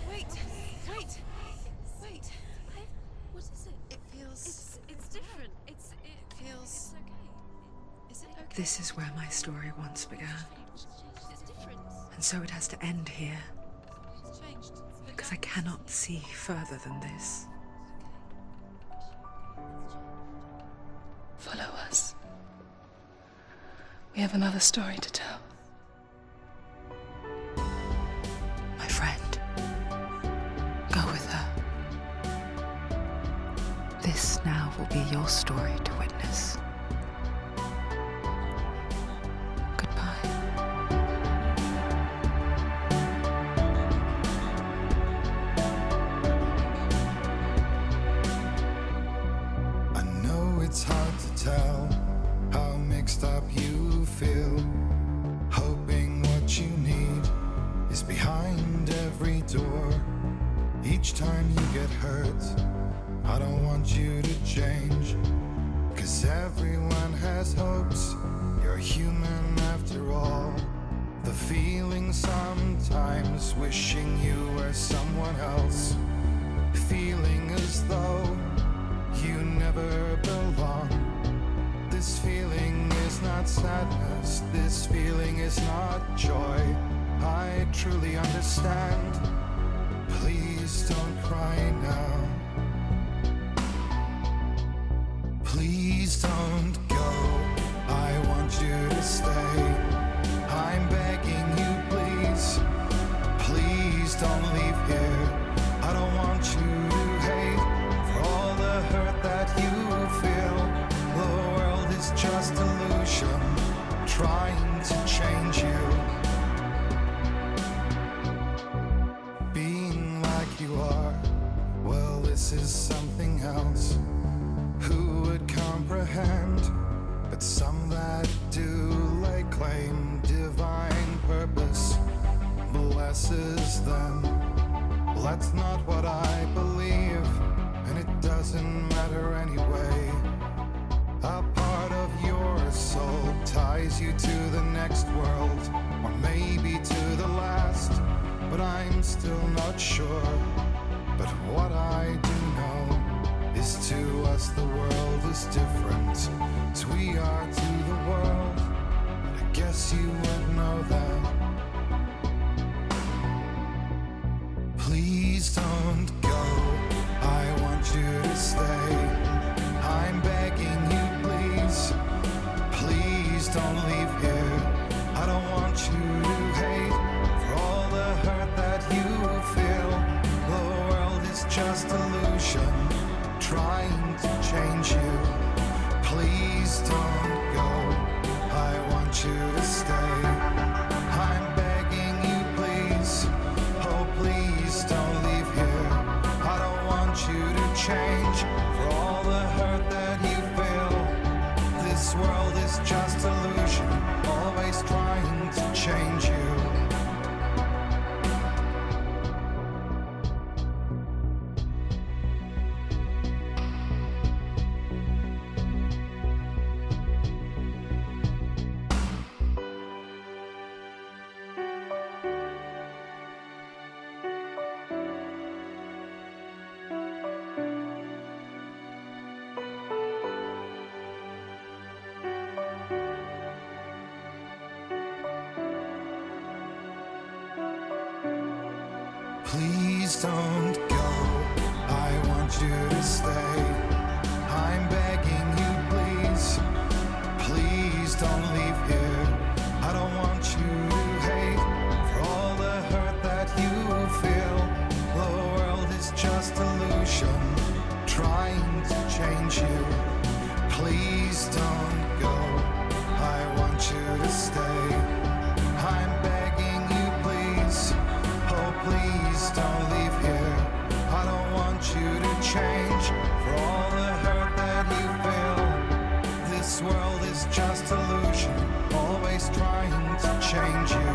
Wait. What is it? It feels... It's different. It feels... It's okay. Is it okay? This is where my story once began. It's different. And so it has to end here, It's changed. because I cannot see further than this. Follow us. We have another story to tell. My friend, go with her. This now will be your story to witness. Goodbye. I know it's hard to tell how mixed up you feel, hoping what you need is behind every door. Each time you get hurt, I don't want you to change, 'cause everyone has hopes. You're human after all. The feeling sometimes wishing you were someone else, feeling as though you never belong. This feeling is not sadness, this feeling is not joy. I truly understand. Please don't cry now. Please don't go, I want you to stay. I'm begging you, please. Please don't leave here. I don't want you to hate for all the hurt that you feel. The world is just illusion, trying to change you. Being like you are, well, this is something else. Who would comprehend? But some that do lay claim divine purpose blesses them. Well, that's not what I believe, and it doesn't matter anyway. A part of your soul ties you to the next world, or maybe to the last, but I'm still not sure. But what I do know is, to us the world is different, as we are to the world. I guess you would know that. Please don't go, I want you to stay. I'm begging you, please. Please don't leave here. I don't want you to hate for all the hurt that you feel. The world is just illusion, trying to change you. Please don't go, I want you to stay. I'm begging you, please. Oh, please don't leave here. I don't want you to change for all the hurt that you feel. This world is just illusion, always trying to change. change you. Please don't go, I want you to stay. I'm begging you, please. Please don't leave here. I don't want you to hate for all the hurt that you feel. The world is just illusion, trying to change you. Please don't go, I want you to stay. I'm begging you, please. Oh, please don't leave here. I don't want you to change for all the hurt that you feel. This world is just illusion, always trying to change you.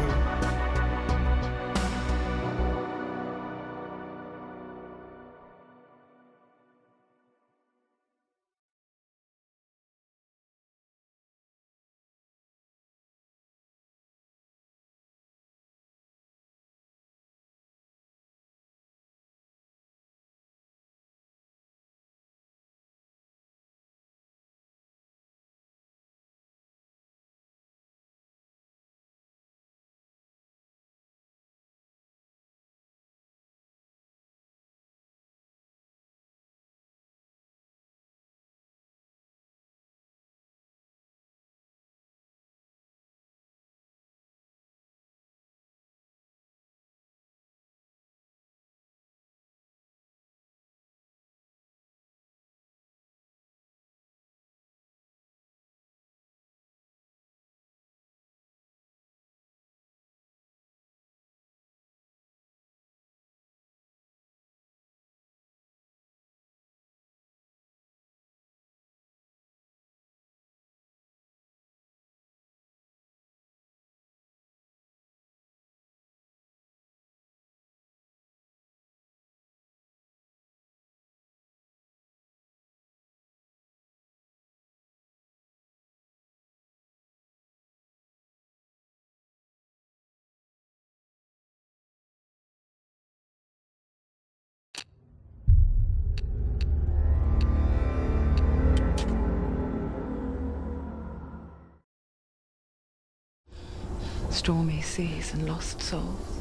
Stormy seas and lost souls.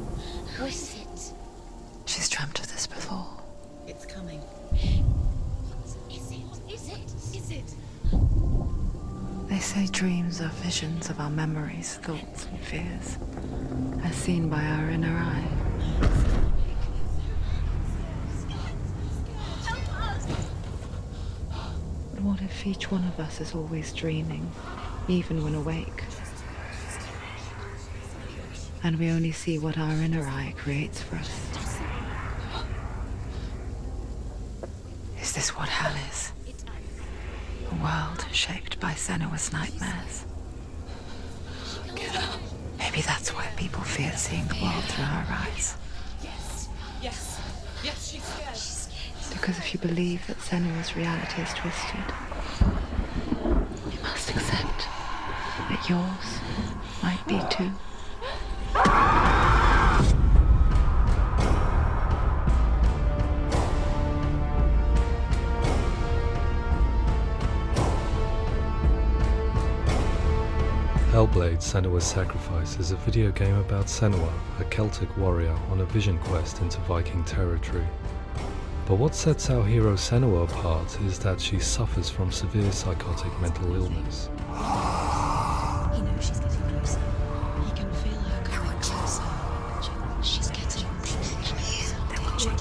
Who is it? She's dreamt of this before. It's coming. Is it? Is it? Is it? They say dreams are visions of our memories, thoughts and fears, as seen by our inner eye. But what if each one of us is always dreaming, even when awake? And we only see what our inner eye creates for us. Is this what hell is? A world shaped by Senua's nightmares. Maybe that's why people fear seeing the world through her eyes. Yes, she's scared. Because if you believe that Senua's reality is twisted, you must accept that yours might be too. HELLBLADE: Senua's Sacrifice is a video game about Senua, a Celtic warrior on a vision quest into Viking territory. But what sets our hero Senua apart is that she suffers from severe psychotic mental illness. He knows she's getting closer. He can feel her coming closer. She's getting closer. They're watching.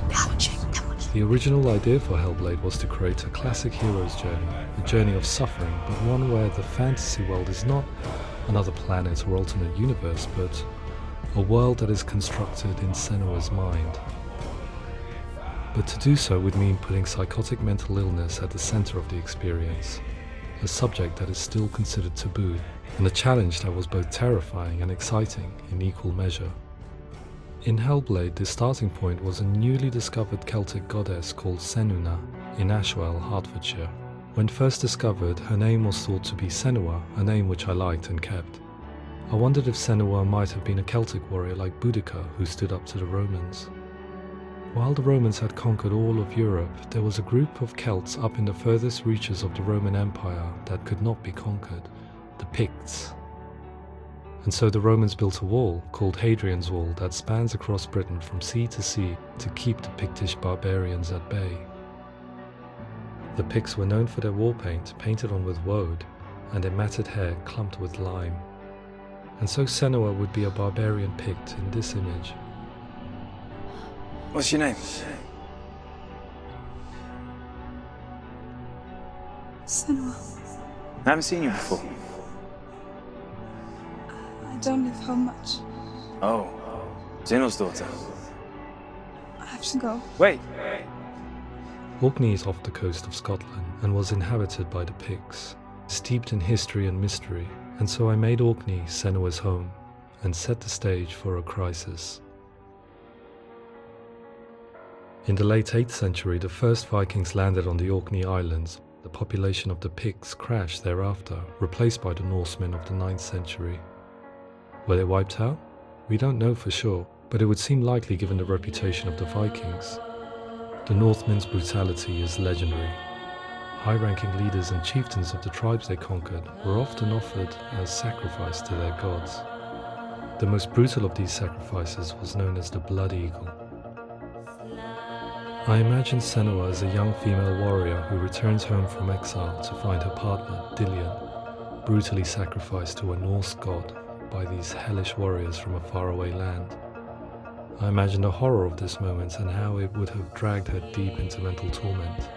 They're watching. They're watching. The original idea for HELLBLADE was to create a classic hero's journey, a journey of suffering, but one where the fantasy world is not another planet or alternate universe, but a world that is constructed in Senua's mind. But to do so would mean putting psychotic mental illness at the center of the experience, a subject that is still considered taboo and a challenge that was both terrifying and exciting in equal measure. In Hellblade, the starting point was a newly discovered Celtic goddess called Senuna in Ashwell, Hertfordshire. When first discovered, her name was thought to be Senua, a name which I liked and kept. I wondered if Senua might have been a Celtic warrior like Boudica who stood up to the Romans. While the Romans had conquered all of Europe, there was a group of Celts up in the furthest reaches of the Roman Empire that could not be conquered, the Picts. And so the Romans built a wall, called Hadrian's Wall, that spans across Britain from sea to sea to keep the Pictish barbarians at bay. The Picts were known for their war paint, painted on with woad, and their matted hair clumped with lime. And so Senua would be a barbarian Pict in this image. What's your name? Senua. I haven't seen you before. I don't live home much. Oh, Zeno's daughter. I have to go. Wait! Orkney is off the coast of Scotland and was inhabited by the Picts, steeped in history and mystery, and so I made Orkney Senua's home and set the stage for a crisis. In the late 8th century, the first Vikings landed on the Orkney Islands. The population of the Picts crashed thereafter, replaced by the Norsemen of the 9th century. Were they wiped out? We don't know for sure, but it would seem likely given the reputation of the Vikings. The Northmen's brutality is legendary. High-ranking leaders and chieftains of the tribes they conquered were often offered as sacrifice to their gods. The most brutal of these sacrifices was known as the Blood Eagle. I imagine Senua as a young female warrior who returns home from exile to find her partner, Dillion, brutally sacrificed to a Norse god by these hellish warriors from a faraway land. I imagine the horror of this moment and how it would have dragged her deep into mental torment.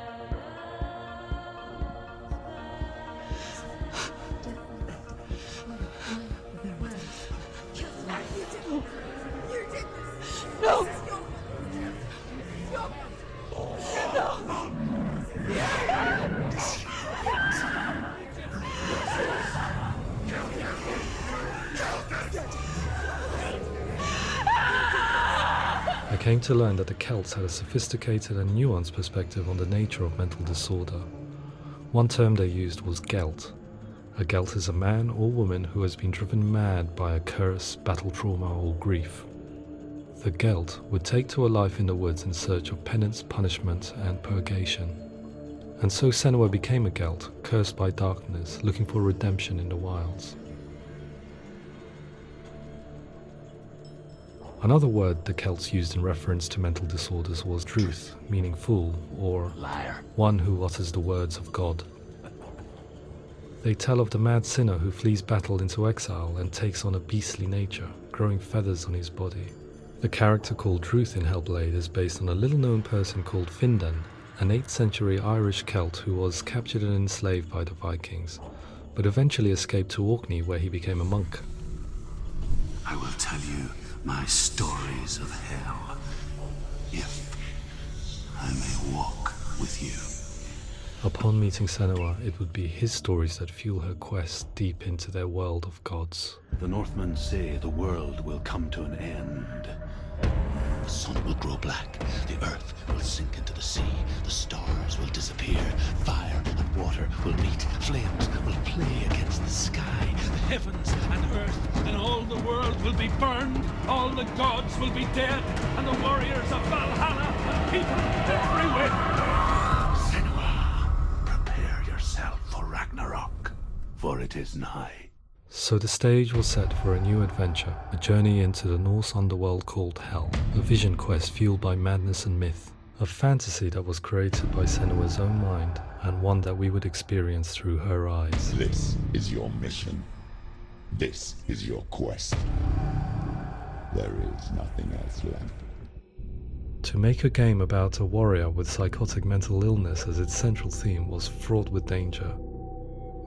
No! I came to learn that the Celts had a sophisticated and nuanced perspective on the nature of mental disorder. One term they used was Gelt. A Gelt is a man or woman who has been driven mad by a curse, battle trauma, or grief. The Gelt would take to a life in the woods in search of penance, punishment, and purgation. And so Senua became a Gelt, cursed by darkness, looking for redemption in the wilds. Another word the Celts used in reference to mental disorders was truth, meaning fool, or liar, one who utters the words of God. They tell of the mad sinner who flees battle into exile and takes on a beastly nature, growing feathers on his body. The character called Truth in Hellblade is based on a little-known person called Findan, an 8th century Irish Celt who was captured and enslaved by the Vikings, but eventually escaped to Orkney where he became a monk. I will tell you my stories of hell, if I may walk with you. Upon meeting Senua, it would be his stories that fuel her quest deep into their world of gods. The Northmen say the world will come to an end. The sun will grow black, the earth will sink into the sea, the stars will disappear, fire and water will meet, flames will play against the sky, The heavens and earth and all the world will be burned, all the gods will be dead, and the warriors of Valhalla and people everywhere. Senua, prepare yourself for Ragnarok, for it is nigh. So the stage was set for a new adventure, a journey into the Norse underworld called Hell, a vision quest fueled by madness and myth, a fantasy that was created by Senua's own mind, and one that we would experience through her eyes. This is your mission. This is your quest. There is nothing else left. To make a game about a warrior with psychotic mental illness as its central theme was fraught with danger.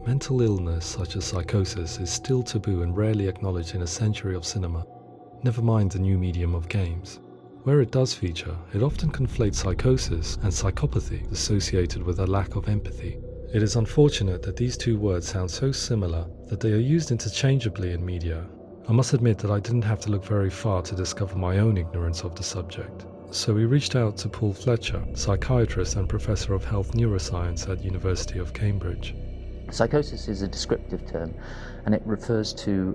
Mental illness, such as psychosis, is still taboo and rarely acknowledged in a century of cinema, never mind the new medium of games. Where it does feature, it often conflates psychosis and psychopathy associated with a lack of empathy, It is unfortunate that these two words sound so similar that they are used interchangeably in media. I must admit that I didn't have to look very far to discover my own ignorance of the subject. So we reached out to Paul Fletcher, psychiatrist and professor of health neuroscience at University of Cambridge. Psychosis is a descriptive term, and it refers to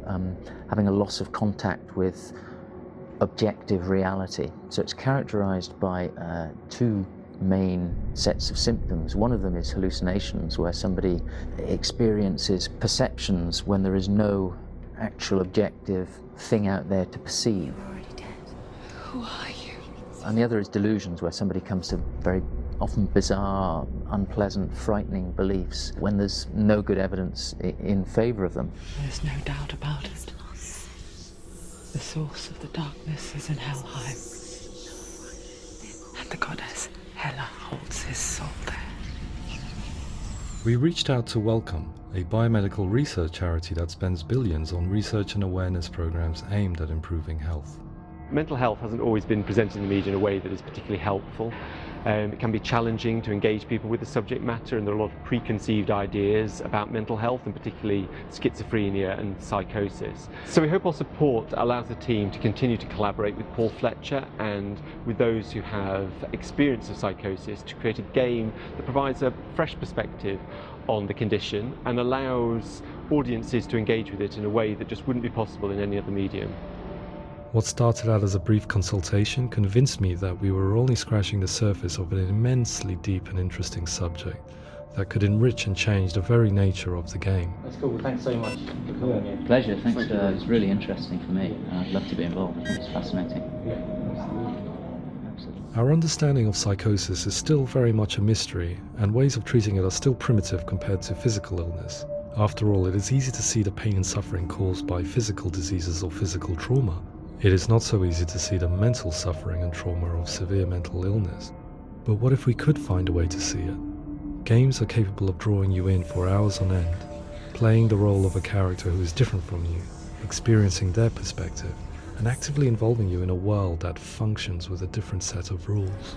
having a loss of contact with objective reality. So it's characterized by two main sets of symptoms. One of them is hallucinations, where somebody experiences perceptions when there is no actual objective thing out there to perceive. You're already dead. Who are you? And the other is delusions, where somebody comes to very often bizarre, unpleasant, frightening beliefs when there's no good evidence in favour of them. There's no doubt about it. The source of the darkness is in Helheim, and the goddess Hela holds his soul there. We reached out to Welcome, a biomedical research charity that spends billions on research and awareness programs aimed at improving health. Mental health hasn't always been presented in the media in a way that is particularly helpful. It can be challenging to engage people with the subject matter, and there are a lot of preconceived ideas about mental health, and particularly schizophrenia and psychosis. So we hope our support allows the team to continue to collaborate with Paul Fletcher and with those who have experience of psychosis to create a game that provides a fresh perspective on the condition and allows audiences to engage with it in a way that just wouldn't be possible in any other medium. What started out as a brief consultation convinced me that we were only scratching the surface of an immensely deep and interesting subject that could enrich and change the very nature of the game. That's cool. Thanks so much for coming here. Pleasure. Thanks. It's really interesting for me. I'd love to be involved. I think it's fascinating. Our understanding of psychosis is still very much a mystery, and ways of treating it are still primitive compared to physical illness. After all, it is easy to see the pain and suffering caused by physical diseases or physical trauma. It is not so easy to see the mental suffering and trauma of severe mental illness. But what if we could find a way to see it? Games are capable of drawing you in for hours on end, playing the role of a character who is different from you, experiencing their perspective, and actively involving you in a world that functions with a different set of rules.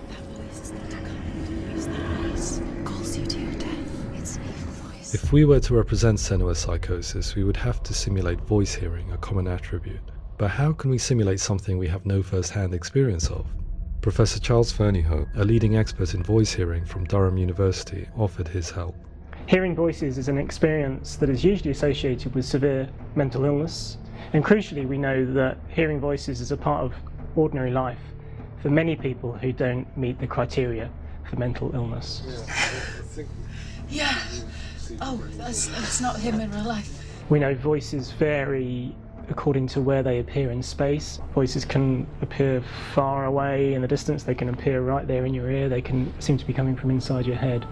If we were to represent Senua's psychosis, we would have to simulate voice hearing, a common attribute. But how can we simulate something we have no first-hand experience of? Professor Charles Fernyhough, a leading expert in voice hearing from Durham University, offered his help. Hearing voices is an experience that is usually associated with severe mental illness, and crucially we know that hearing voices is a part of ordinary life for many people who don't meet the criteria for mental illness. Yeah. Oh, that's not him in real life. We know voices vary according to where they appear in space. Voices can appear far away in the distance, they can appear right there in your ear, they can seem to be coming from inside your head.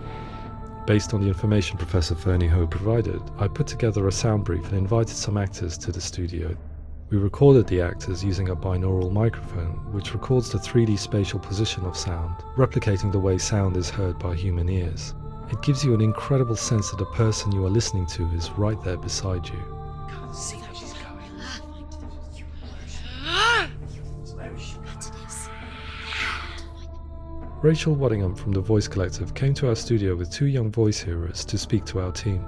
Based on the information Professor Fernyhough provided, I put together a sound brief and invited some actors to the studio. We recorded the actors using a binaural microphone, which records the 3D spatial position of sound, replicating the way sound is heard by human ears. It gives you an incredible sense that the person you are listening to is right there beside you. Can't see how she's going. Rachel Waddingham from the Voice Collective came to our studio with two young voice hearers to speak to our team.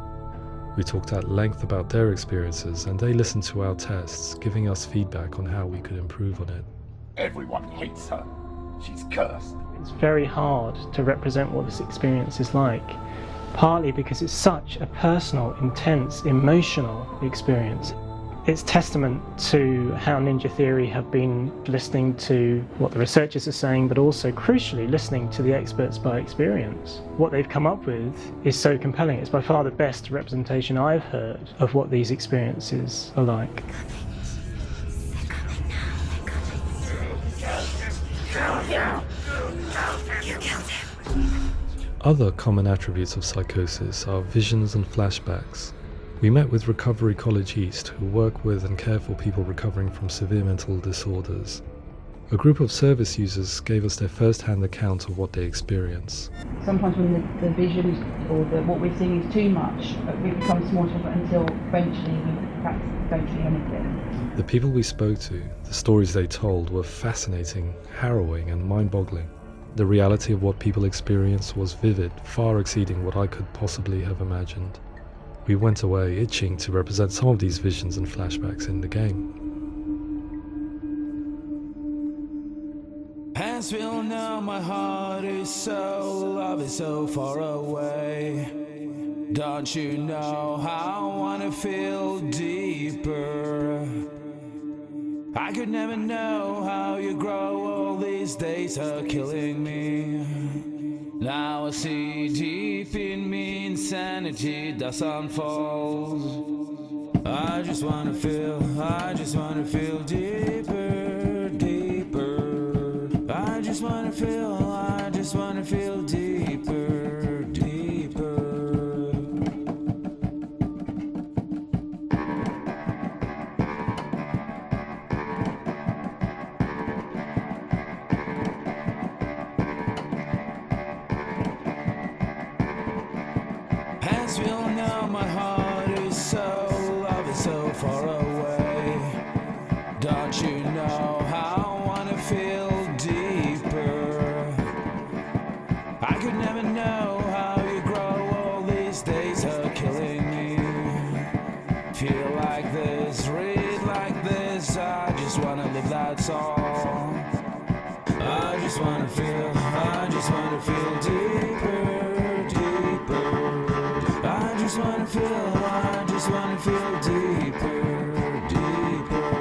We talked at length about their experiences, and they listened to our tests, giving us feedback on how we could improve on it. Everyone hates her. She's cursed. It's very hard to represent what this experience is like, partly because it's such a personal, intense, emotional experience. It's testament to how Ninja Theory have been listening to what the researchers are saying, but also, crucially, listening to the experts by experience. What they've come up with is so compelling. It's by far the best representation I've heard of what these experiences are like. Other common attributes of psychosis are visions and flashbacks. We met with Recovery College East, who work with and care for people recovering from severe mental disorders. A group of service users gave us their first-hand account of what they experience. Sometimes when the visions or what we're seeing is too much, we become small until eventually we perhaps don't see anything. The people we spoke to, the stories they told, were fascinating, harrowing and mind-boggling. The reality of what people experienced was vivid, far exceeding what I could possibly have imagined. We went away itching to represent some of these visions and flashbacks in the game. Hands will know my heart is so, love is so far away. Don't you know how I wanna feel deeper? I could never know how you grow, all these days are killing me. Now I see deep in me insanity does unfold. I just wanna feel deeper, deeper. I just wanna feel deeper, deeper. Hands will know my heart is so, love is so far away. Don't you know how I wanna feel deeper? I could never know how you grow, all these days are killing me. Feel like this, read like this, I just wanna live, that's all. I just wanna feel deeper, deeper. I just wanna feel deeper, deeper.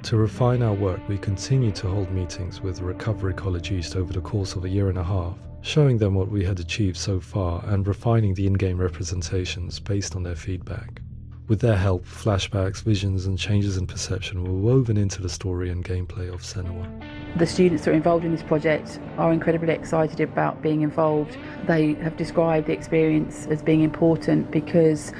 To refine our work, we continue to hold meetings with Recovery College East over the course of a year and a half, showing them what we had achieved so far and refining the in-game representations based on their feedback. With their help, flashbacks, visions and changes in perception were woven into the story and gameplay of Senua. The students that are involved in this project are incredibly excited about being involved. They have described the experience as being important because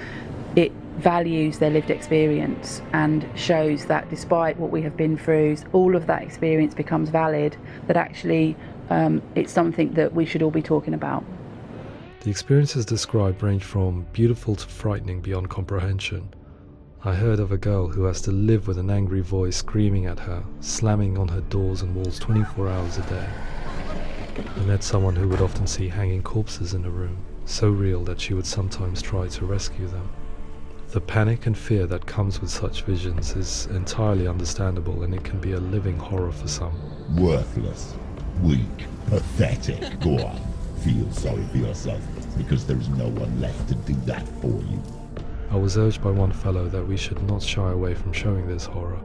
it values their lived experience and shows that despite what we have been through, all of that experience becomes valid, that actually it's something that we should all be talking about. The experiences described range from beautiful to frightening beyond comprehension. I heard of a girl who has to live with an angry voice screaming at her, slamming on her doors and walls 24 hours a day. I met someone who would often see hanging corpses in a room, so real that she would sometimes try to rescue them. The panic and fear that comes with such visions is entirely understandable, and it can be a living horror for some. Worthless, weak, pathetic. Go on, feel sorry for yourself, because there is no one left to do that for you. I was urged by one fellow that we should not shy away from showing this horror,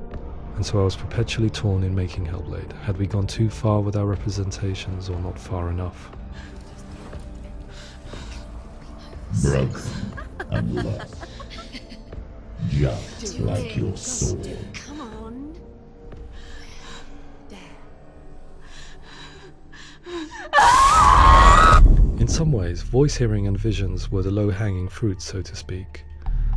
and so I was perpetually torn in making HELLBLADE. Had we gone too far with our representations or not far enough? Broken and lost. Just like your sword. Come on. In some ways, voice hearing and visions were the low-hanging fruit, so to speak.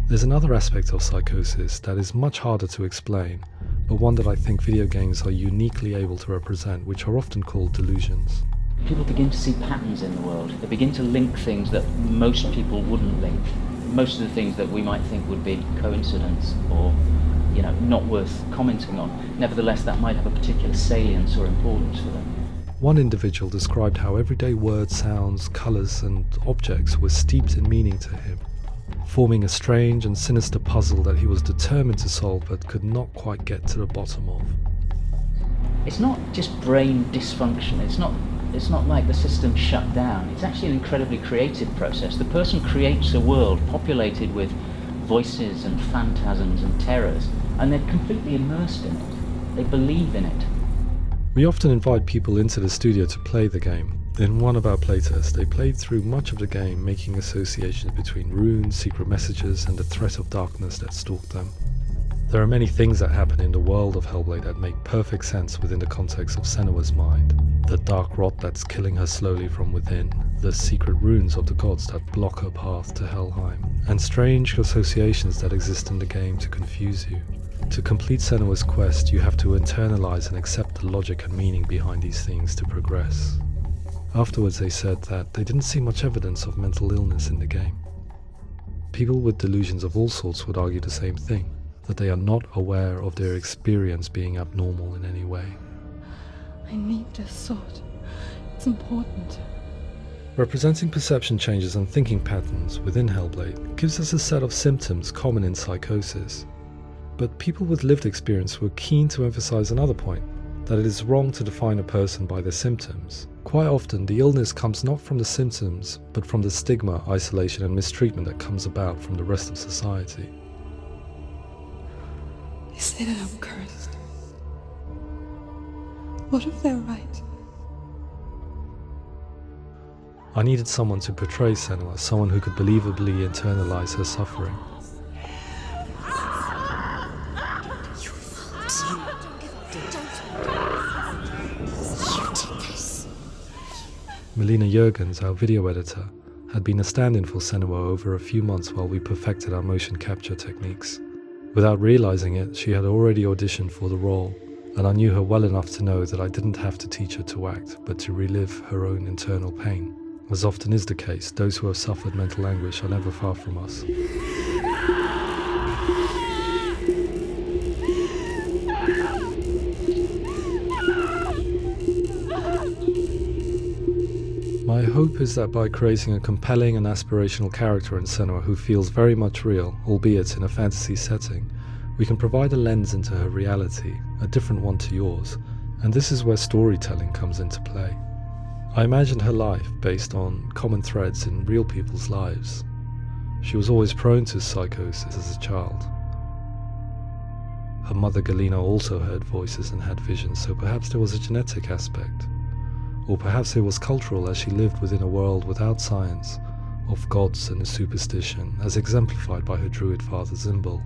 There's another aspect of psychosis that is much harder to explain, but one that I think video games are uniquely able to represent, which are often called delusions. People begin to see patterns in the world. They begin to link things that most people wouldn't link. Most of the things that we might think would be coincidence or, not worth commenting on. Nevertheless, that might have a particular salience or importance for them. One individual described how everyday words, sounds, colours and objects were steeped in meaning to him, forming a strange and sinister puzzle that he was determined to solve but could not quite get to the bottom of. It's not just brain dysfunction. It's not like the system shut down. It's actually an incredibly creative process. The person creates a world populated with voices and phantasms and terrors, and they're completely immersed in it. They believe in it. We often invite people into the studio to play the game. In one of our playtests, they played through much of the game, making associations between runes, secret messages, and the threat of darkness that stalked them. There are many things that happen in the world of HELLBLADE that make perfect sense within the context of Senua's mind. The dark rot that's killing her slowly from within, the secret runes of the gods that block her path to Helheim, and strange associations that exist in the game to confuse you. To complete Senua's quest, you have to internalize and accept the logic and meaning behind these things to progress. Afterwards they said that they didn't see much evidence of mental illness in the game. People with delusions of all sorts would argue the same thing. that they are not aware of their experience being abnormal in any way. I need this sword. It's important. Representing perception changes and thinking patterns within Hellblade gives us a set of symptoms common in psychosis. But people with lived experience were keen to emphasize another point, that it is wrong to define a person by their symptoms. Quite often, the illness comes not from the symptoms, but from the stigma, isolation and mistreatment that comes about from the rest of society. They say that I'm cursed. What if they're right? I needed someone to portray Senua, someone who could believably internalize her suffering. Melina Jurgens, our video editor, had been a stand-in for Senua over a few months while we perfected our motion capture techniques. Without realizing it, she had already auditioned for the role, and I knew her well enough to know that I didn't have to teach her to act, but to relive her own internal pain. As often is the case, those who have suffered mental anguish are never far from us. My hope is that by creating a compelling and aspirational character in Senua who feels very much real, albeit in a fantasy setting, we can provide a lens into her reality, a different one to yours, and this is where storytelling comes into play. I imagined her life based on common threads in real people's lives. She was always prone to psychosis as a child. Her mother Galina also heard voices and had visions, so perhaps there was a genetic aspect. Or perhaps it was cultural, as she lived within a world without science, of gods and a superstition, as exemplified by her druid father Zimbal.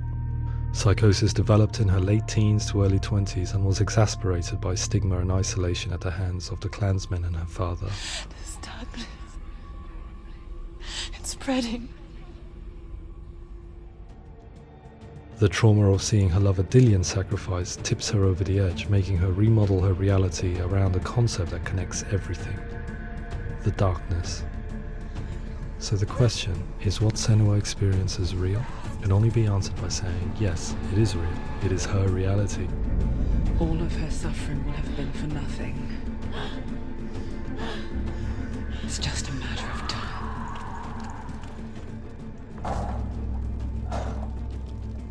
Psychosis developed in her late teens to early 20s and was exacerbated by stigma and isolation at the hands of the clansmen and her father. This darkness, it's spreading. The trauma of seeing her lover Dillian sacrificed tips her over the edge, making her remodel her reality around a concept that connects everything: the darkness. So the question, is what Senua experiences real? Can only be answered by saying, yes, it is real. It is her reality. All of her suffering will have been for nothing. It's just a matter of time.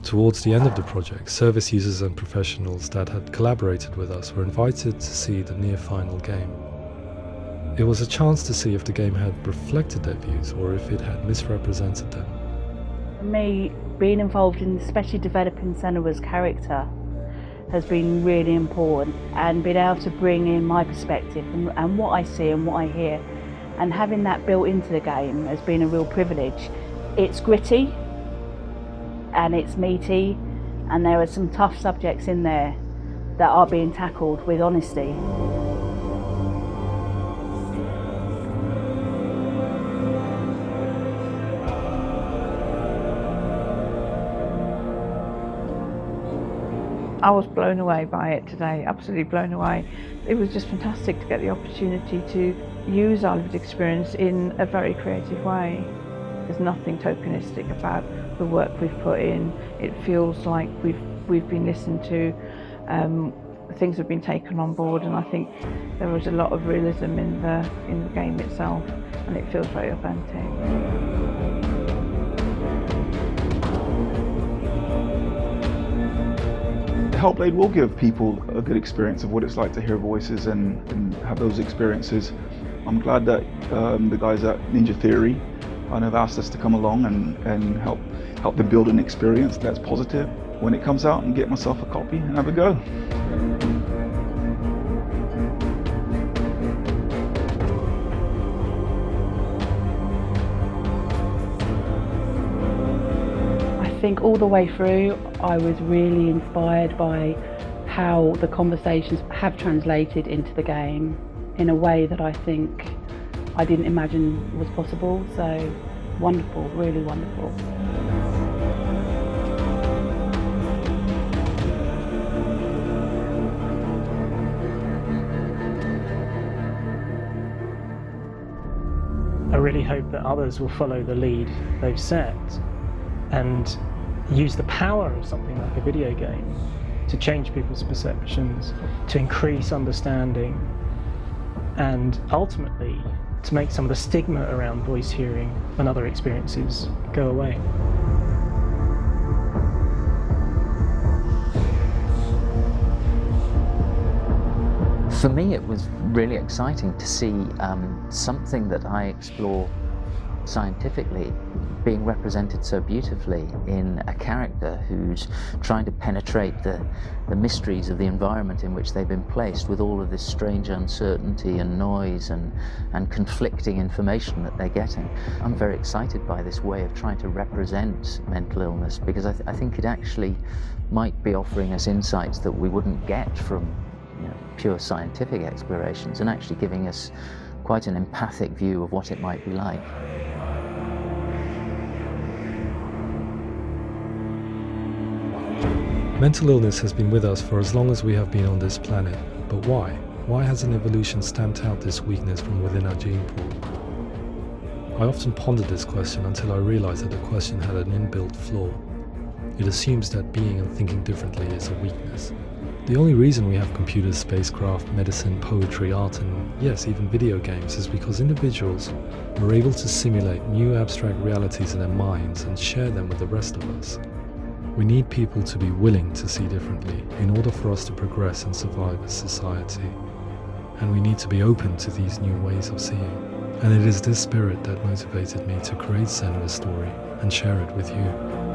Towards the end of the project, service users and professionals that had collaborated with us were invited to see the near-final game. It was a chance to see if the game had reflected their views or if it had misrepresented them. For me, being involved in especially developing Senua's character has been really important, and being able to bring in my perspective and what I see and what I hear, and having that built into the game has been a real privilege. It's gritty and it's meaty, and there are some tough subjects in there that are being tackled with honesty. I was blown away by it today, absolutely blown away. It was just fantastic to get the opportunity to use our lived experience in a very creative way. There's nothing tokenistic about the work we've put in. It feels like we've been listened to, things have been taken on board, and I think there was a lot of realism in the game itself, and it feels very authentic. Hellblade will give people a good experience of what it's like to hear voices and have those experiences. I'm glad that the guys at Ninja Theory have asked us to come along and help them build an experience that's positive when it comes out, and get myself a copy and have a go. I think all the way through I was really inspired by how the conversations have translated into the game in a way that I think I didn't imagine was possible. So wonderful, really wonderful. I really hope that others will follow the lead they've set and use the power of something like a video game to change people's perceptions, to increase understanding, and ultimately to make some of the stigma around voice hearing and other experiences go away. For me, it was really exciting to see something that I explore scientifically being represented so beautifully in a character who's trying to penetrate the mysteries of the environment in which they've been placed, with all of this strange uncertainty and noise and conflicting information that they're getting. I'm very excited by this way of trying to represent mental illness, because I think it actually might be offering us insights that we wouldn't get from pure scientific explorations, and actually giving us quite an empathic view of what it might be like. Mental illness has been with us for as long as we have been on this planet, but why? Why hasn't evolution stamped out this weakness from within our gene pool? I often pondered this question until I realized that the question had an inbuilt flaw. It assumes that being and thinking differently is a weakness. The only reason we have computers, spacecraft, medicine, poetry, art, and yes, even video games is because individuals were able to simulate new abstract realities in their minds and share them with the rest of us. We need people to be willing to see differently in order for us to progress and survive as society. And we need to be open to these new ways of seeing. And it is this spirit that motivated me to create Senua's story and share it with you.